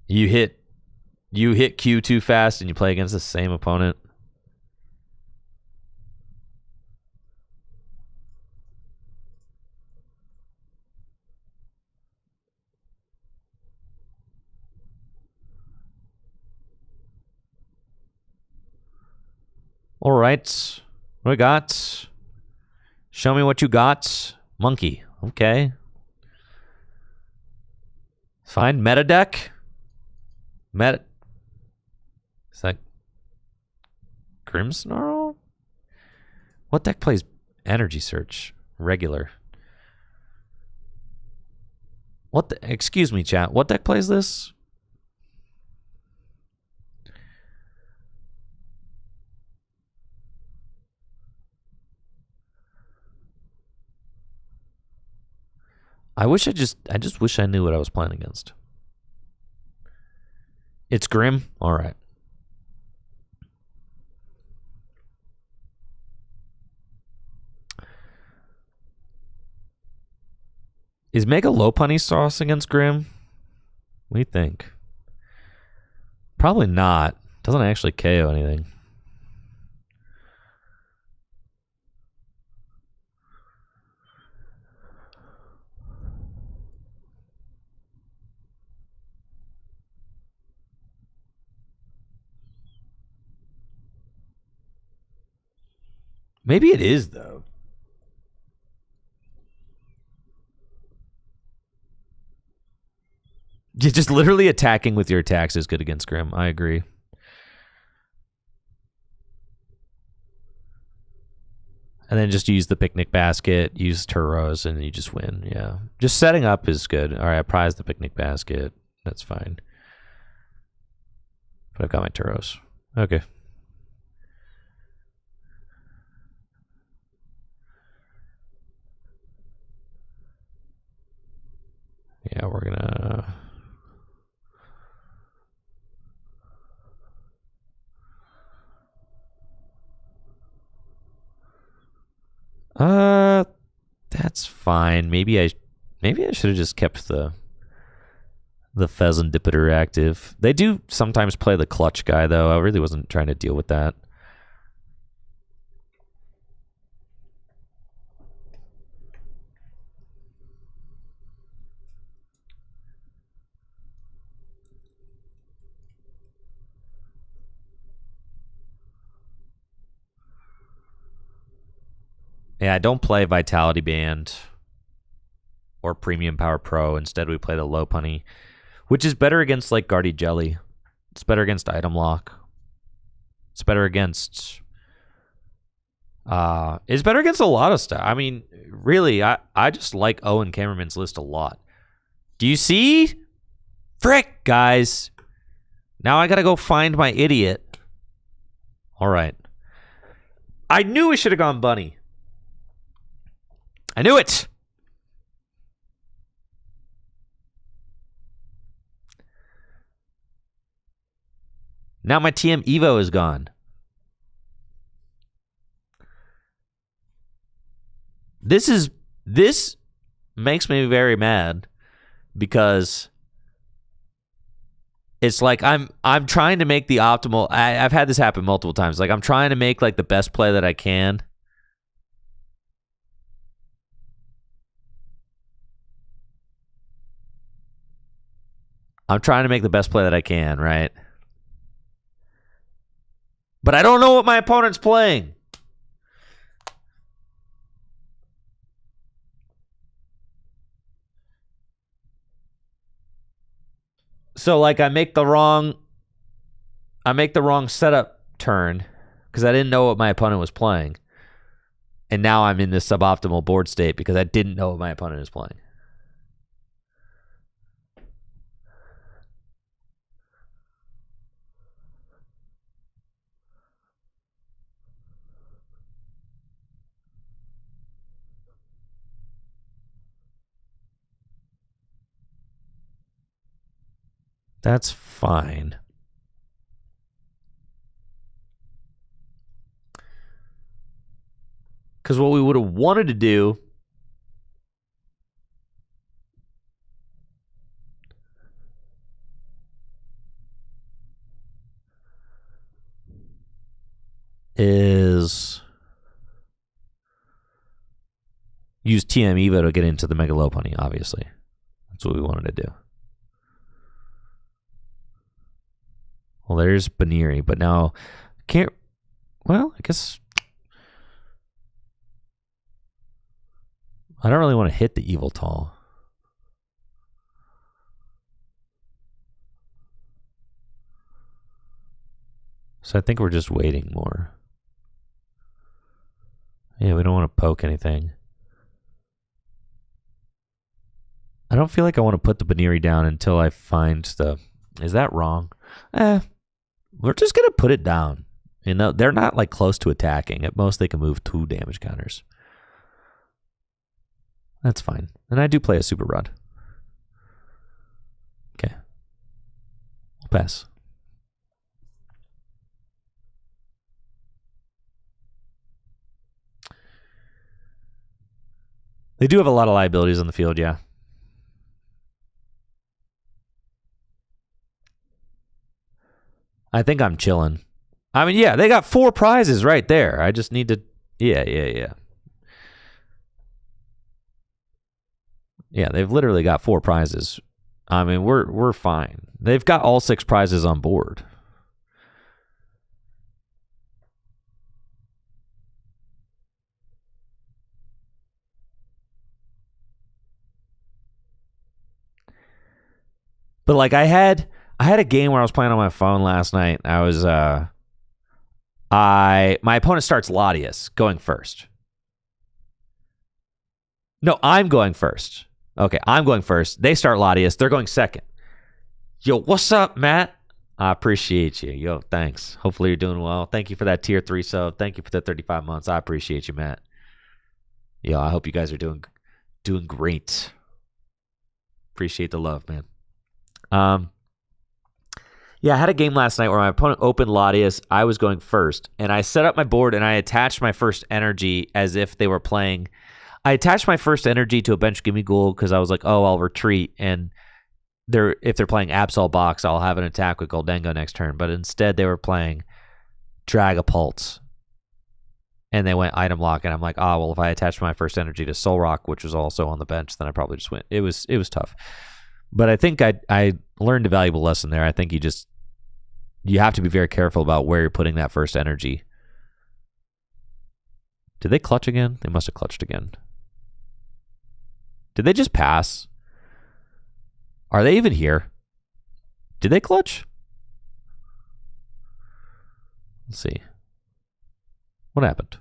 You hit Q too fast and you play against the same opponent. All right. What we got? Show me what you got. Monkey. Okay. Find meta deck. Meta. Is that Grimmsnarl? What deck plays Energy Search? Regular. What the, excuse me, chat. What deck plays this? I just wish I knew what I was playing against. It's Grim? All right. Is Mega Lopunny sauce against Grim? What do you think? Probably not. Doesn't actually KO anything. Maybe it is, though. Just literally attacking with your attacks is good against Grim. I agree. And then just use the picnic basket, use Turos, and you just win. Yeah. Just setting up is good. All right, I prize the picnic basket. That's fine. But I've got my Turos. Okay. Yeah, we're gonna... That's fine. Maybe I should have just kept the Pheasant Dipiter active. They do sometimes play the clutch guy, though. I really wasn't trying to deal with that. Yeah, I don't play Vitality Band or Premium Power Pro. Instead, we play the Lopunny, which is better against like Guardy Jelly. It's better against Item Lock. It's better against... it's better against a lot of stuff. I mean, really, I just like Owen Cameraman's list a lot. Do you see? Frick, guys. Now I gotta go find my idiot. All right. I knew we should have gone Bunny. I knew it. Now my TM Evo is gone. This makes me very mad because it's like I'm trying to make the optimal. I've had this happen multiple times. Like I'm trying to make like the best play that I can. I'm trying to make the best play that I can, right? But I don't know what my opponent's playing. So like I make the wrong setup turn because I didn't know what my opponent was playing. And now I'm in this suboptimal board state because I didn't know what my opponent is playing. That's fine. Because what we would have wanted to do is use TM Evo to get into the Mega Lopunny, obviously. That's what we wanted to do. Well, there's Baniri, but now can't. Well, I guess I don't really want to hit the Evil Tall. So I think we're just waiting more. Yeah, we don't want to poke anything. I don't feel like I want to put the Baniri down until I find the... Is that wrong? We're just going to put it down. You know, they're not like close to attacking. At most, they can move 2 damage counters. That's fine. And I do play a Super Rod. Okay. We'll pass. They do have a lot of liabilities on the field, yeah. I think I'm chilling. I mean, yeah, they got 4 prizes right there. I just need to... Yeah. Yeah, they've literally got 4 prizes. I mean, we're fine. They've got all 6 prizes on board. But like I had a game where I was playing on my phone last night. My opponent starts Latias going first. No, I'm going first. Okay, I'm going first. They start Latias. They're going second. Yo, what's up, Matt? I appreciate you. Yo, thanks. Hopefully you're doing well. Thank you for that tier 3 sub. Thank you for the 35 months. I appreciate you, Matt. Yo, I hope you guys are doing great. Appreciate the love, man. Yeah, I had a game last night where my opponent opened Latias. I was going first, and I set up my board and I attached my first energy as if they were playing. I attached my first energy to a bench gimme ghoul because I was like, oh, I'll retreat, and if they're playing Absol Box, I'll have an attack with Goldengo next turn. But instead, they were playing Dragapult, and they went item lock, and I'm like, oh, well, if I attach my first energy to Soul Rock, which was also on the bench, then I probably just went. It was tough. But I think I learned a valuable lesson there. I think you have to be very careful about where you're putting that first energy. Did they clutch again? They must have clutched again. Did they just pass? Are they even here? Did they clutch? Let's see. What happened?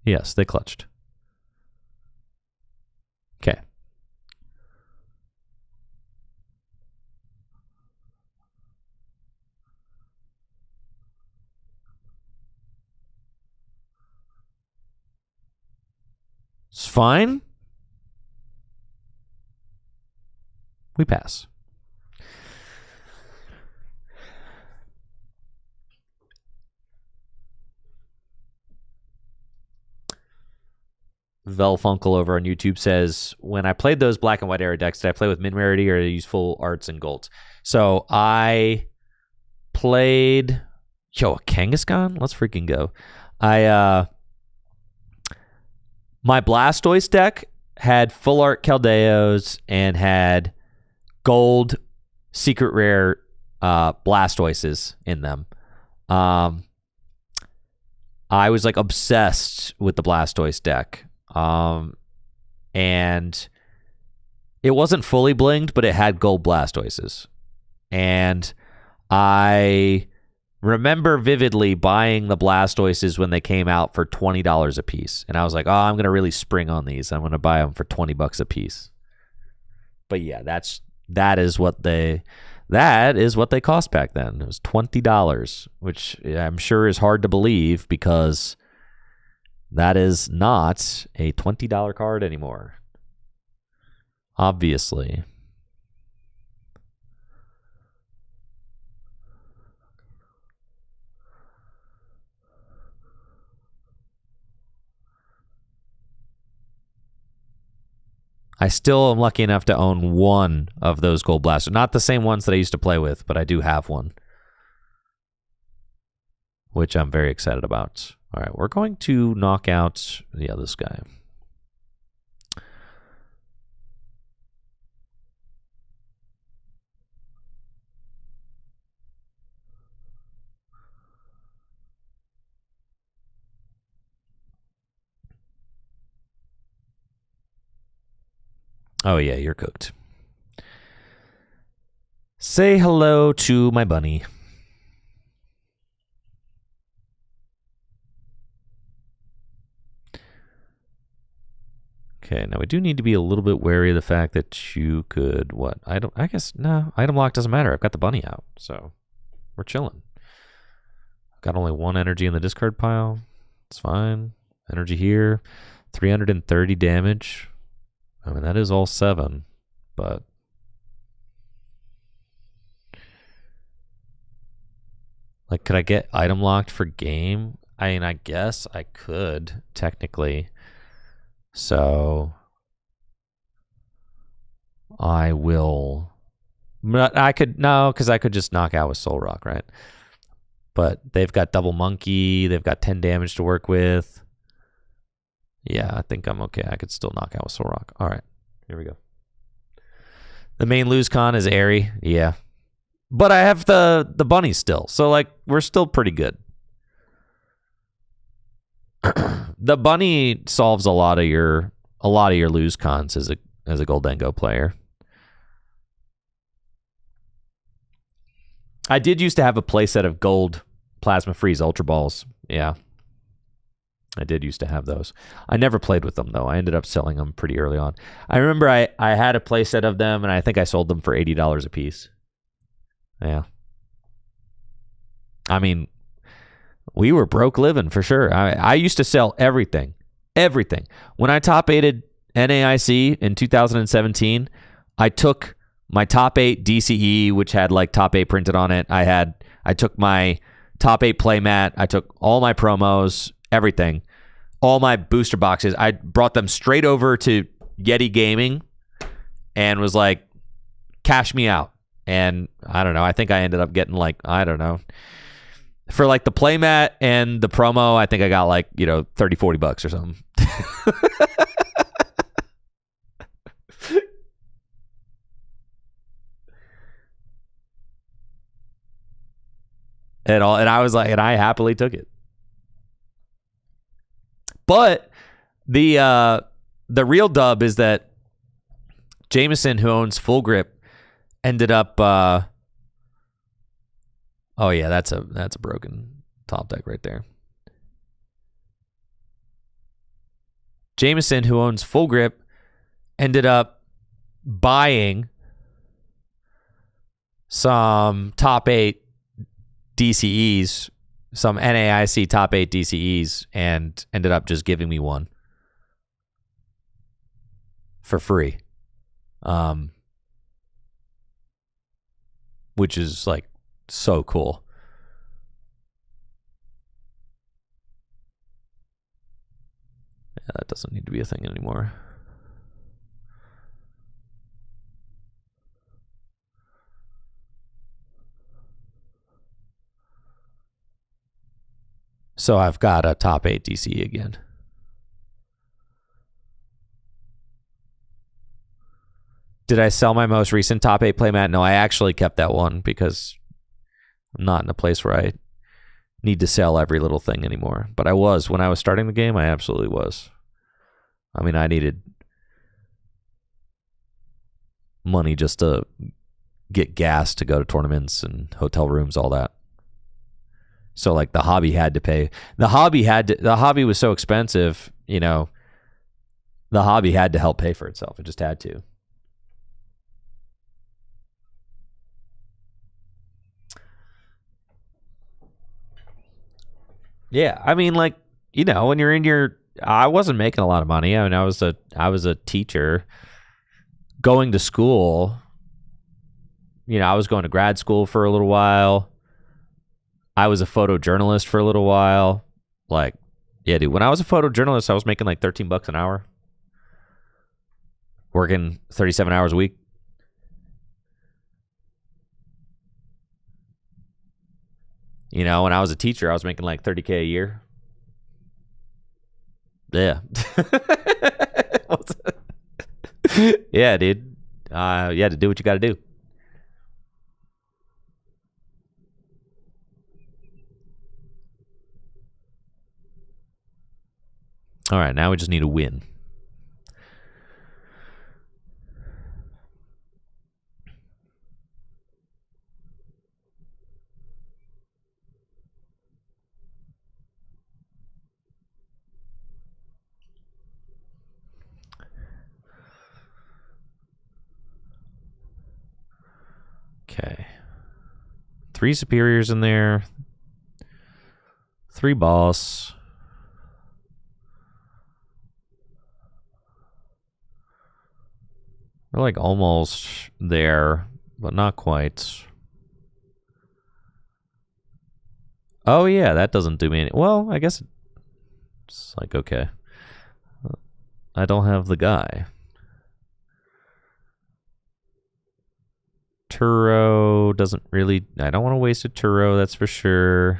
Yes, they clutched. Okay. It's fine. We pass. Velfunkel over on YouTube says, when I played those black and white era decks, did I play with min rarity or did I use full arts and golds? So I played a Kangaskhan? Let's freaking go. My Blastoise deck had full art Caldeos and had gold secret rare Blastoises in them. I was like obsessed with the Blastoise deck. And it wasn't fully blinged, but it had gold Blastoises. And I remember vividly buying the Blastoises when they came out for $20 a piece. And I was like, oh, I'm going to really spring on these. I'm going to buy them for $20 a piece. But yeah, that is what they cost back then. It was $20, which I'm sure is hard to believe because that is not a $20 card anymore. Obviously. I still am lucky enough to own one of those gold blasters. Not the same ones that I used to play with, but I do have one, which I'm very excited about. All right, we're going to knock out this guy. Oh yeah, you're cooked. Say hello to my bunny. Okay, now we do need to be a little bit wary of the fact that you could item lock doesn't matter. I've got the bunny out, so we're chilling. I've got only one energy in the discard pile. It's fine. Energy here. 330 damage. I mean, that is all 7, but like, could I get item locked for game? I mean, I guess I could, technically. So I will. I could, no, because I could just knock out with Soul Rock, right? But they've got double monkey. They've got 10 damage to work with. Yeah, I think I'm okay. I could still knock out with Soul Rock. All right, here we go. The main lose con is Airy. Yeah. But I have the bunny still. So, like, we're still pretty good. The bunny solves a lot of your lose cons as a Goldengo player. I did used to have a playset of gold Plasma Freeze Ultra Balls. Yeah. I did used to have those. I never played with them, though. I ended up selling them pretty early on. I remember I had a playset of them, and I think I sold them for $80 a piece. Yeah. I mean, we were broke living for sure. I used to sell everything. Everything. When I top 8'd NAIC in 2017, I took my top 8 DCE, which had like top 8 printed on it. I took my top 8 playmat. I took all my promos, everything, all my booster boxes. I brought them straight over to Yeti Gaming and was like, cash me out. And I don't know. I think I ended up getting like, I don't know. For like the playmat and the promo, I think I got like, $30, $40 or something. And I was like, and I happily took it. But the real dub is that Jameson, who owns Full Grip, ended up. Oh yeah, that's a broken top deck right there. Jameson, who owns Full Grip, ended up buying some top 8 DCEs, some NAIC top 8 DCEs, and ended up just giving me one. for free. Which is like so cool. Yeah, that doesn't need to be a thing anymore. So I've got a top 8 DC again. Did I sell my most recent top 8 playmat? No, I actually kept that one because I'm not in a place where I need to sell every little thing anymore. But I was. When I was starting the game, I absolutely was. I mean, I needed money just to get gas to go to tournaments and hotel rooms, all that. So like the hobby had to pay. The hobby was so expensive, you know, the hobby had to help pay for itself. It just had to. Yeah, I mean, like, you know, when you're in your, I wasn't making a lot of money. I mean, I was a teacher going to school. You know, I was going to grad school for a little while. I was a photojournalist for a little while. Like, yeah, dude, when I was a photojournalist, I was making like $13 an hour, working 37 hours a week. You know, when I was a teacher, I was making like $30K a year. Yeah. Yeah, dude. You had to do what you got to do. All right, now we just need a win. Okay. 3 superiors in there. 3 boss. We're like almost there, but not quite. Oh yeah, that doesn't do me any. Well, I guess it's like okay. I don't have the guy. Turo doesn't really. I don't want to waste a Turo, that's for sure.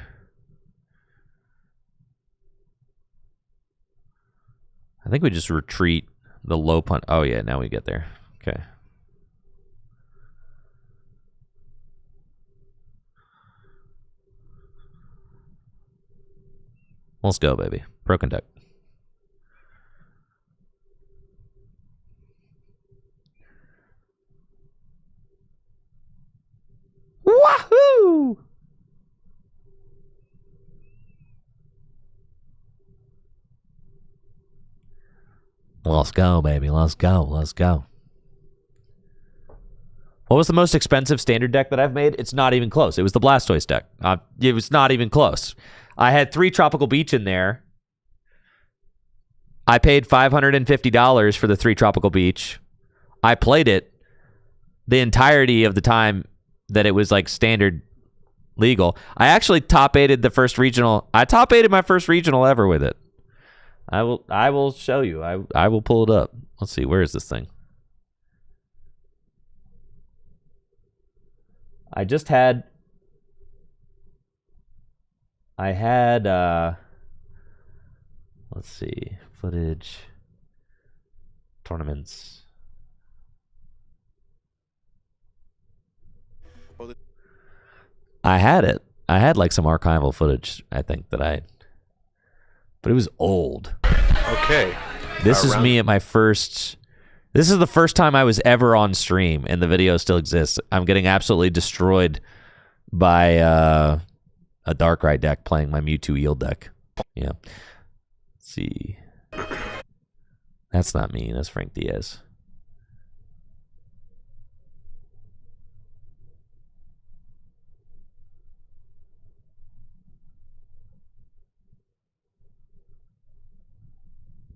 I think we just retreat the low punt. Oh yeah, now we get there. Okay. Let's go, baby. Broken deck. Wahoo! Let's go, baby. Let's go. Let's go. What was the most expensive standard deck that I've made? It's not even close. It was the Blastoise deck. It was not even close. I had 3 Tropical Beach in there. I paid $550 for the 3 Tropical Beach. I played it the entirety of the time that it was like standard legal. I actually top-8'd the first regional. I top-8'd my first regional ever with it. I will show you. I will pull it up. Let's see. Where is this thing? I had let's see, footage, tournaments. I had it. I had like some archival footage, I think, but it was old. Okay. This is me at my first. This is the first time I was ever on stream, and the video still exists. I'm getting absolutely destroyed by a Darkrai deck playing my Mewtwo Eel deck. Yeah. Let's see. That's not me. That's Frank Diaz.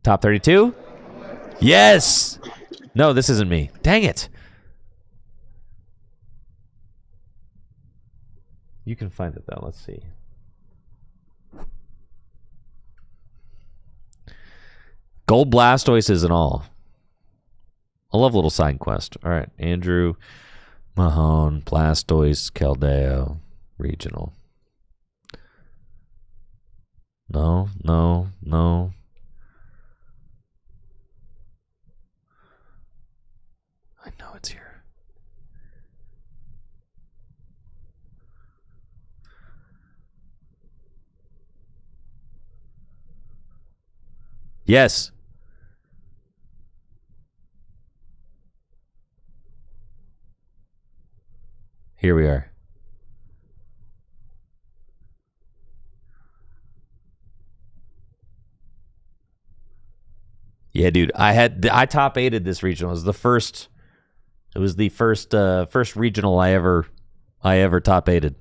Top 32? Yes! No, this isn't me. Dang it. You can find it, though. Let's see. Gold Blastoises and all. I love little side quest. All right. Andrew, Mahone, Blastoise, Keldeo, Regional. No. I know it's here. Yes. Here we are. Yeah, dude. I top 8'd this regional. It was the first first regional I ever top 8'd.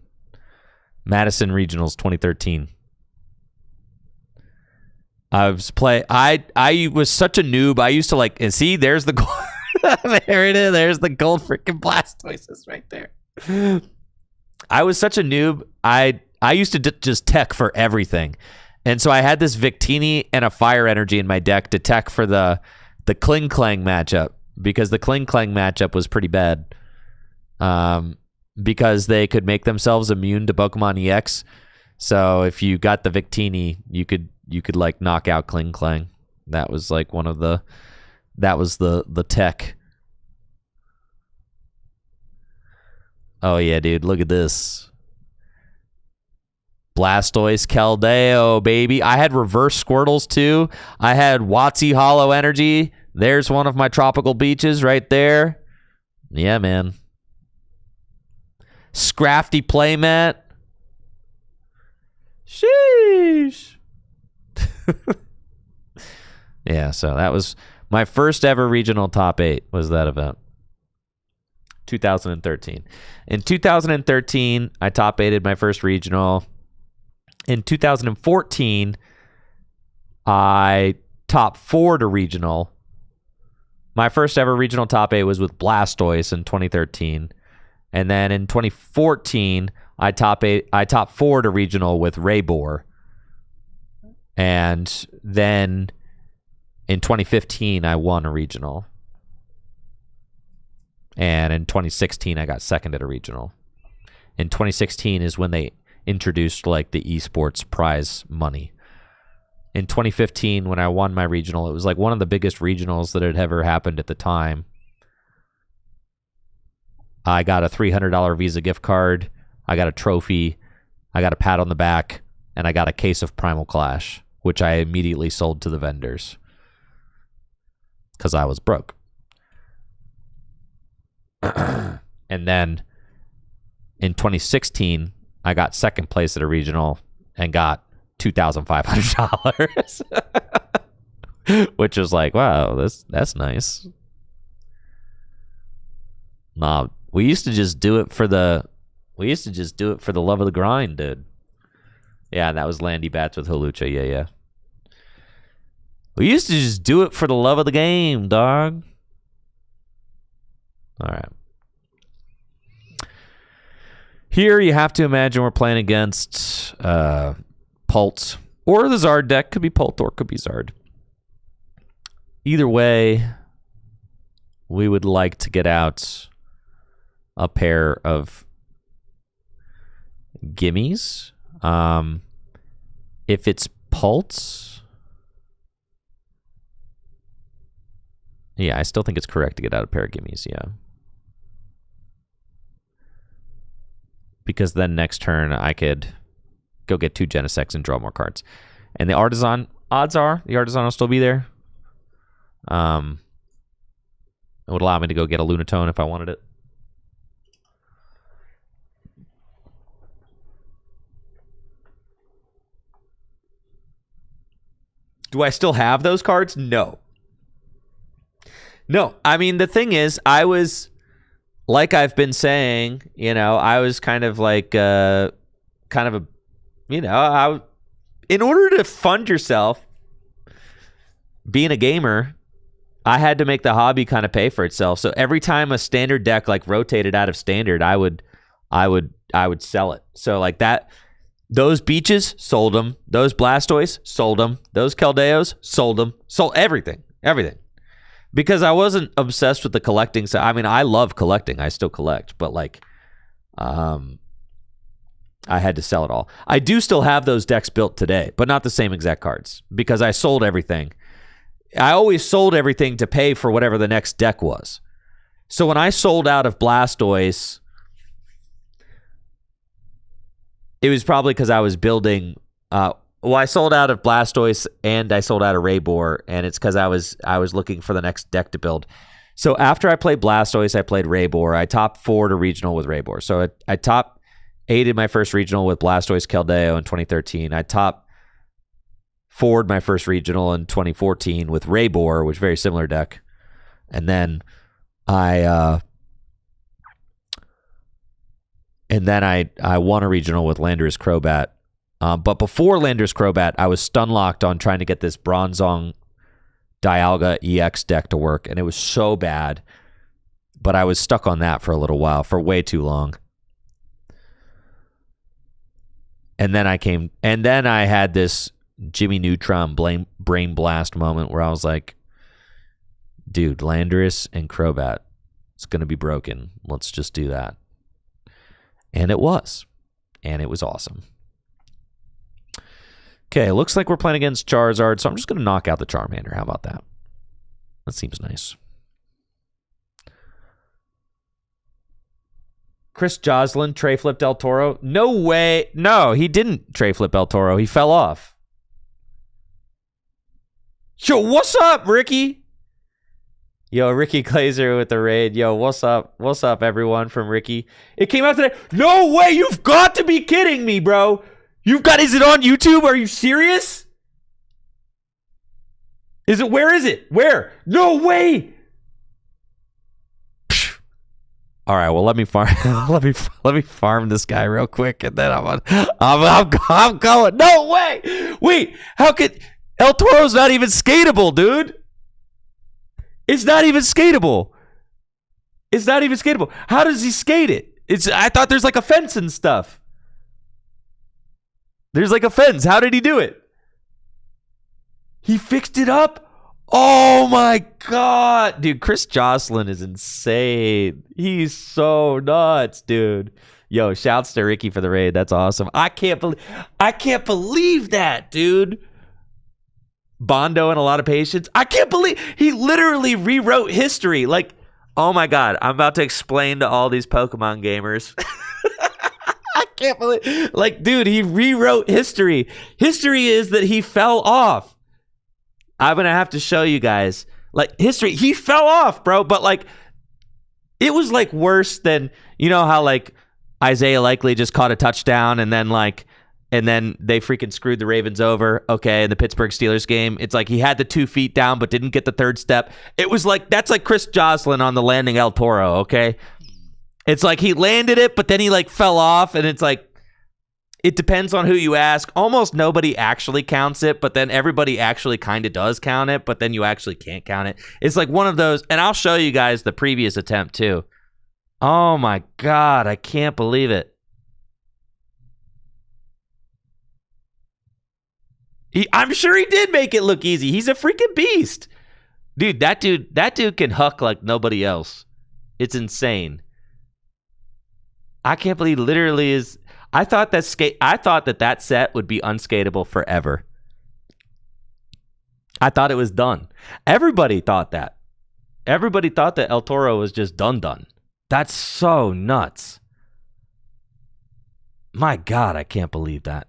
Madison Regionals 2013. I was I was such a noob. I used to like, and see, there's the gold. There it is. There's the gold freaking Blastoises right there. I was such a noob. I used to just tech for everything. And so I had this Victini and a Fire Energy in my deck to tech for the Kling Clang matchup, because the Kling Clang matchup was pretty bad. Because they could make themselves immune to Pokemon EX. So if you got the Victini, you could like knock out Kling Clang. That was like the tech. Oh yeah, dude, look at this. Blastoise, Keldeo, baby. I had reverse Squirtles too. I had Watsy Hollow Energy. There's one of my tropical beaches right there. Yeah, man. Scrafty playmat. Sheesh. Yeah, so that was my first ever regional top 8 was that event. 2013. In 2013, I top 8'd my first regional. In 2014, I top 4'd a regional. My first ever regional top 8 was with Blastoise in 2013. And then in 2014, I top 4'd a regional with Raybor. And then in 2015, I won a regional. And in 2016, I got second at a regional. In 2016 is when they introduced like the esports prize money. In 2015, when I won my regional, it was like one of the biggest regionals that had ever happened at the time. I got a $300 Visa gift card. I got a trophy. I got a pat on the back. And I got a case of Primal Clash, which I immediately sold to the vendors because I was broke. And then in 2016, I got second place at a regional and got $2,500, which was like, wow, that's nice. Nah, we used to just do it for the love of the grind, dude. Yeah, that was Landy Bats with Holucha. Yeah. We used to just do it for the love of the game, dog. All right. Here you have to imagine we're playing against Pult, or the Zard deck. Could be Pult or could be Zard. Either way, we would like to get out a pair of gimmies. If it's Pult, yeah, I still think it's correct to get out a pair of gimmies, yeah. Because then next turn I could go get 2 Genesects and draw more cards. And the Artisan, odds are the Artisan will still be there. It would allow me to go get a Lunatone if I wanted it. Do I still have those cards? No. No, I mean, the thing is, I was, like I've been saying, I was kind of like, in order to fund yourself being a gamer, I had to make the hobby kind of pay for itself. So every time a standard deck like rotated out of standard, I would sell it. So like that, those beaches, sold them. Those Blastoise, sold them. Those Keldeos, sold them. Sold everything. Because I wasn't obsessed with the collecting. So I mean, I love collecting. I still collect, but like, I had to sell it all. I do still have those decks built today, but not the same exact cards because I sold everything. I always sold everything to pay for whatever the next deck was. So when I sold out of Blastoise, it was probably because I was building. I sold out of Blastoise and I sold out of Raybor, and it's because I was looking for the next deck to build. So after I played Blastoise, I played Raybor. I top 4 to regional with Raybor. So I top 8 in my first regional with Blastoise Keldeo in 2013. I top 4'd my first regional in 2014 with Raybor, which is a very similar deck. And then I won a regional with Landorus Crobat. But before Landorus Crobat, I was stun locked on trying to get this Bronzong Dialga EX deck to work, and it was so bad. But I was stuck on that for a little while, for way too long. And then I had this Jimmy Neutron brain blast moment where I was like, dude, Landorus and Crobat, it's going to be broken. Let's just do that. And it was. And it was awesome. Okay, looks like we're playing against Charizard, so I'm just going to knock out the Charmander. How about that? That seems nice. Chris Joslin, tray flipped El Toro. No way. No, he didn't tray flip El Toro. He fell off. Yo, what's up, Ricky? Yo, Ricky Glazer with the raid. Yo, what's up? What's up, everyone from Ricky? It came out today. No way. You've got to be kidding me, bro. Is it on YouTube? Are you serious? Where is it? Where? No way. All right, well, let me farm. let me farm this guy real quick, and then I'm going. No way. Wait, how could El Toro's not even skateable, dude? It's not even skatable. How does he skate it? I thought there's like a fence and stuff. There's like a fence. How did he do it? He fixed it up? Oh my God. Dude, Chris Joslin is insane. He's so nuts, dude. Yo, shouts to Ricky for the raid. That's awesome. I can't believe that, dude. Bondo and a lot of patience. I can't believe he literally rewrote history. Like, oh my God, I'm about to explain to all these Pokemon gamers. I can't believe, like, dude, he rewrote history. History is that he fell off. I'm going to have to show you guys. Like, history, he fell off, bro. But, like, it was, like, worse than, you know how, like, Isaiah Likely just caught a touchdown and then they freaking screwed the Ravens over, okay, in the Pittsburgh Steelers game. It's like he had the 2 feet down but didn't get the third step. It was like, that's like Chris Joslin on the landing El Toro, okay? It's like he landed it, but then he, like, fell off, and it's like, it depends on who you ask. Almost nobody actually counts it, but then everybody actually kind of does count it, but then you actually can't count it. It's like one of those, and I'll show you guys the previous attempt too. Oh my God, I can't believe it. I'm sure he did make it look easy. He's a freaking beast. Dude, that dude can huck like nobody else. It's insane. I can't believe literally is. I thought that set would be unskateable forever. I thought it was done. Everybody thought that. Everybody thought that El Toro was just done. That's so nuts. My God, I can't believe that.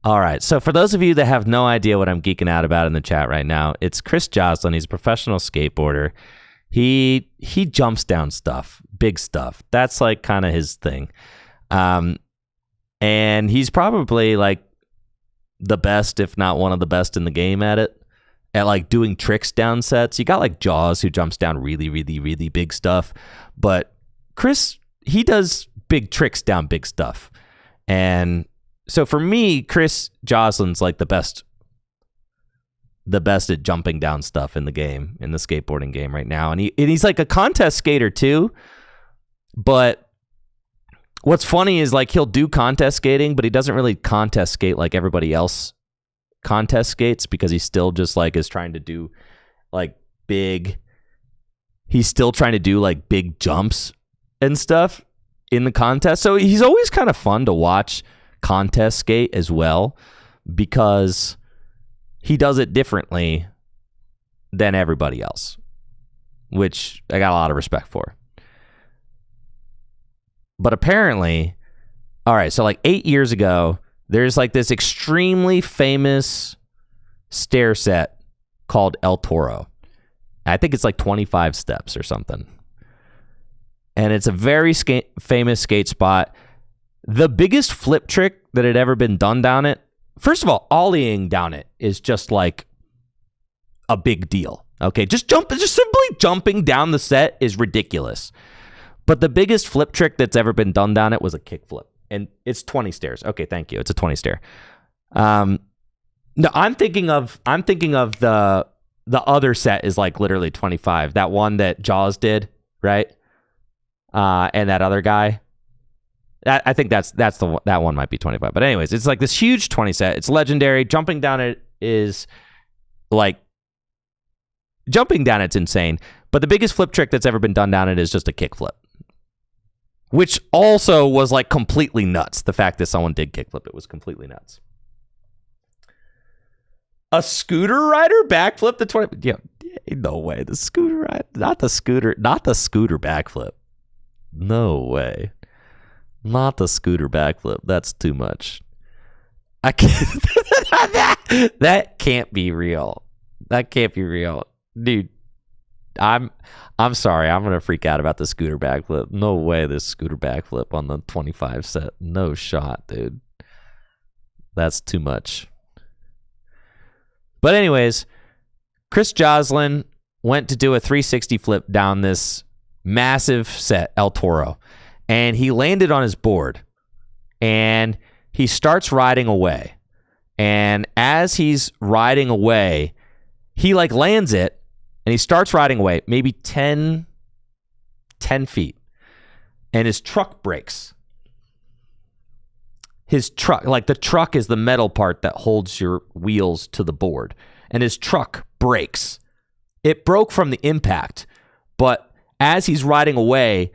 All right, so for those of you that have no idea what I'm geeking out about in the chat right now, it's Chris Joslin. He's a professional skateboarder. He jumps down stuff, big stuff. That's like kind of his thing. And he's probably like the best, if not one of the best in the game at it, at like doing tricks down sets. You got like Jaws, who jumps down really, really, really big stuff. But Chris, he does big tricks down big stuff. And So for me, Chris Joslin's like the best at jumping down stuff in the game, in the skateboarding game right now. And he's like a contest skater too. But what's funny is like he'll do contest skating, but he doesn't really contest skate like everybody else contest skates, because he still just like is trying to do like he's still trying to do like big jumps and stuff in the contest. So he's always kind of fun to watch contest skate as well, because he does it differently than everybody else, which I got a lot of respect for. But apparently, all right, so like 8 years ago, there's like this extremely famous stair set called El Toro. I think it's like 25 steps or something. And it's a very famous skate spot. The biggest flip trick that had ever been done down it, first of all, ollieing down it is just like a big deal. Okay, just simply jumping down the set is ridiculous. But the biggest flip trick that's ever been done down it was a kick flip. And it's 20 stairs. Okay, thank you. It's a 20 stair. No, I'm thinking of the other set is like literally 25. That one that Jaws did, right? And that other guy. I think that one might be 25. But anyways, it's like this huge 20 set. It's legendary. Jumping down it's insane. But the biggest flip trick that's ever been done down it is just a kick flip, which also was like completely nuts. The fact that someone did kick flip it was completely nuts. A scooter rider backflip the 20. Yeah, no way. The scooter ride, not the scooter backflip. No way. Not the scooter backflip. That's too much. I can't. That can't be real. That can't be real, dude. I'm sorry. I'm gonna freak out about the scooter backflip. No way. This scooter backflip on the 25 set. No shot, dude. That's too much. But anyways, Chris Joslin went to do a 360 flip down this massive set, El Toro, and he landed on his board, and he starts riding away. And as he's riding away, he like lands it, and he starts riding away, maybe 10 feet, and his truck breaks. His truck, like the truck is the metal part that holds your wheels to the board, and his truck breaks. It broke from the impact, but as he's riding away,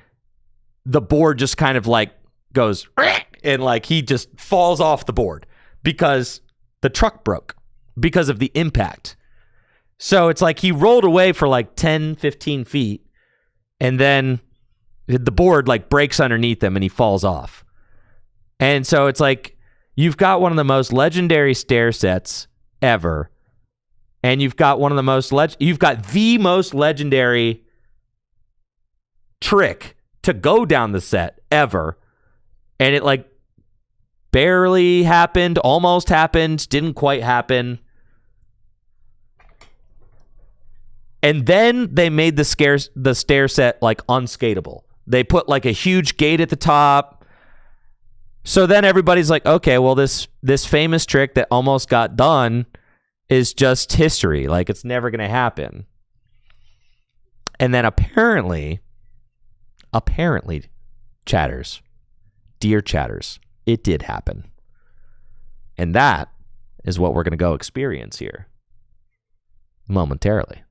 the board just kind of like goes, and like he just falls off the board because the truck broke because of the impact. So it's like he rolled away for like 10, 15 feet, and then the board like breaks underneath him and he falls off. And so it's like you've got one of the most legendary stair sets ever, and you've got the most legendary trick to go down the set ever, and it like barely happened, almost happened, didn't quite happen. And then they made the stair set like unskateable. They put like a huge gate at the top. So then everybody's like, okay, well this famous trick that almost got done is just history. Like it's never going to happen. And then apparently, chatters, dear chatters, it did happen. And that is what we're going to go experience here momentarily.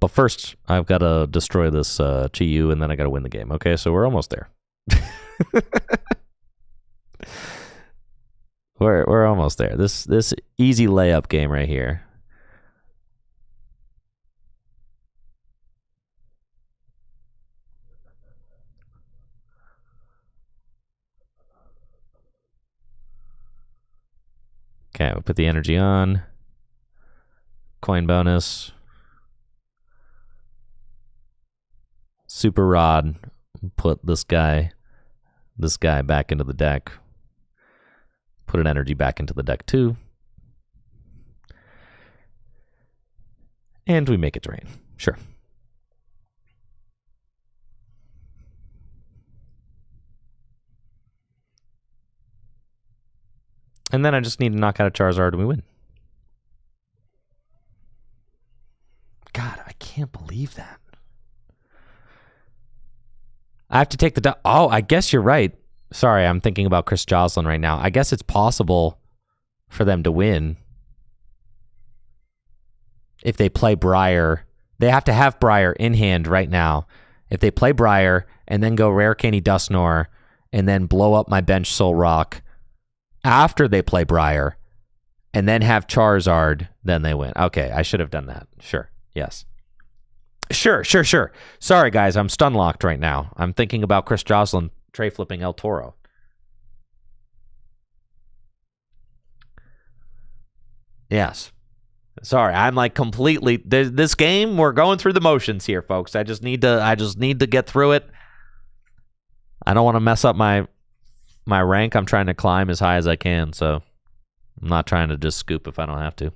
But first, I've got to destroy this Chi-Yu, and then I got to win the game. Okay, so we're almost there. We're almost there. This easy layup game right here. Okay, we'll put the energy on. Coin bonus. Super rod. Put this guy back into the deck. Put an energy back into the deck too. And we make it drain. Sure. And then I just need to knock out a Charizard and we win. God, I can't believe that. I have to take the... Oh, I guess you're right. Sorry, I'm thinking about Chris Joslin right now. I guess it's possible for them to win if they play Briar. They have to have Briar in hand right now. If they play Briar and then go Rare Candy Dusknoir and then blow up my bench Soul Rock after they play Briar and then have Charizard, then they win. Okay, I should have done that. Sure. Yes. Sure. Sorry, guys. I'm stun locked right now. I'm thinking about Chris Joslin tray flipping El Toro. Yes. Sorry, I'm like completely... This game, we're going through the motions here, folks. I just need to get through it. I don't want to mess up my rank. I'm trying to climb as high as I can, so I'm not trying to just scoop if I don't have to.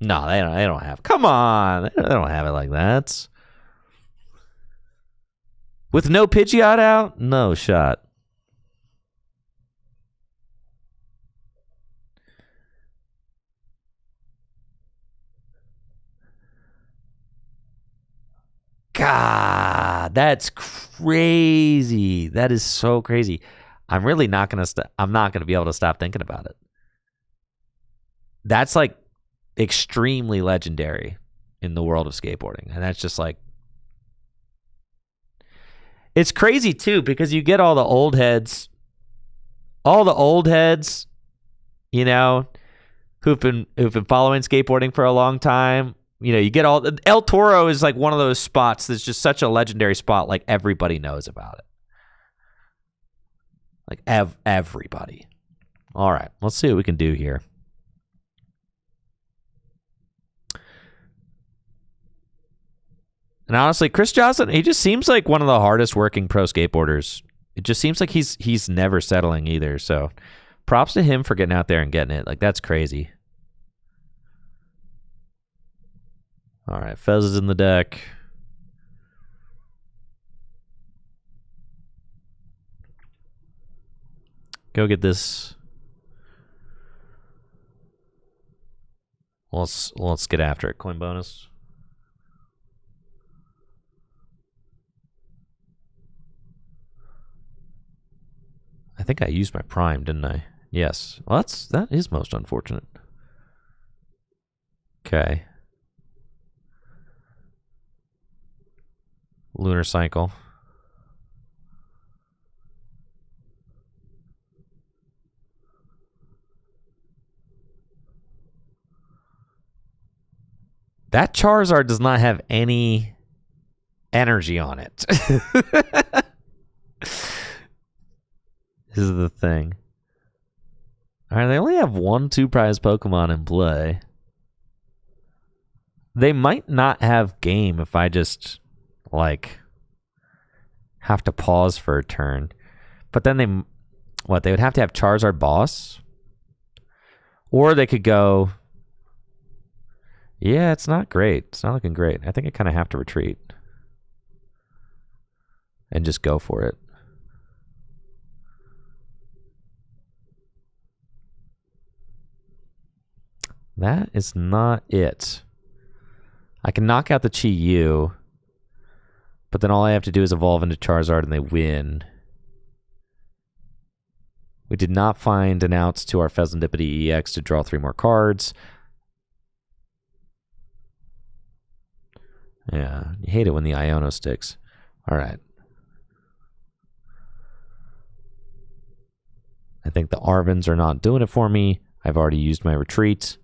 No, they don't have... Come on! They don't have it like that. With no Pidgeot out? No shot. God, that's crazy. That is so crazy. I'm really not going to... I'm not going to be able to stop thinking about it. That's like extremely legendary in the world of skateboarding. And that's just like... It's crazy too, because you get all the old heads, you know, who've been following skateboarding for a long time. You know, you get all... El Toro is like one of those spots that's just such a legendary spot. Like everybody knows about it. Like everybody. All right, let's see what we can do here. And honestly, Chris Joslin, he just seems like one of the hardest working pro skateboarders. It just seems like he's never settling either. So props to him for getting out there and getting it. Like, that's crazy. All right, Fez is in the deck. Go get this. Let's get after it. Coin bonus. I think I used my prime, didn't I? Yes. Well, that is most unfortunate. Okay. Lunar Cycle. That Charizard does not have any energy on it. This is the thing. All right, they only have 1-2 prize Pokemon in play. They might not have game if I just, like, have to pause for a turn. But then they would have to have Charizard Boss? Or they could go... Yeah, it's not great. It's not looking great. I think I kind of have to retreat. And just go for it. That is not it. I can knock out the Chi-Yu, but then all I have to do is evolve into Charizard and they win. We did not find an outs to our Pheasantipity EX to draw 3 more cards. Yeah, you hate it when the Iono sticks. All right. I think the Arvins are not doing it for me. I've already used my retreat.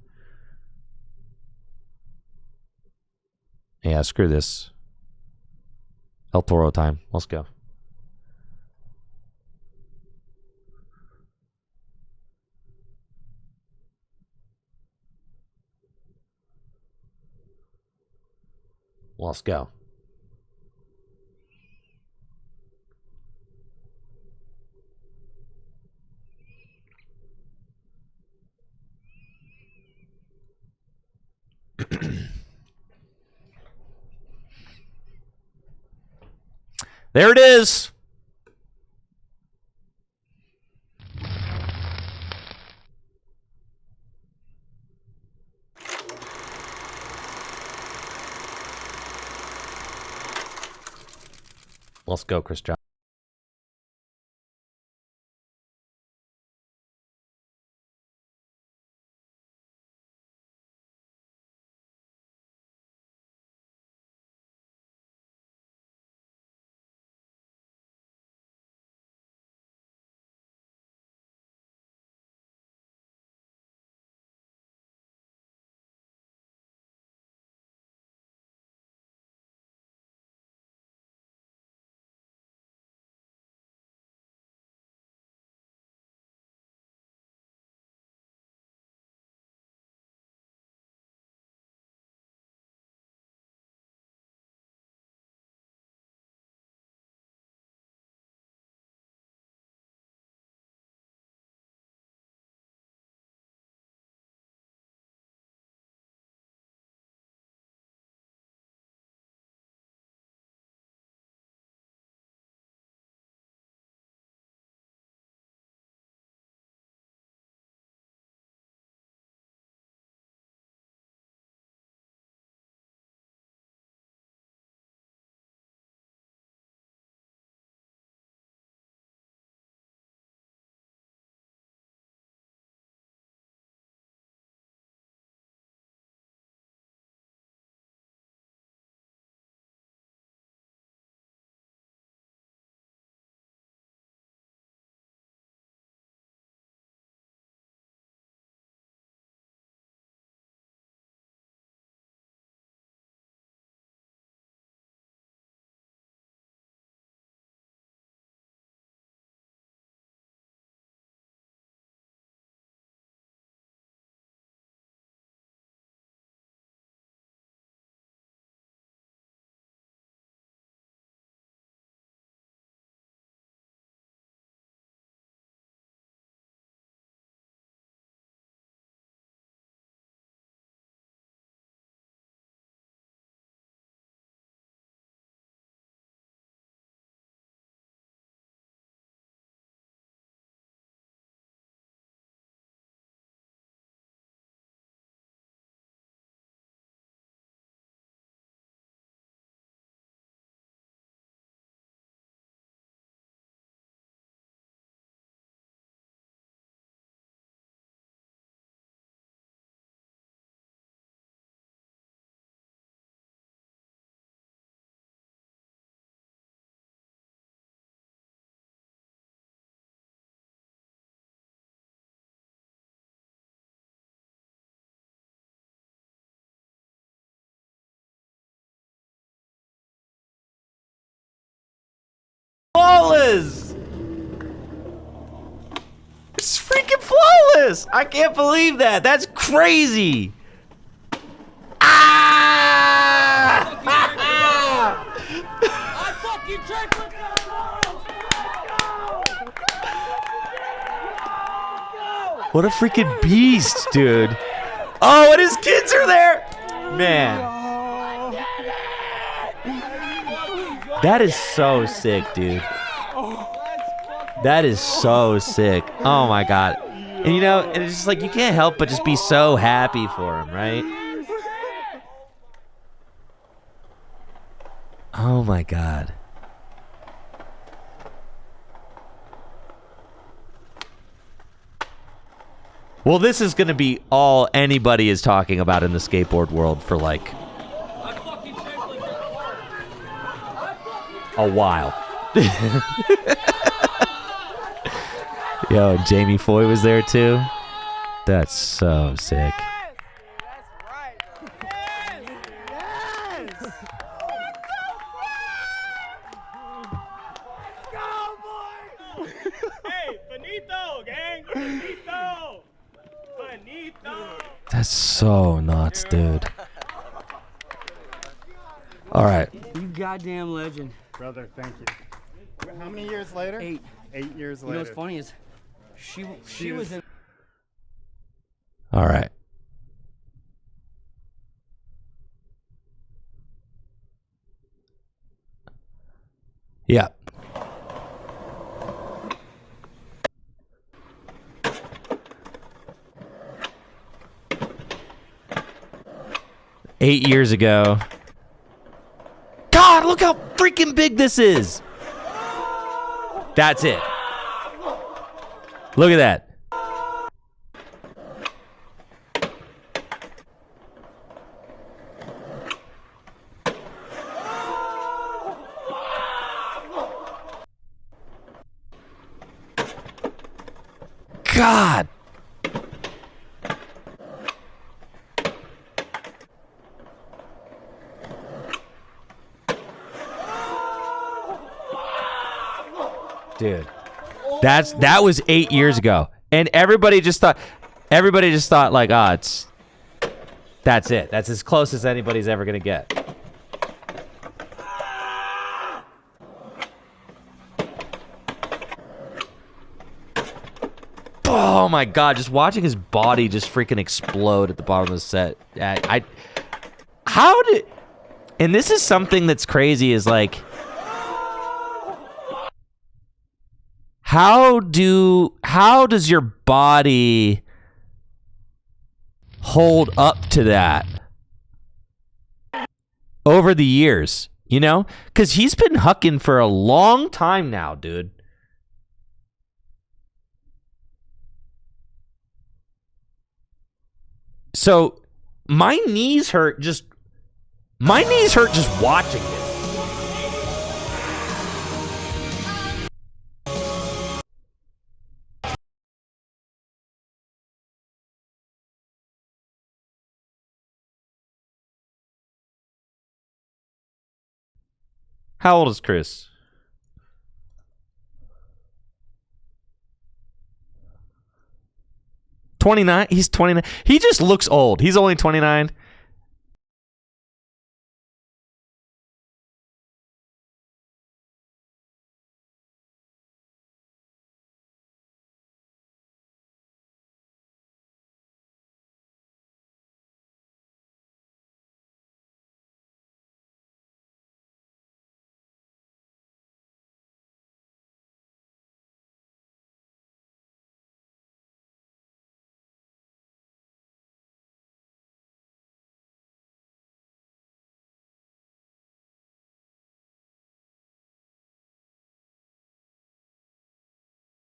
Yeah, screw this. El Toro time. Let's go. Let's go. There it is. Let's go, Chris John. Flawless! It's freaking flawless! I can't believe that. That's crazy. Ah! I fucking checked with What a freaking beast, dude. Oh, and his kids are there. Man. That is so sick, dude. That is so sick. Oh my god. And you know, it's just like you can't help but just be so happy for him, right? Oh my god. Well, this is going to be all anybody is talking about in the skateboard world for like a while. Yo, Jamie Foy was there too. That's so sick. That's so nuts, dude. All right. You goddamn legend. Brother, thank you. How many years later? 8. 8 years You later. know what's funny is she was in. All right. Yeah. $8 years ago. God, look how freaking big this is. That's it. Look at that. God. Dude. That was 8 years ago. And everybody just thought like, that's it. That's as close as anybody's ever gonna get. Oh my God, just watching his body just freaking explode at the bottom of the set. And this is something that's crazy is like, how does your body hold up to that over the years, you know? Because he's been hucking for a long time now, dude. So my knees hurt just watching it. How old is Chris? $29. He's 29. He just looks old. He's only 29.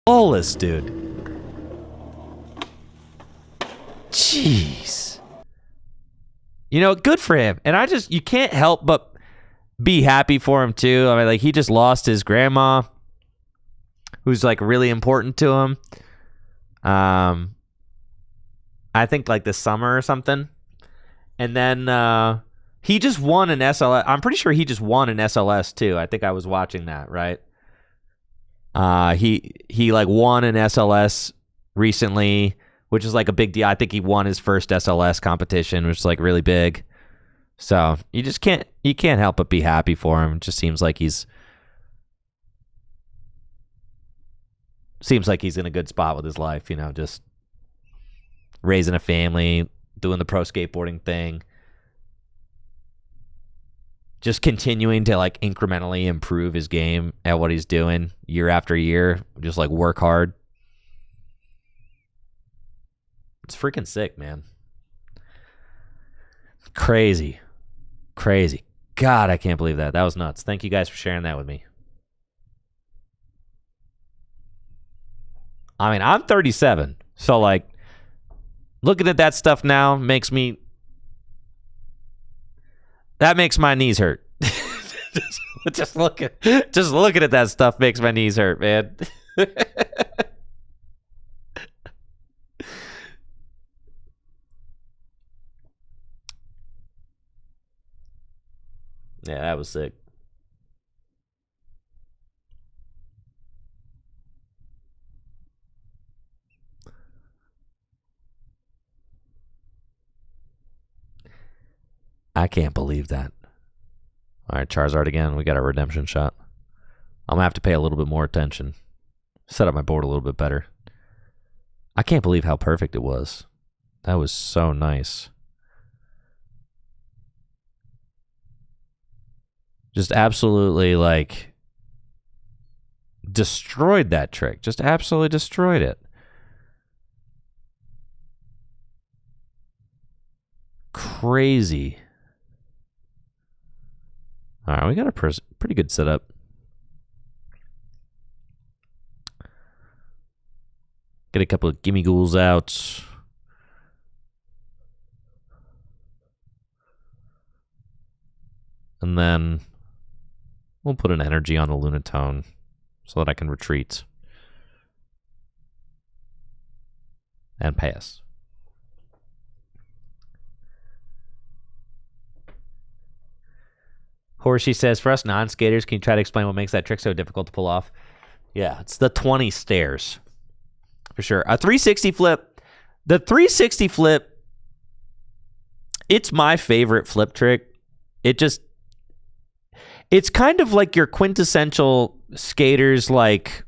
Flawless, dude. Jeez. You know, good for him. And you can't help but be happy for him too. I mean, like, he just lost his grandma, who's like really important to him. I think like this summer or something. And then he just won an SLS. I'm pretty sure he just won an SLS too. I think I was watching that, right? He like won an SLS recently, which is like a big deal. I think he won his first SLS competition, which is like really big. So you can't help but be happy for him. It just seems like he's in a good spot with his life, you know, just raising a family, doing the pro skateboarding thing. Just continuing to like incrementally improve his game at what he's doing year after year. Just like work hard. It's freaking sick, man. Crazy. God, I can't believe that. That was nuts. Thank you guys for sharing that with me. I mean, I'm 37. So like looking at that stuff now makes my knees hurt. just looking at that stuff makes my knees hurt, man. Yeah, that was sick. I can't believe that. All right, Charizard again. We got a redemption shot. I'm going to have to pay a little bit more attention. Set up my board a little bit better. I can't believe how perfect it was. That was so nice. Just absolutely, like, destroyed that trick. Just absolutely destroyed it. Crazy. All right, we got a pretty good setup. Get a couple of gimme ghouls out. And then we'll put an energy on the Lunatone so that I can retreat. And pass. Horsey says, for us non-skaters, can you try to explain what makes that trick so difficult to pull off? Yeah, it's the 20 stairs. For sure. A 360 flip. The 360 flip, it's my favorite flip trick. It's kind of like your quintessential skaters like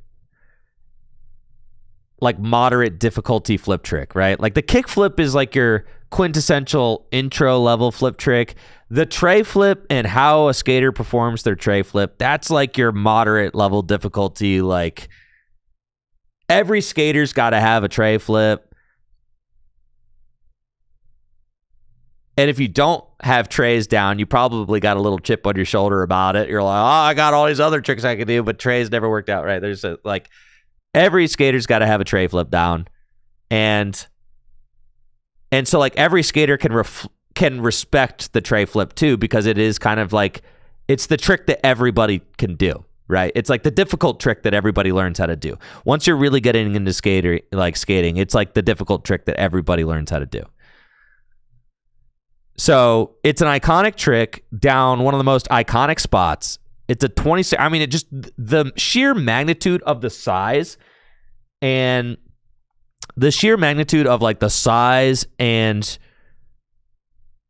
moderate difficulty flip trick, right? Like the kick flip is like your quintessential intro level flip trick. The tray flip and how a skater performs their tray flip, that's like your moderate level difficulty. Like every skater's got to have a tray flip. And if you don't have trays down, you probably got a little chip on your shoulder about it. You're like, oh, I got all these other tricks I can do, but trays never worked out right. There's like every skater's got to have a tray flip down. And so like every skater can respect the tray flip too, because it is kind of like, it's the trick that everybody can do, right? It's like the difficult trick that everybody learns how to do. Once you're really getting into skating, it's like the difficult trick that everybody learns how to do. So it's an iconic trick down one of the most iconic spots. It's a 20. I mean, it just the sheer magnitude of the size and the sheer magnitude of like the size and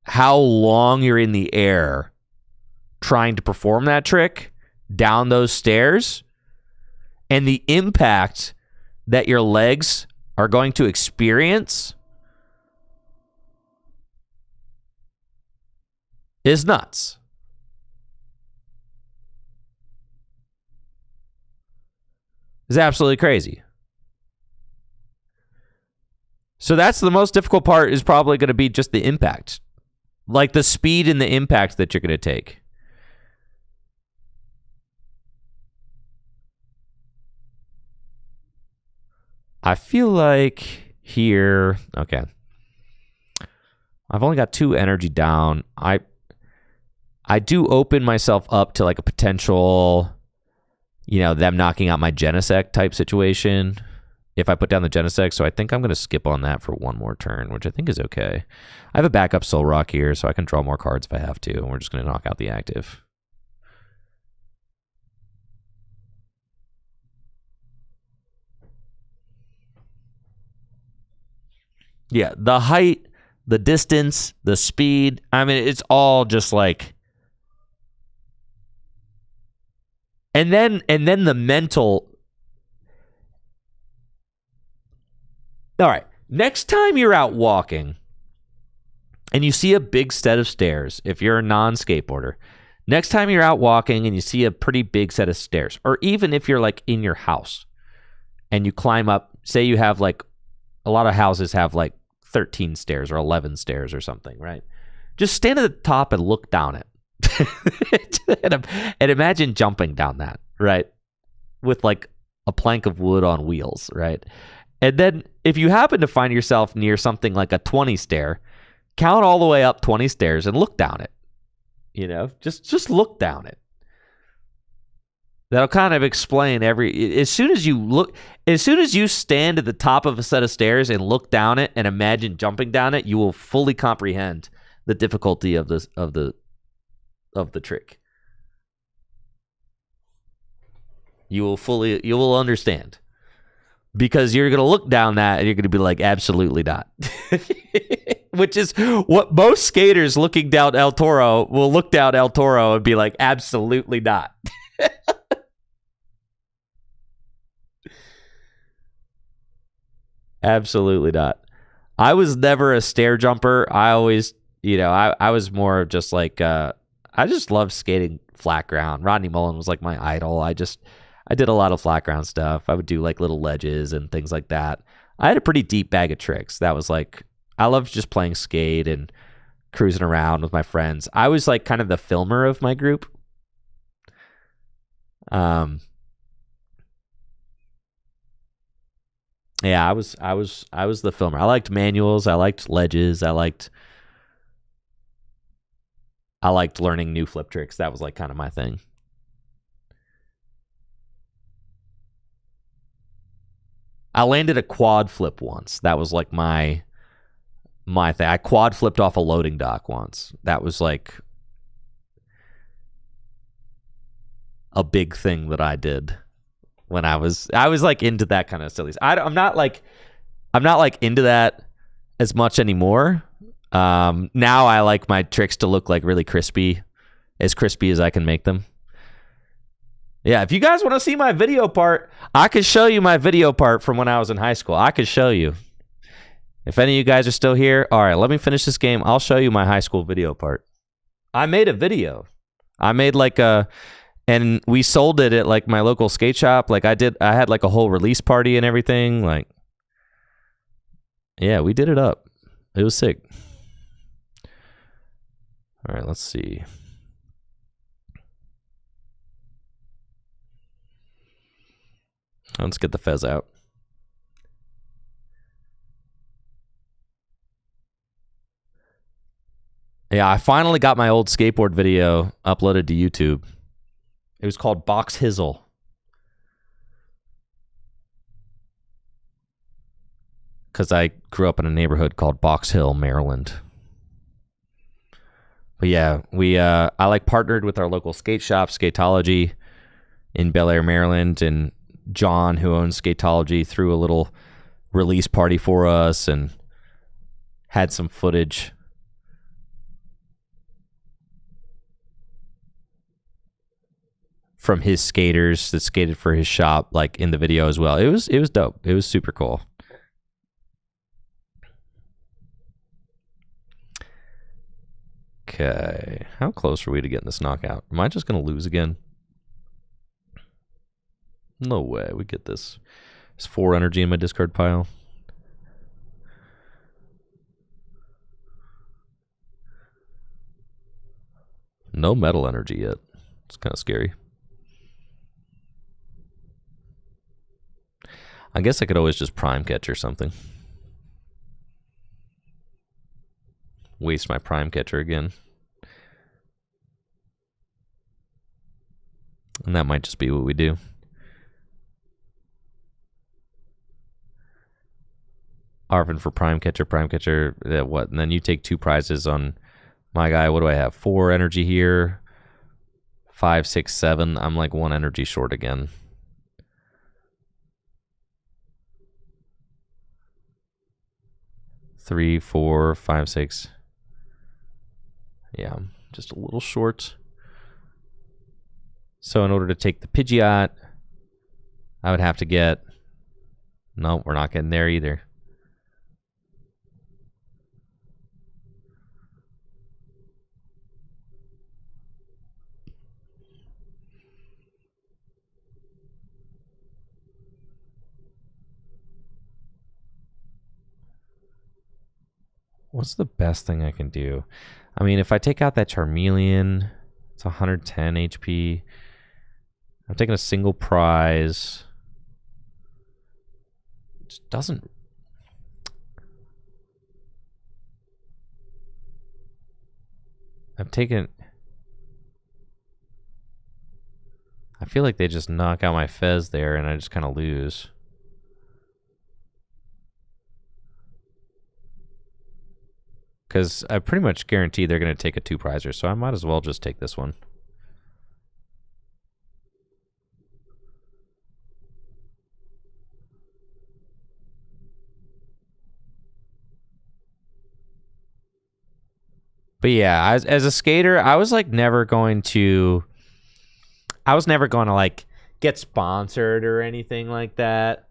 how long you're in the air trying to perform that trick down those stairs and the impact that your legs are going to experience is nuts. It's absolutely crazy. So that's the most difficult part, is probably going to be just the impact. Like the speed and the impact that you're going to take. I feel like here, okay. I've only got 2 energy down. I do open myself up to like a potential, them knocking out my Genesect type situation if I put down the Genesect. So I think I'm going to skip on that for one more turn, which I think is okay. I have a backup Soul Rock here, so I can draw more cards if I have to, and we're just going to knock out the active. Yeah, the height, the distance, the speed, I mean, it's all just like... And then the mental... All right, next time you're out walking and you see a big set of stairs, if you're a non-skateboarder, next time you're out walking and you see a pretty big set of stairs, or even if you're like in your house and you climb up, say you have like, a lot of houses have like 13 stairs or 11 stairs or something, right? Just stand at the top and look down it. and imagine jumping down that, right? With like a plank of wood on wheels, right? And then if you happen to find yourself near something like a 20 stair, count all the way up 20 stairs and look down it. Just look down it. That'll kind of explain as soon as you stand at the top of a set of stairs and look down it and imagine jumping down it, you will fully comprehend the difficulty of the trick. You will understand. Because you're going to look down that and you're going to be like, absolutely not. Which is what most skaters looking down El Toro will look down El Toro and be like, absolutely not. Absolutely not. I was never a stair jumper. I always, I was more of just like, I just loved skating flat ground. Rodney Mullen was like my idol. I did a lot of flat ground stuff. I would do like little ledges and things like that. I had a pretty deep bag of tricks. That was like, I loved just playing skate and cruising around with my friends. I was like kind of the filmer of my group. Yeah, I was the filmer. I liked manuals. I liked ledges. I liked learning new flip tricks. That was like kind of my thing. I landed a quad flip once. That was like my thing. I quad flipped off a loading dock once. That was like a big thing that I did when I was like into that kind of silly. I'm not like into that as much anymore. Now I like my tricks to look like really crispy as I can make them. Yeah, if you guys want to see my video part, I could show you my video part from when I was in high school. I could show you. If any of you guys are still here, all right, let me finish this game. I'll show you my high school video part. I made a video. I made like and we sold it at like my local skate shop. Like I had like a whole release party and everything. Like, yeah, we did it up. It was sick. All right, let's see. Let's get the fez out. Yeah, I finally got my old skateboard video uploaded to YouTube. It was called Box Hizzle. Because I grew up in a neighborhood called Box Hill, Maryland. But yeah, I like partnered with our local skate shop, Skatology, in Bel Air, Maryland, and John, who owns Skatology, threw a little release party for us and had some footage. From his skaters that skated for his shop, like in the video as well. It was dope. It was super cool. Okay, how close are we to getting this knockout? Am I just gonna lose again? No way, we get this. There's 4 energy in my discard pile. No metal energy yet. It's kind of scary. I guess I could always just prime catch or something. Waste my prime catcher again. And that might just be what we do. Arvin for prime catcher, what? And then you take 2 prizes on my guy. What do I have? 4 energy here. 5, 6, 7. I'm like 1 energy short again. Three, 4, 5, 6. Yeah, I'm just a little short. So in order to take the Pidgeot, I would have to get... No, we're not getting there either. What's the best thing I can do? I mean, if I take out that Charmeleon, it's 110 HP. I'm taking a single prize. It just doesn't... I've taken... I feel like they just knock out my Fez there and I just kind of lose. Because I pretty much guarantee they're going to take a 2-prizer, so I might as well just take this one. But yeah, as a skater, I was like never going to... I was never going to like get sponsored or anything like that.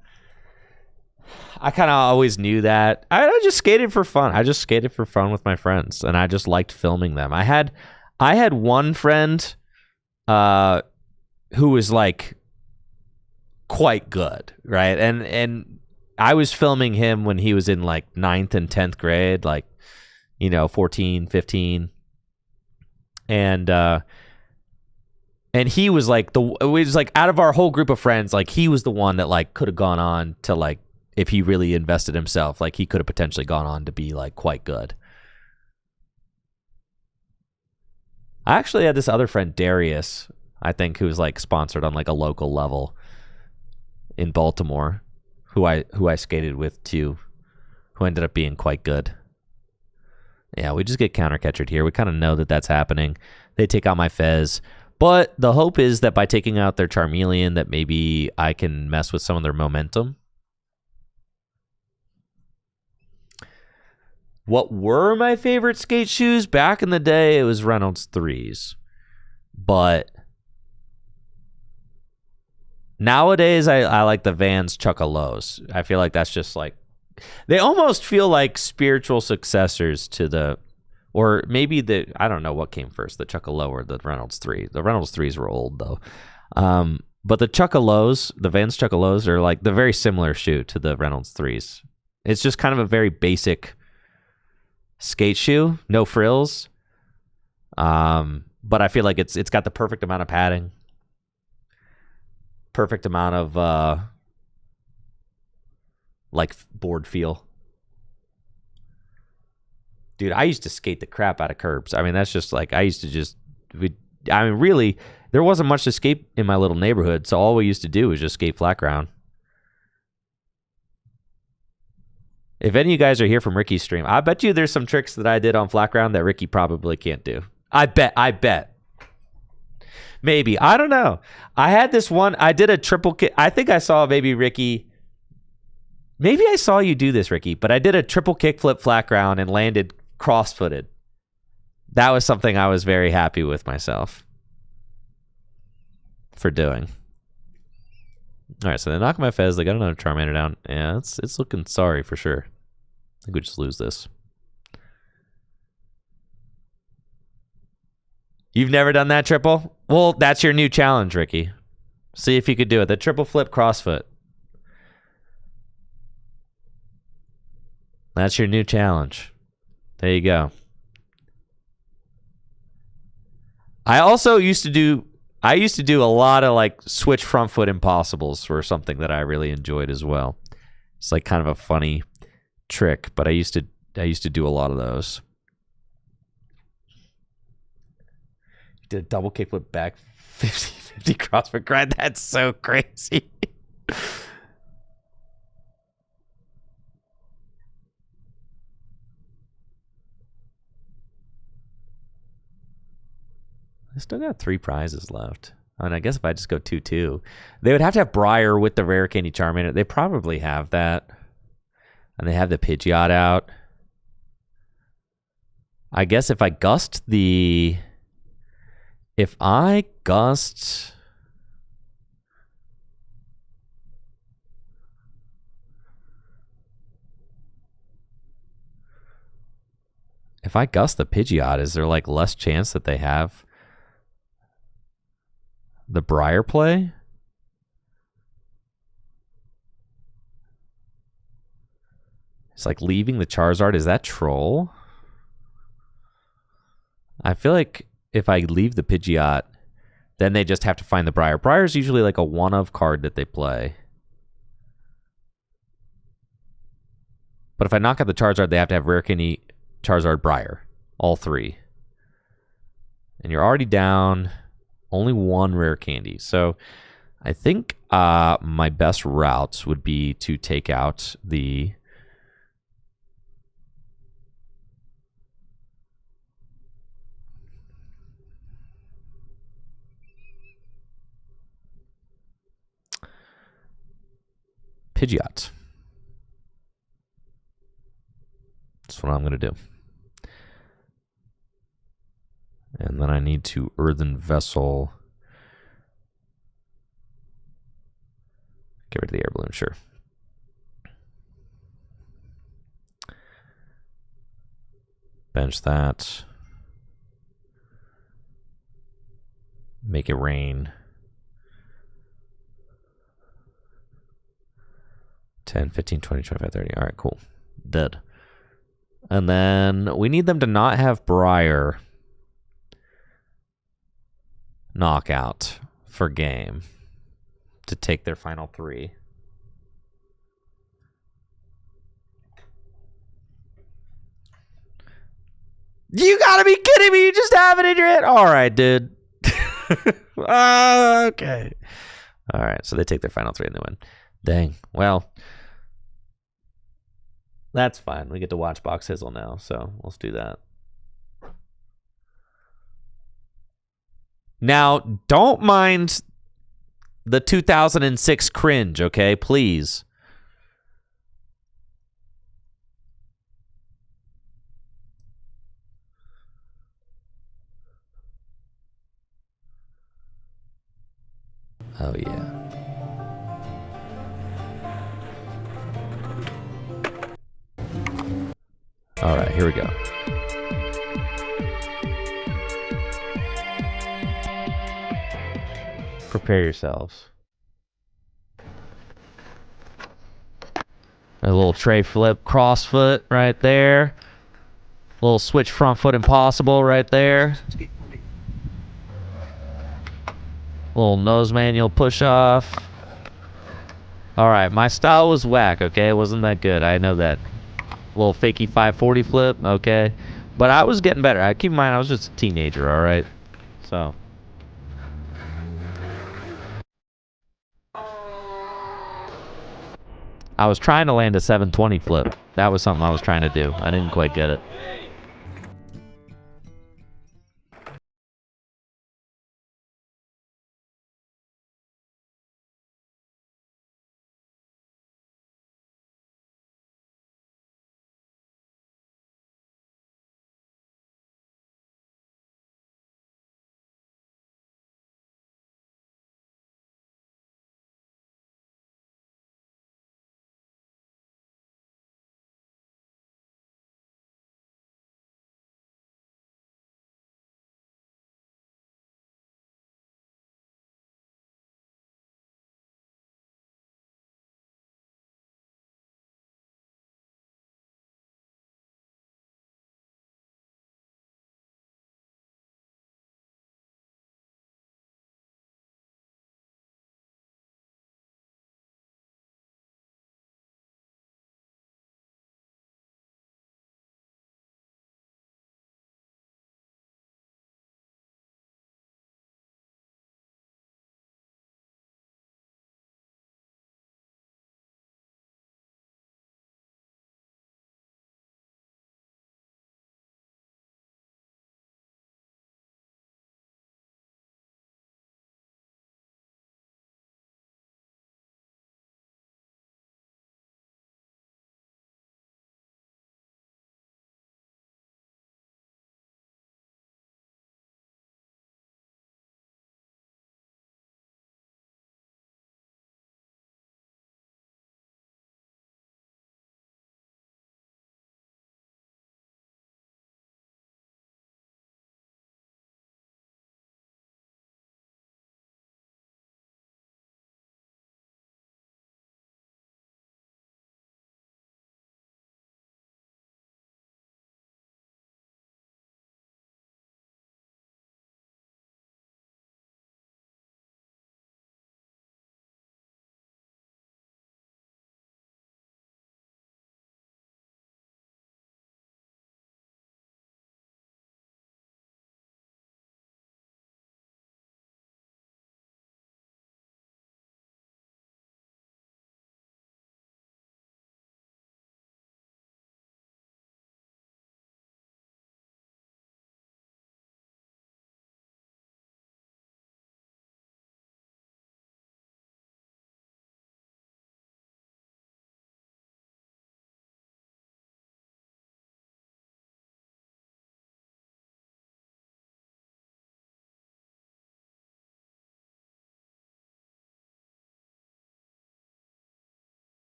I kind of always knew that. I just skated for fun. I just skated for fun with my friends, and I just liked filming them. I had one friend who was like quite good, right? And I was filming him when he was in like 9th and 10th grade, like, you know, 14, 15. And he was like it was like out of our whole group of friends, like he was the one that like could have gone on to like if he really invested himself, like he could have potentially gone on to be like quite good. I actually had this other friend, Darius, I think, who was like sponsored on like a local level in Baltimore, who I skated with too, who ended up being quite good. Yeah, we just get counter-catchered here. We kind of know that that's happening. They take out my Fez. But the hope is that by taking out their Charmeleon, that maybe I can mess with some of their momentum. What were my favorite skate shoes? Back in the day, it was Reynolds 3s. But nowadays, I like the Vans Chukka-Lows. I feel like that's just like, they almost feel like spiritual successors to the, or maybe I don't know what came first, the Chukka-Low or the Reynolds 3. The Reynolds 3s were old though. But the Chukka-Lows, the Vans Chukka-Lows are like the very similar shoe to the Reynolds 3s. It's just kind of a very basic skate shoe, no frills. But I feel like it's got the perfect amount of padding, perfect amount of like board feel. Dude, I used to skate the crap out of curbs. I mean, that's just like, I used to just, really, there wasn't much to skate in my little neighborhood, so all we used to do was just skate flat ground. If any of you guys are here from Ricky's stream, I bet you there's some tricks that I did on flat ground that Ricky probably can't do. I bet. Maybe. I don't know. I had this one, I did a triple kick. I think I saw maybe Ricky. Maybe I saw you do this, Ricky, but I did a triple kickflip flat ground and landed cross-footed. That was something I was very happy with myself for doing. All right, so they knock my Fez. They got another Charmander down. Yeah, it's looking sorry for sure. I think we just lose this. You've never done that triple? Well, that's your new challenge, Ricky. See if you could do it. The triple flip crossfoot. That's your new challenge. There you go. I used to do a lot of like switch front foot impossibles were something that I really enjoyed as well. It's like kind of a funny trick, but I used to do a lot of those. Did a double kickflip back 50-50 crossfoot grind. That's so crazy. I still got 3 prizes left. And I guess if I just go 2-2, they would have to have Briar with the Rare Candy Charmander. They probably have that. And they have the Pidgeot out. I guess if I gust the... If I gust... If I gust the Pidgeot, is there like less chance that they have the Briar play? It's like leaving the Charizard. Is that troll? I feel like if I leave the Pidgeot, then they just have to find the Briar. Briar's usually like a one-of card that they play. But if I knock out the Charizard, they have to have Rare Candy, Charizard, Briar. All 3. And you're already down only 1 Rare Candy. So I think my best routes would be to take out the... Pidgeot. That's what I'm going to do. And then I need to Earthen Vessel. Get rid of the air balloon, sure. Bench that. Make it rain. 10, 15, 20, 25, 30. All right, cool. Dead. And then we need them to not have Briar knockout for game to take their final 3. You gotta be kidding me. You just have it in your head. All right, dude. Okay. All right, so they take their final 3 and they win. Dang. Well, that's fine. We get to watch Box Hizzle now, so let's do that. Now, don't mind the 2006 cringe, okay? Please. Oh, yeah. All right, here we go. Prepare yourselves. A little tray flip cross foot right there. A little switch front foot impossible right there. Little nose manual push off. All right, my style was whack, okay? It wasn't that good. I know that. Little fakey 540 flip, okay? But I was getting better. Keep in mind, I was just a teenager, all right? So. I was trying to land a 720 flip. That was something I was trying to do. I didn't quite get it.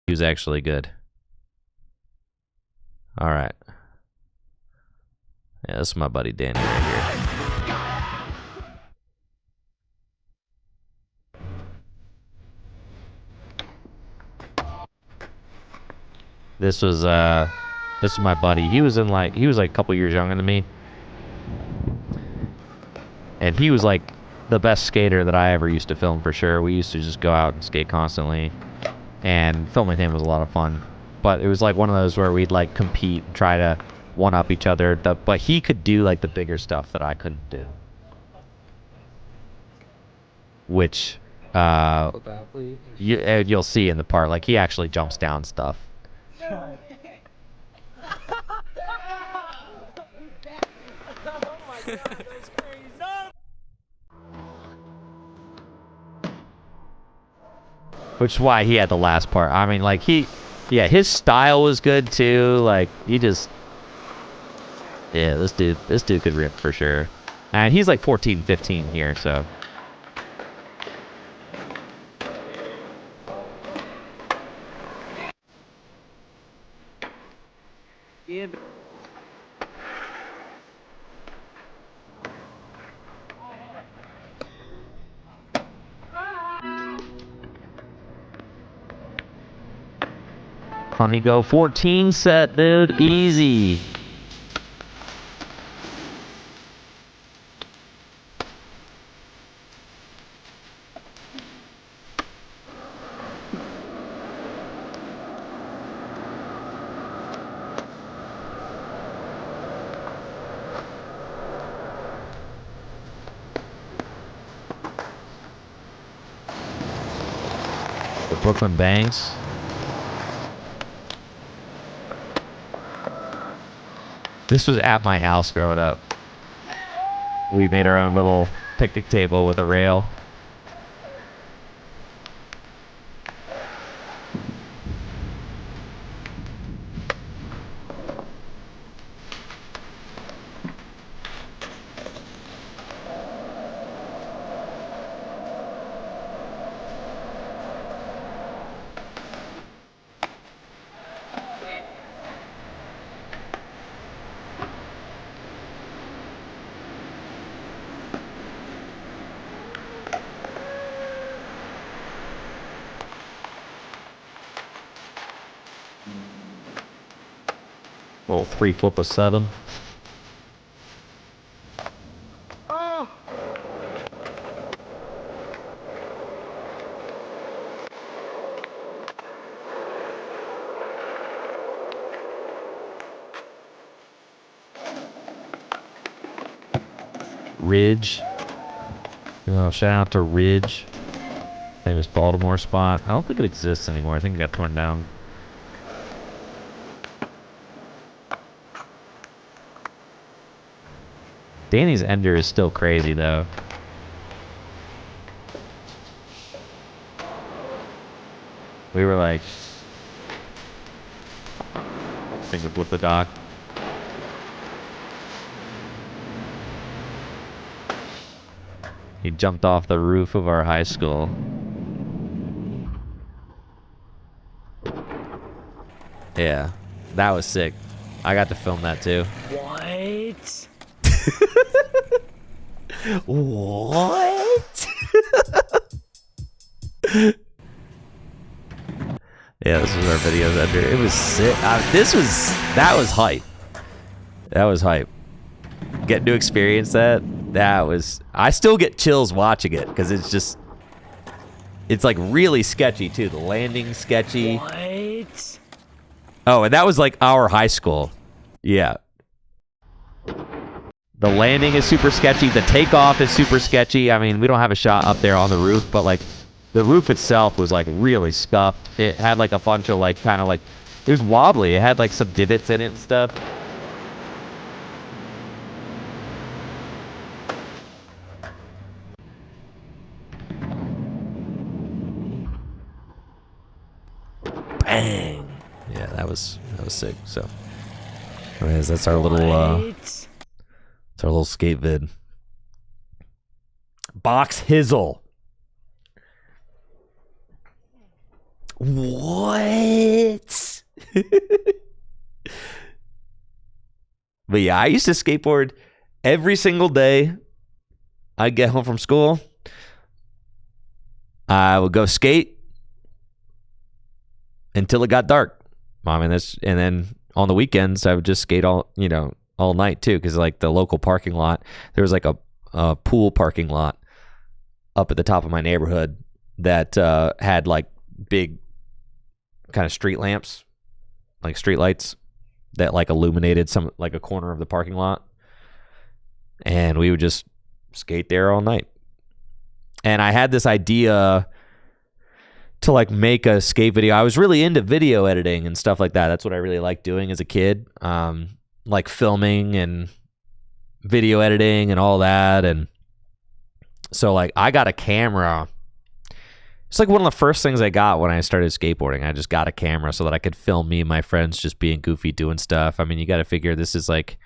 He was actually good. All right. Yeah, this is my buddy Danny right here. This was my buddy. He was like a couple years younger than me. And he was like the best skater that I ever used to film for sure. We used to just go out and skate constantly. And filming him was a lot of fun. But it was like one of those where we'd like compete and try to one up each other. But he could do like the bigger stuff that I couldn't do. Which you'll see in the part. Like he actually jumps down stuff. Which is why he had the last part. I mean, like his style was good too. Like this dude could rip for sure. And he's like 14, 15 here, so. Yeah. Funny go 14 set, dude. Easy. The Brooklyn Banks. This was at my house growing up. We made our own little picnic table with a rail. Little 3 flip of 7. Ridge. Shout out to Ridge. Famous Baltimore spot. I don't think it exists anymore. I think it got torn down. Danny's ender is still crazy though. We were like, thinking with the dock. He jumped off the roof of our high school. Yeah, that was sick. I got to film that too. What? What? Yeah, this was our videos ender. It was sick. That was hype. That was hype. Getting to experience that. I still get chills watching it because it's like really sketchy too. The landing's sketchy. What? Oh, and that was like our high school. Yeah. The landing is super sketchy. The takeoff is super sketchy. I mean, we don't have a shot up there on the roof, but like the roof itself was like really scuffed. It had like a bunch of like kind of like, it was wobbly. It had like some divots in it and stuff. Bang. Yeah, that was sick. So anyways, that's our little it's our little skate vid. Box Hizzle. What? But yeah, I used to skateboard every single day. I'd get home from school. I would go skate until it got dark. Mom, and then on the weekends I would just skate all night too, because like the local parking lot, there was like a pool parking lot up at the top of my neighborhood that had like big kind of street lamps, like street lights that like illuminated some like a corner of the parking lot, and we would just skate there all night. And I had this idea to like make a skate video. I was really into video editing and stuff like that. That's what I really liked doing as a kid, like filming and video editing and all that. And so like I got a camera. It's like one of the first things I got when I started skateboarding. I just got a camera so that I could film me and my friends just being goofy doing stuff. I mean, you got to figure this is like,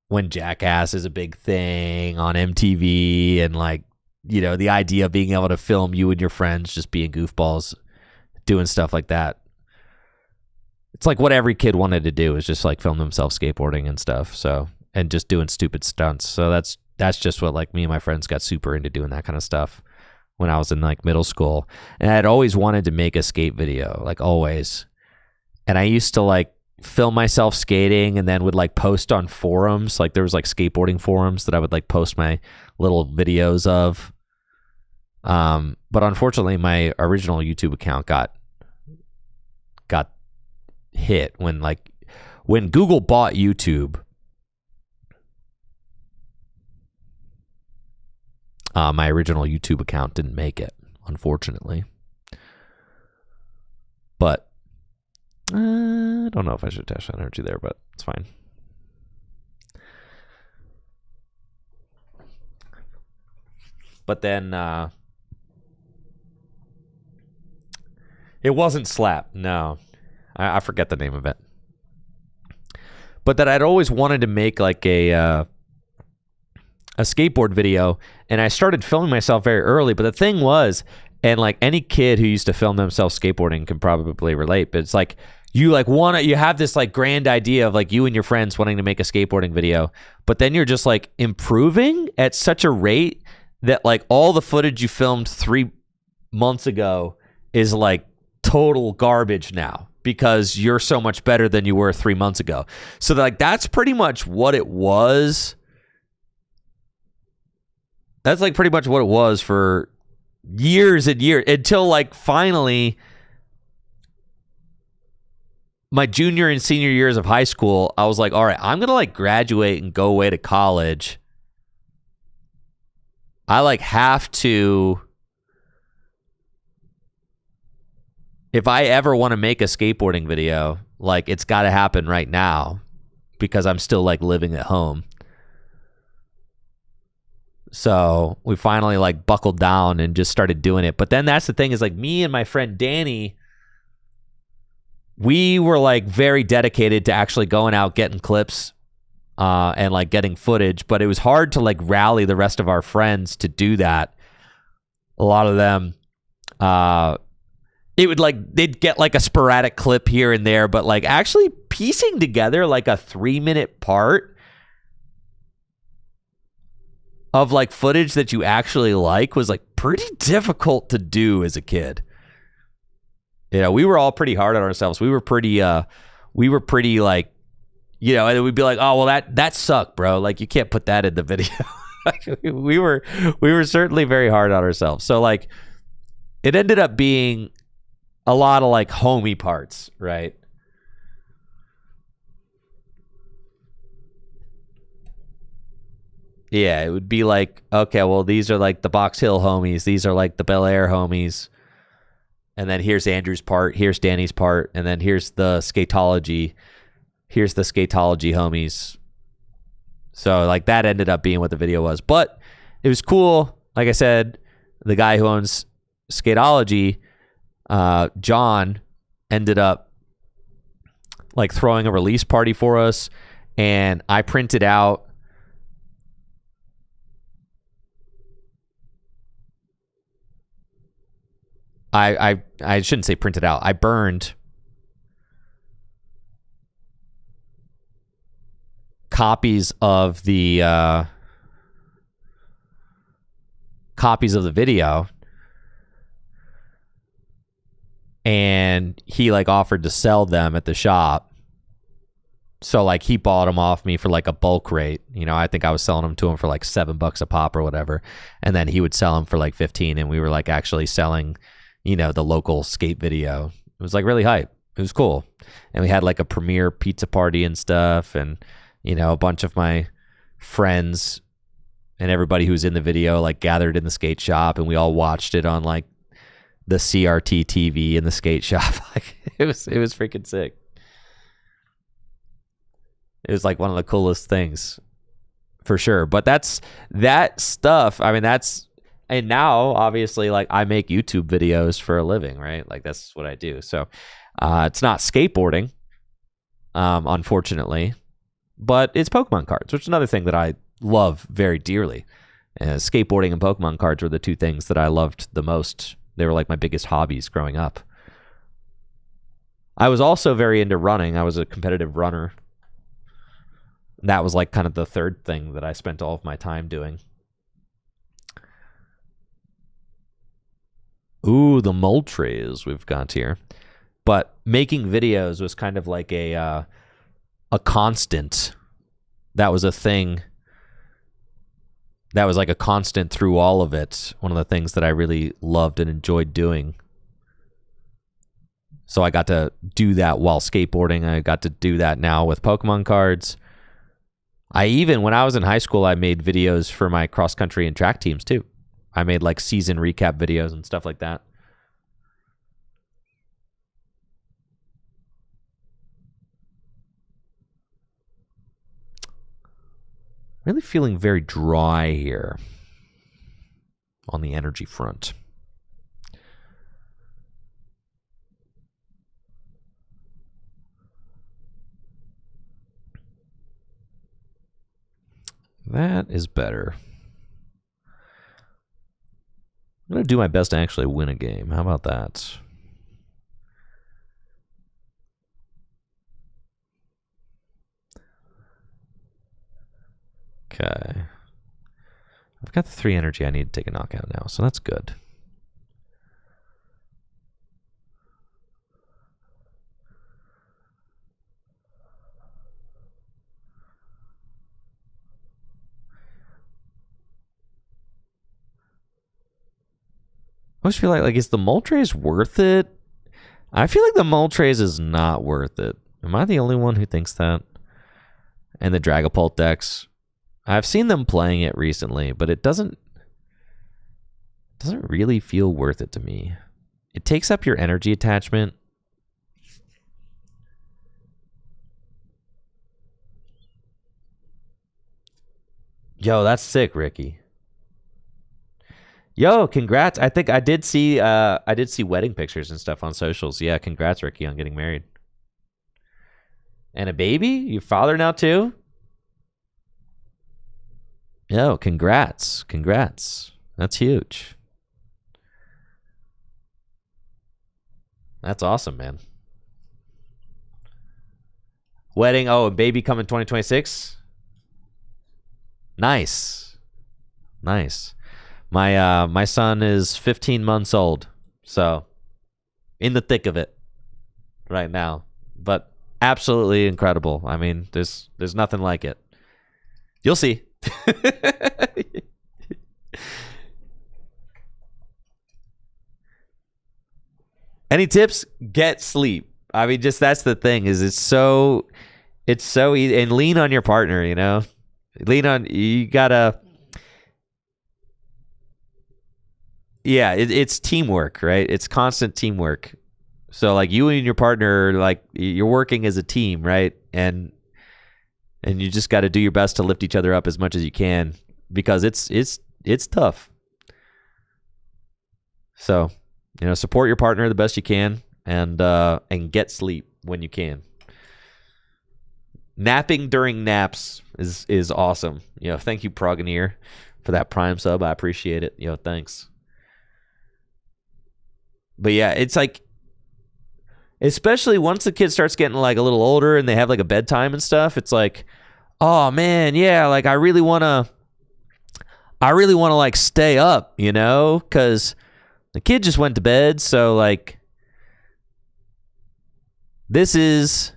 when Jackass is a big thing on MTV, and like, the idea of being able to film you and your friends just being goofballs doing stuff like that. It's like what every kid wanted to do, is just like film themselves skateboarding and stuff. So, and just doing stupid stunts. So that's just what like me and my friends got super into, doing that kind of stuff when I was in like middle school. And I'd always wanted to make a skate video, like always. And I used to like film myself skating and then would like post on forums. Like there was like skateboarding forums that I would like post my little videos of. But unfortunately my original YouTube account got hit when Google bought YouTube. My original YouTube account didn't make it, unfortunately. But I don't know if I should dash energy there, but it's fine. But then it wasn't Slap. No, I forget the name of it. But that I'd always wanted to make like a skateboard video, and I started filming myself very early. But the thing was, and like any kid who used to film themselves skateboarding can probably relate, but it's like you have this like grand idea of like you and your friends wanting to make a skateboarding video, but then you're just like improving at such a rate that like all the footage you filmed 3 months ago is like total garbage now, because you're so much better than you were 3 months ago. So like that's pretty much what it was. That's like pretty much what it was for years and years, until like finally my junior and senior years of high school, I was like, all right, I'm going to like graduate and go away to college. I like have to, if I ever want to make a skateboarding video, like it's got to happen right now, because I'm still like living at home. So we finally like buckled down and just started doing it. But then that's the thing, is like me and my friend Danny, we were like very dedicated to actually going out, getting clips and like getting footage. But it was hard to like rally the rest of our friends to do that. A lot of them, it would like, they'd get like a sporadic clip here and there, but like actually piecing together like a 3-minute part of like footage that you actually like was like pretty difficult to do as a kid. We were all pretty hard on ourselves. We were pretty like, and we'd be like, oh, well that sucked, bro. Like you can't put that in the video. we were certainly very hard on ourselves. So like it ended up being a lot of like homey parts, right? Yeah, it would be like, okay, well, these are like the Box Hill homies. These are like the Bel Air homies. And then here's Andrew's part. Here's Danny's part. And then here's the Skatology. Here's the Skatology homies. So like that ended up being what the video was. But it was cool. Like I said, the guy who owns Skatology, John, ended up like throwing a release party for us. And I printed out I shouldn't say printed out. I burned copies of the video and he like offered to sell them at the shop. So like he bought them off me for like a bulk rate. You know, I think I was selling them to him for like $7 a pop or whatever. And then he would sell them for like 15, and we were like actually selling, you know, the local skate video. It was like really hype. It was cool. And we had like a premiere pizza party and stuff, and you know, a bunch of my friends and everybody who was in the video like gathered in the skate shop, and we all watched it on like the CRT TV in the skate shop. Like it was freaking sick. It was like one of the coolest things for sure. But that stuff. I mean, and now obviously like I make YouTube videos for a living, right? Like that's what I do. So it's not skateboarding, unfortunately, but it's Pokemon cards, which is another thing that I love very dearly. Skateboarding and Pokemon cards were the two things that I loved the most. They were like my biggest hobbies growing up. I was also very into running. I was a competitive runner. That was like kind of the third thing that I spent all of my time doing. Ooh, the Moltres we've got here. But making videos was kind of like a constant. That was a thing. That was like a constant through all of it. One of the things that I really loved and enjoyed doing. So I got to do that while skateboarding. I got to do that now with Pokemon cards. When I was in high school, I made videos for my cross country and track teams too. I made like season recap videos and stuff like that. Really feeling very dry here on the energy front. That is better. I'm going to do my best to actually win a game. How about that? Okay. I've got the 3 energy. I need to take a knockout now, so that's good. I always feel like is the Moltres worth it? I feel like the Moltres is not worth it. Am I the only one who thinks that? And the Dragapult decks. I've seen them playing it recently, but it doesn't really feel worth it to me. It takes up your energy attachment. Yo, that's sick, Ricky. Yo, congrats. I think I did see wedding pictures and stuff on socials. Yeah, congrats, Ricky, on getting married. And a baby? Your father now too? Yo, congrats. Congrats. That's huge. That's awesome, man. Wedding, and baby coming 2026? Nice. Nice. My son is 15 months old, so in the thick of it right now. But absolutely incredible. I mean, there's nothing like it. You'll see. Any tips? Get sleep. I mean, just that's the thing. It's so easy. And lean on your partner. You know, you gotta. Yeah, it's teamwork, right? It's constant teamwork. So like you and your partner, like you're working as a team, right? And you just got to do your best to lift each other up as much as you can, because it's tough. So, you know, support your partner the best you can, and get sleep when you can. Napping during naps is awesome. You know, thank you, Proganeer, for that Prime sub. I appreciate it. You know, thanks. But yeah, it's like, especially once the kid starts getting like a little older and they have like a bedtime and stuff, it's like, oh man, yeah, like I really want to like stay up, you know, because the kid just went to bed. So like, this is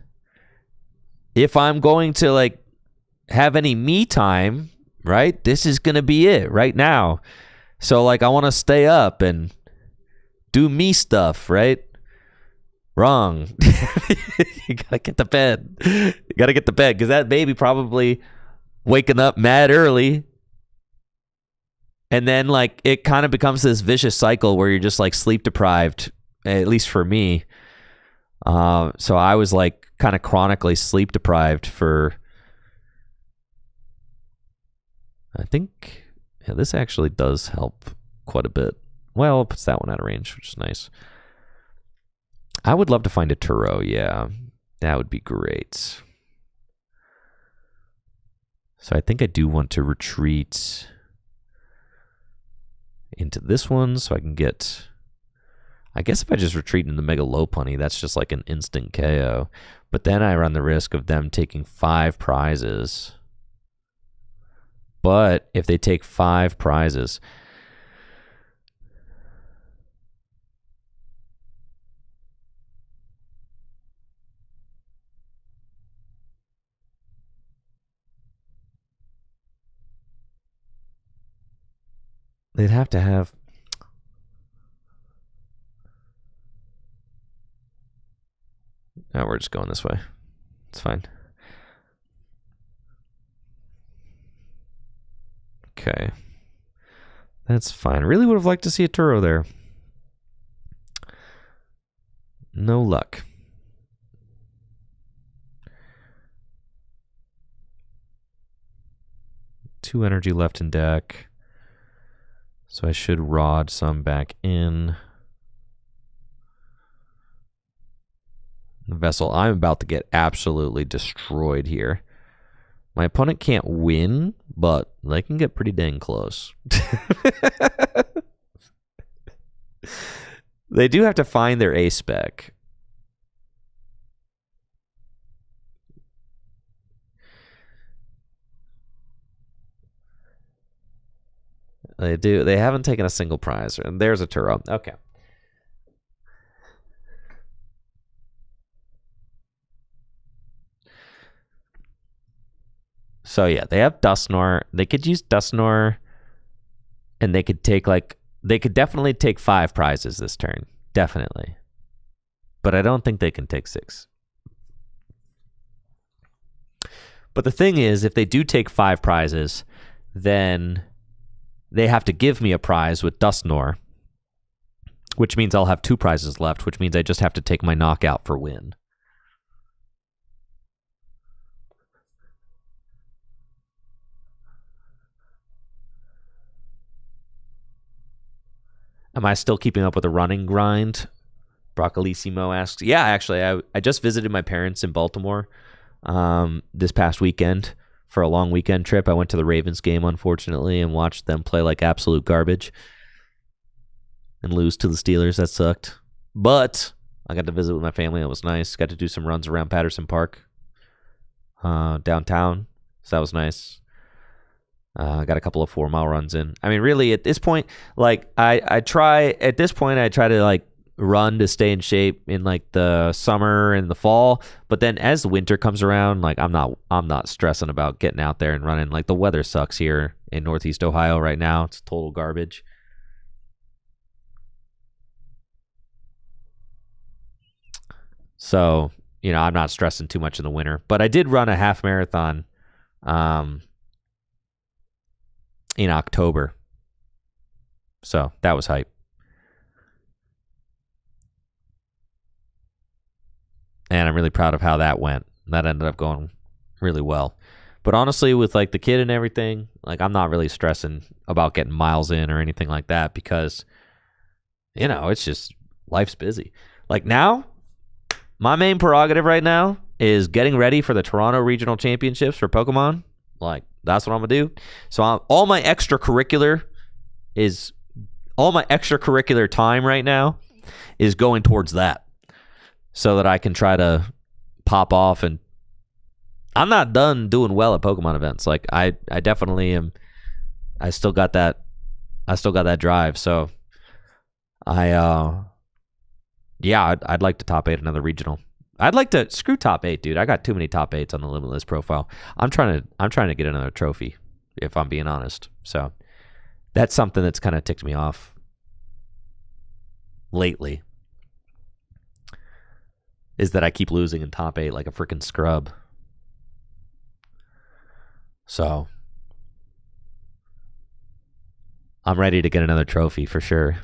if I'm going to like have any me time, right? This is going to be it right now. So like I want to stay up and do me stuff, right? Wrong. You got to get to bed. You got to get to bed because that baby probably waking up mad early. And then like it kind of becomes this vicious cycle where you're just like sleep deprived, at least for me. So I was like kind of chronically sleep deprived for, I think, yeah, this actually does help quite a bit. Well, it puts that one out of range, which is nice. I would love to find a Turo, yeah. That would be great. So I think I do want to retreat into this one so I can get... I guess if I just retreat into the Mega Lopunny, that's just like an instant KO. But then I run the risk of them taking 5 prizes. But if they take 5 prizes... they'd have to have... No, we're just going this way. It's fine. Okay. That's fine. Really would have liked to see a Turo there. No luck. Two energy left in deck. So I should rod some back in. The vessel, I'm about to get absolutely destroyed here. My opponent can't win, but they can get pretty dang close. They do have to find their A spec. They do. They haven't taken a single prize. And there's a Turo. Okay. So yeah, they have Dusknoir. They could use Dusknoir, and they could take like they could definitely take 5 prizes this turn, definitely. But I don't think they can take 6. But the thing is, if they do take 5 prizes, then they have to give me a prize with Dusknoir, which means I'll have 2 prizes left, which means I just have to take my knockout for win. Am I still keeping up with the running grind? Broccolissimo asks. Yeah, actually, I just visited my parents in Baltimore this past weekend for a long weekend trip. I went to the Ravens game, unfortunately, and watched them play like absolute garbage and lose to the Steelers. That sucked. But I got to visit with my family. It was nice. Got to do some runs around Patterson Park downtown. So that was nice. Got a couple of 4-mile runs in. I mean, really, at this point, like I try to like run to stay in shape in like the summer and the fall. But then as the winter comes around, like I'm not stressing about getting out there and running. Like the weather sucks here in Northeast Ohio right now. It's total garbage. So, you know, I'm not stressing too much in the winter. But I did run a half marathon in October. So that was hype. And I'm really proud of how that went. That ended up going really well. But honestly, with like the kid and everything, like I'm not really stressing about getting miles in or anything like that because, you know, it's just life's busy. Like now, my main prerogative right now is getting ready for the Toronto Regional Championships for Pokemon. Like, that's what I'm going to do. So all my extracurricular time right now is going towards that so that I can try to pop off. And I'm not done doing well at Pokemon events. Like, I definitely am. I still got that drive. So I'd like to top 8 another regional. I'd like to screw top 8, dude. I got too many top 8s on the Limitless profile. I'm trying to get another trophy, if I'm being honest. So that's something that's kind of ticked me off lately, is that I keep losing in top 8 like a freaking scrub. So I'm ready to get another trophy for sure.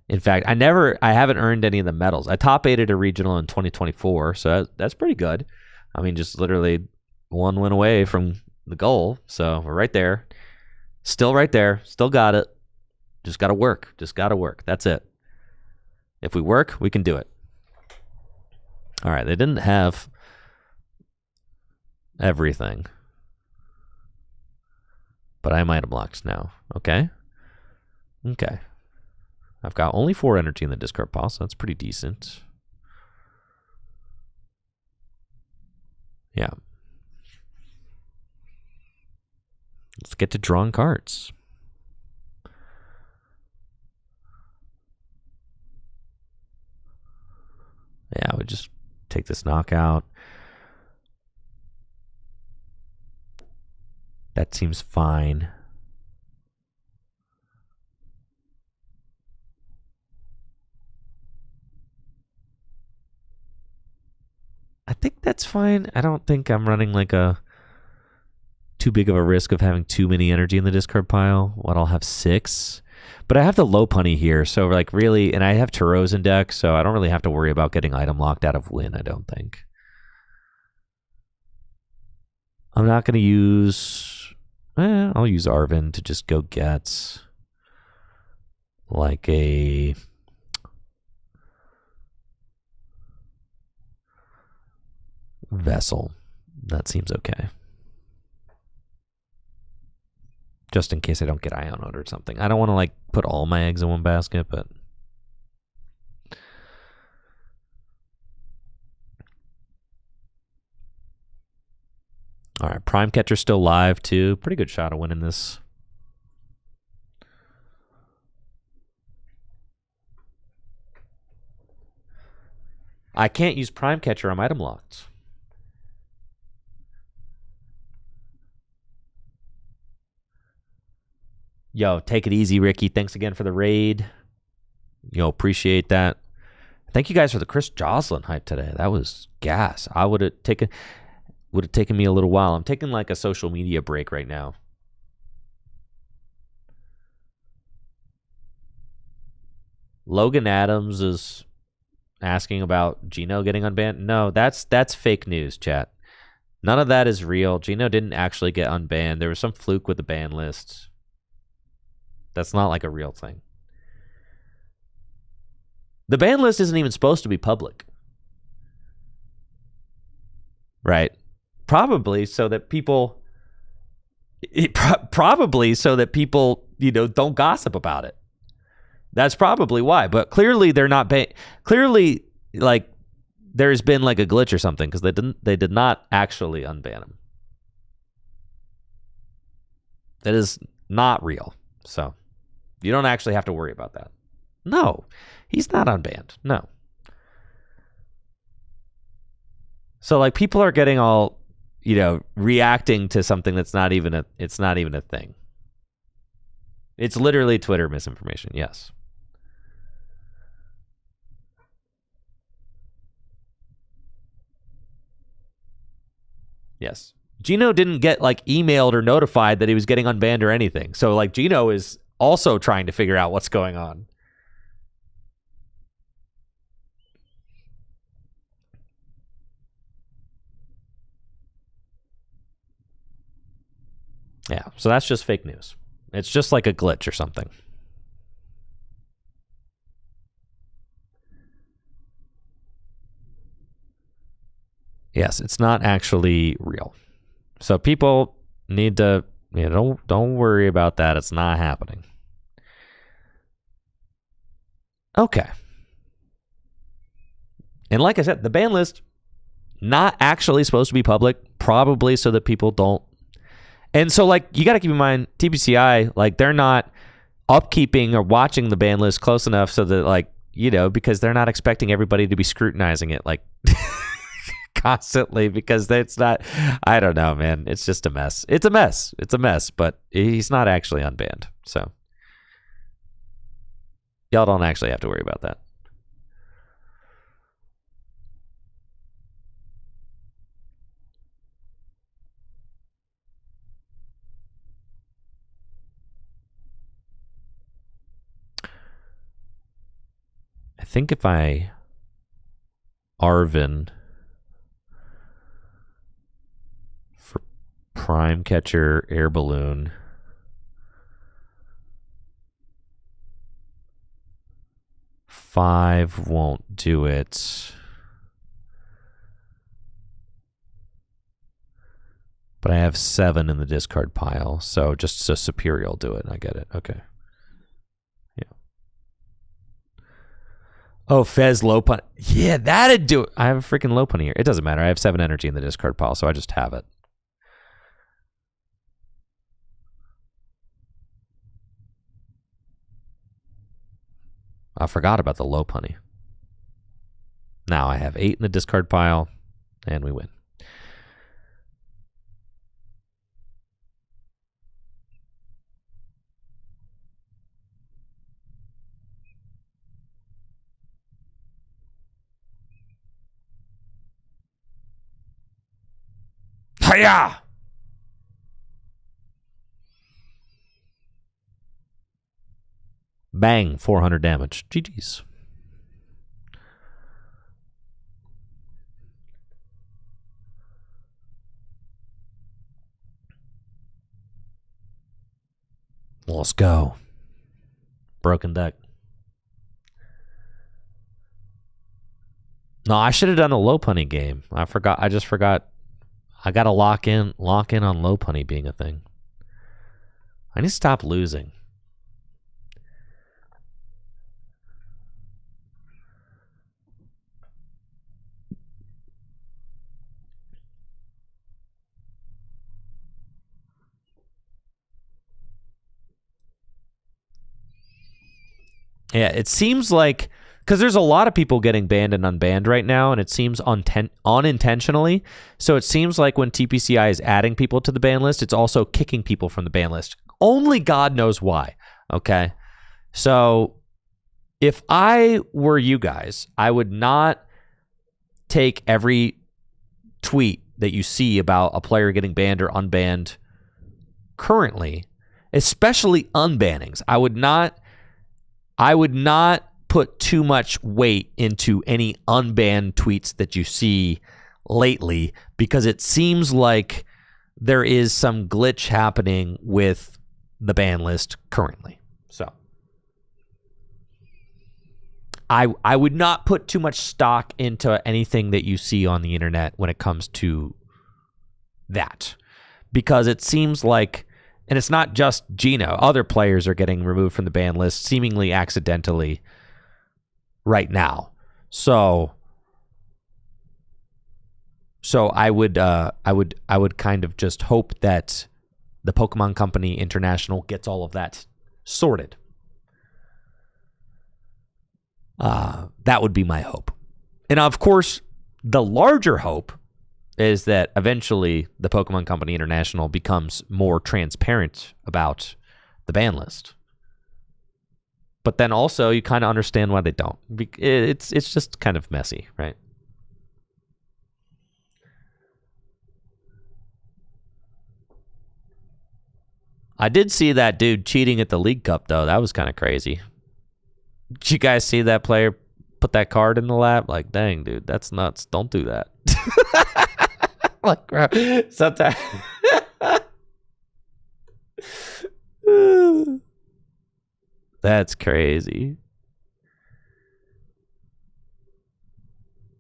In fact, I haven't earned any of the medals. I top 8'd a regional in 2024, so that's pretty good. I mean, just literally one win away from the goal, so we're right there. Still right there. Still got it. Just got to work. That's it. If we work, we can do it. All right, they didn't have everything, but I might have blocked now. Okay. I've got only 4 energy in the discard pile, so that's pretty decent. Yeah. Let's get to drawing cards. Yeah, we just take this knockout. That seems fine. I think that's fine. I don't think I'm running like too big of a risk of having too many energy in the discard pile. I'll have 6. But I have the low punny here, so like really, and I have Tarots in deck, so I don't really have to worry about getting item locked out of win, I don't think. I'm not going to use... I'll use Arvin to just go get like a... Vessel. That seems okay. Just in case I don't get Ionode or something. I don't want to like put all my eggs in one basket, but... All right, Prime Catcher's still live too. Pretty good shot of winning this. I can't use Prime Catcher. I'm item locked. Yo, take it easy, Ricky. Thanks again for the raid. Appreciate that. Thank you guys for the Chris Joslin hype today. That was gas. I would have taken me a little while. I'm taking like a social media break right now. Logan Adams is asking about Gino getting unbanned. No, that's fake news, chat. None of that is real. Gino didn't actually get unbanned. There was some fluke with the ban list. That's not like a real thing. The ban list isn't even supposed to be public. Right? Probably so that people don't gossip about it. That's probably why. But clearly they're not clearly like there's been like a glitch or something, because they did not actually unban him. That is not real. So you don't actually have to worry about that. No, he's not unbanned. No. So like people are getting all, reacting to something that's not even a thing. It's literally Twitter misinformation. Yes. Yes. Gino didn't get like emailed or notified that he was getting unbanned or anything. So like Gino is also trying to figure out what's going on. Yeah, so that's just fake news. It's just like a glitch or something. Yes, it's not actually real. So people need to, don't worry about that. It's not happening. Okay. And like I said, the ban list, not actually supposed to be public, probably so that people don't. And so, like, you got to keep in mind, TBCI, like, they're not upkeeping or watching the ban list close enough so that, like, you know, because they're not expecting everybody to be scrutinizing it like constantly, because it's not, I don't know, man. It's just a mess. It's a mess. It's a mess, but he's not actually unbanned. So y'all don't actually have to worry about that. I think if I Arvin for Prime Catcher Air Balloon, five won't do it. But I have 7 in the discard pile, so just so Superior will do it. I get it. Okay. Yeah. Oh, Fez low pun. Yeah, that'd do it. I have a freaking low pun here. It doesn't matter. I have 7 energy in the discard pile, so I just have it. I forgot about the low punny. Now I have 8 in the discard pile, and we win. Hiya! Bang, 400 damage. GG's. Let's go. Broken deck. No, I should have done a low punny game. I forgot. I just forgot. I gotta lock in on low punny being a thing. I need to stop losing. Yeah, it seems like, because there's a lot of people getting banned and unbanned right now, and it seems unintentionally. So it seems like when TPCI is adding people to the ban list, it's also kicking people from the ban list. Only God knows why. Okay, so if I were you guys, I would not take every tweet that you see about a player getting banned or unbanned currently, especially unbannings. I would not put too much weight into any unbanned tweets that you see lately, because it seems like there is some glitch happening with the ban list currently. So I would not put too much stock into anything that you see on the internet when it comes to that, because it seems like, and it's not just Gino, other players are getting removed from the ban list seemingly accidentally right now. So I would kind of just hope that the Pokemon Company International gets all of that sorted. That would be my hope. And of course, the larger hope is that eventually the Pokemon Company International becomes more transparent about the ban list. But then also you kind of understand why they don't. It's just kind of messy, right? I did see that dude cheating at the League Cup, though. That was kind of crazy. Did you guys see that player put that card in the lap? Like, dang, dude, that's nuts. Don't do that. Like, bro, sometimes. That's crazy.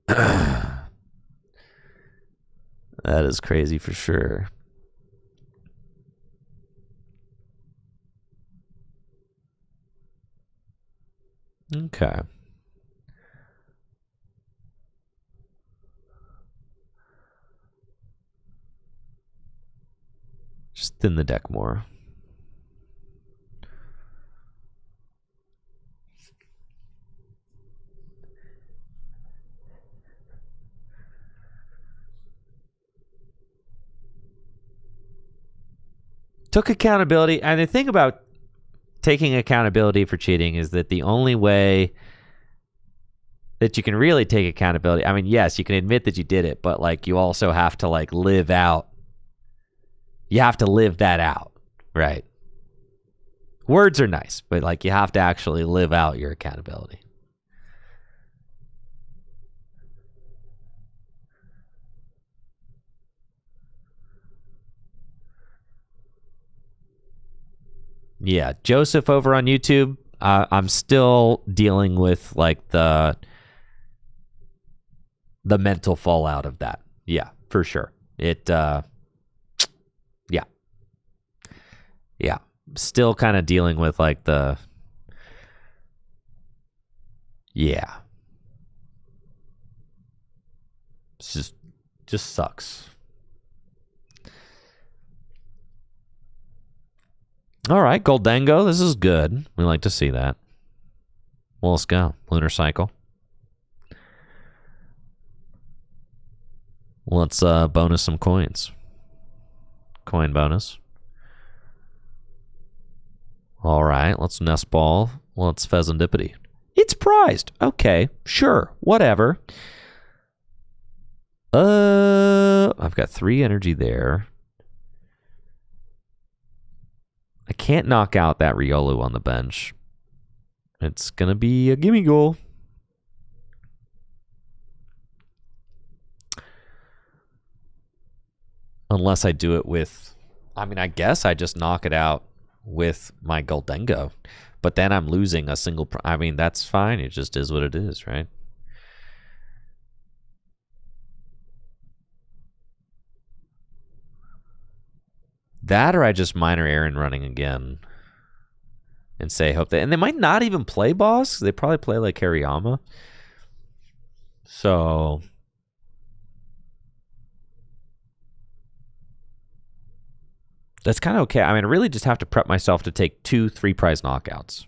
That is crazy for sure. Okay. Just thin the deck more. took accountability. And the thing about taking accountability for cheating is that the only way that you can really take accountability, I mean, yes, you can admit that you did it, but like you also have to like live out. You have to live that out, right? Words are nice, but like you have to actually live out your accountability. Yeah, Joseph over on YouTube. I'm still dealing with like the mental fallout of that. Yeah, for sure. Yeah. Still kind of dealing with like yeah. It's just sucks. All right, Goldango, this is good. We like to see that. Well, let's go. Lunar Cycle. Let's bonus some coins. Coin bonus. All right, let's Nest Ball. Let's Pheasantipity. It's prized. Okay, sure, whatever. I've got 3 energy there. I can't knock out that Riolu on the bench. It's going to be a gimme goal. Unless I do it with... I mean, I guess I just knock it out with my Goldango. But then I'm losing a single... I mean, that's fine. It just is what it is, right? That or I just minor Aaron running again and say hope that... And they might not even play boss. They probably play like Hariyama. So... that's kind of okay. I mean, I really just have to prep myself to take 2 3-prize knockouts.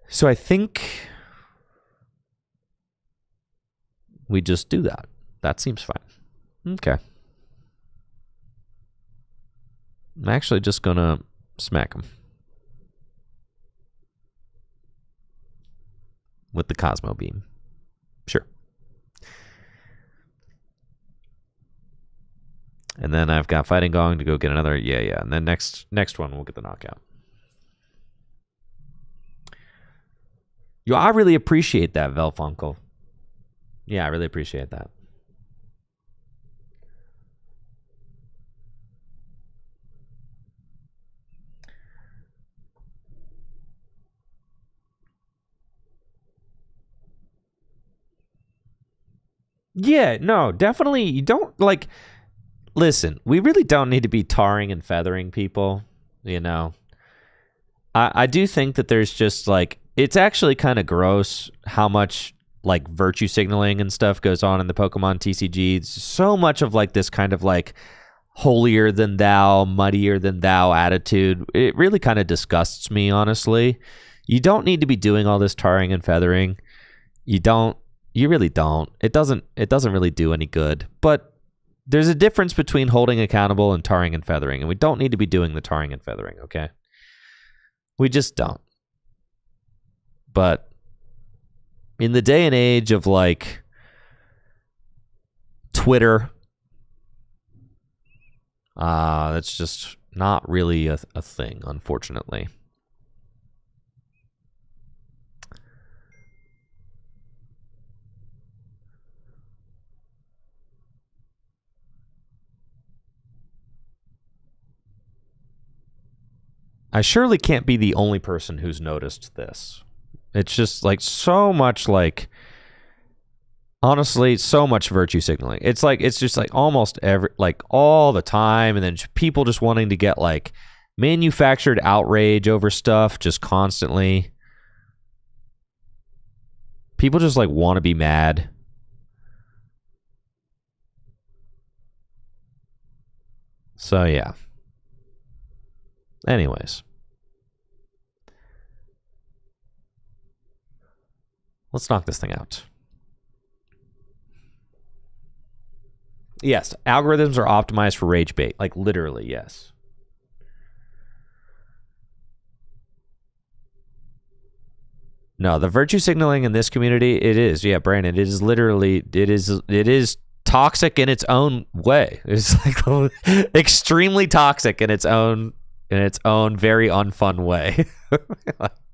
So I think we just do that. That seems fine. Okay. I'm actually just going to smack him with the Cosmo Beam. Sure. And then I've got Fighting Gong to go get another. Yeah. And then next one, we'll get the knockout. Yo, I really appreciate that, Velfunkel. Yeah, I really appreciate that. Yeah, no, definitely. You don't like... Listen, we really don't need to be tarring and feathering people, you know. I do think that there's just like... It's actually kind of gross how much like virtue signaling and stuff goes on in the Pokemon TCG. It's so much of like this kind of like holier than thou, muddier than thou attitude. It really kind of disgusts me, honestly. You don't need to be doing all this tarring and feathering. You really don't. It doesn't really do any good. But there's a difference between holding accountable and tarring and feathering, and we don't need to be doing the tarring and feathering, okay? We just don't. But in the day and age of like Twitter, that's just not really a thing, unfortunately. I surely can't be the only person who's noticed this. It's just like so much like, honestly, so much virtue signaling. It's like, it's just like almost like all the time. And then people just wanting to get like manufactured outrage over stuff just constantly. People just like want to be mad. So yeah. Anyways. Let's knock this thing out. Yes, algorithms are optimized for rage bait. Like, literally, yes. No, the virtue signaling in this community, it is. Yeah, Brandon, it is literally, it is toxic in its own way. It's like extremely toxic in its own very unfun way.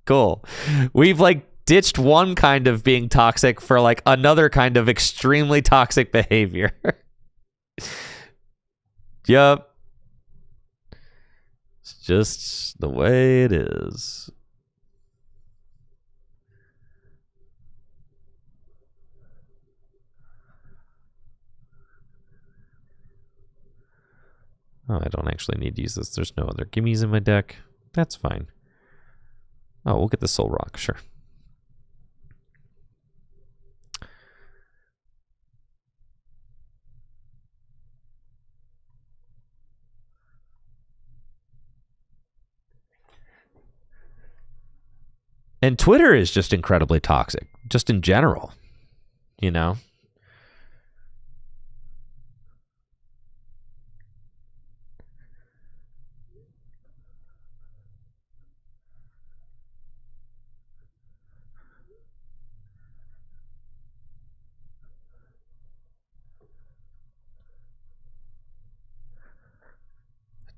Cool. We've like ditched one kind of being toxic for like another kind of extremely toxic behavior. Yup. It's just the way it is. Oh, I don't actually need to use this. There's no other gimmies in my deck. That's fine. Oh, we'll get the Soul Rock, sure. And Twitter is just incredibly toxic, just in general, you know?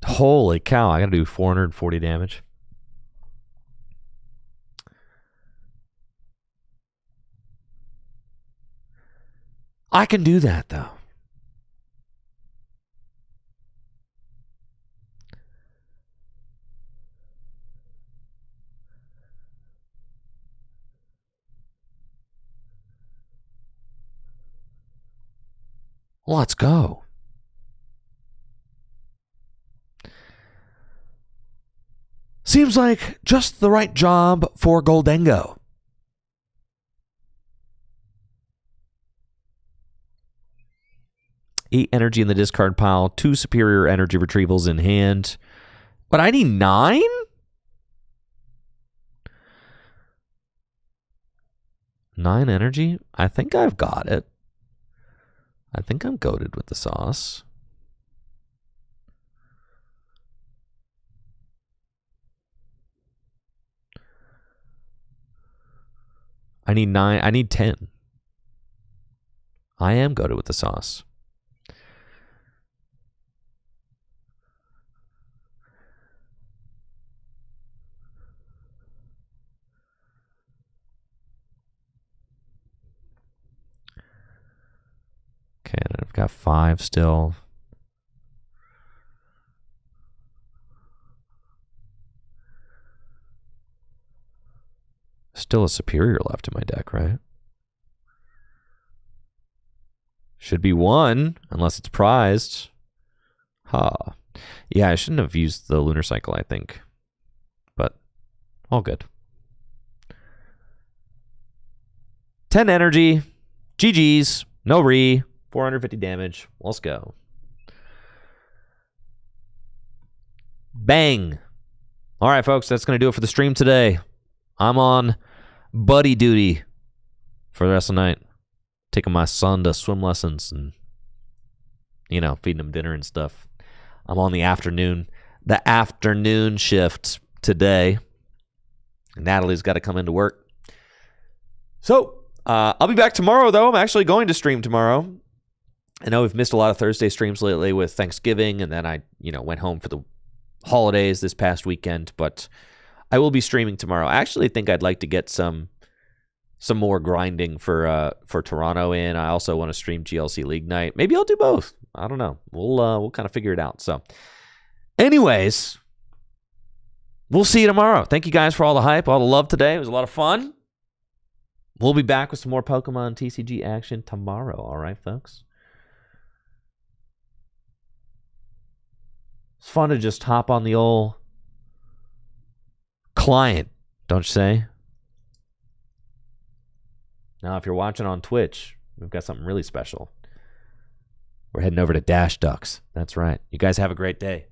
Holy cow, I gotta do 440 damage. I can do that, though. Let's go. Seems like just the right job for Goldengo. Eight energy in the discard pile, 2 superior energy retrievals in hand. But I need 9? Nine energy? I think I've got it. I think I'm goated with the sauce. I need 9. I need 10. I am goated with the sauce. Okay, and I've got 5 still. Still a superior left in my deck, right? Should be 1, unless it's prized. Ha. Yeah, I shouldn't have used the lunar cycle, I think. But all good. 10 energy. GG's. No re. 450 damage. Let's go. Bang. All right, folks, that's going to do it for the stream today. I'm on buddy duty for the rest of the night. Taking my son to swim lessons and, you know, feeding him dinner and stuff. I'm on the afternoon shift today. Natalie's got to come into work. So, I'll be back tomorrow, though. I'm actually going to stream tomorrow. I know we've missed a lot of Thursday streams lately with Thanksgiving, and then I, went home for the holidays this past weekend, but I will be streaming tomorrow. I actually think I'd like to get some more grinding for Toronto in. I also want to stream GLC League Night. Maybe I'll do both. I don't know. We'll kind of figure it out. So, anyways, we'll see you tomorrow. Thank you guys for all the hype, all the love today. It was a lot of fun. We'll be back with some more Pokemon TCG action tomorrow. All right, folks? It's fun to just hop on the old client, don't you say? Now, if you're watching on Twitch, we've got something really special. We're heading over to Dash Ducks. That's right. You guys have a great day.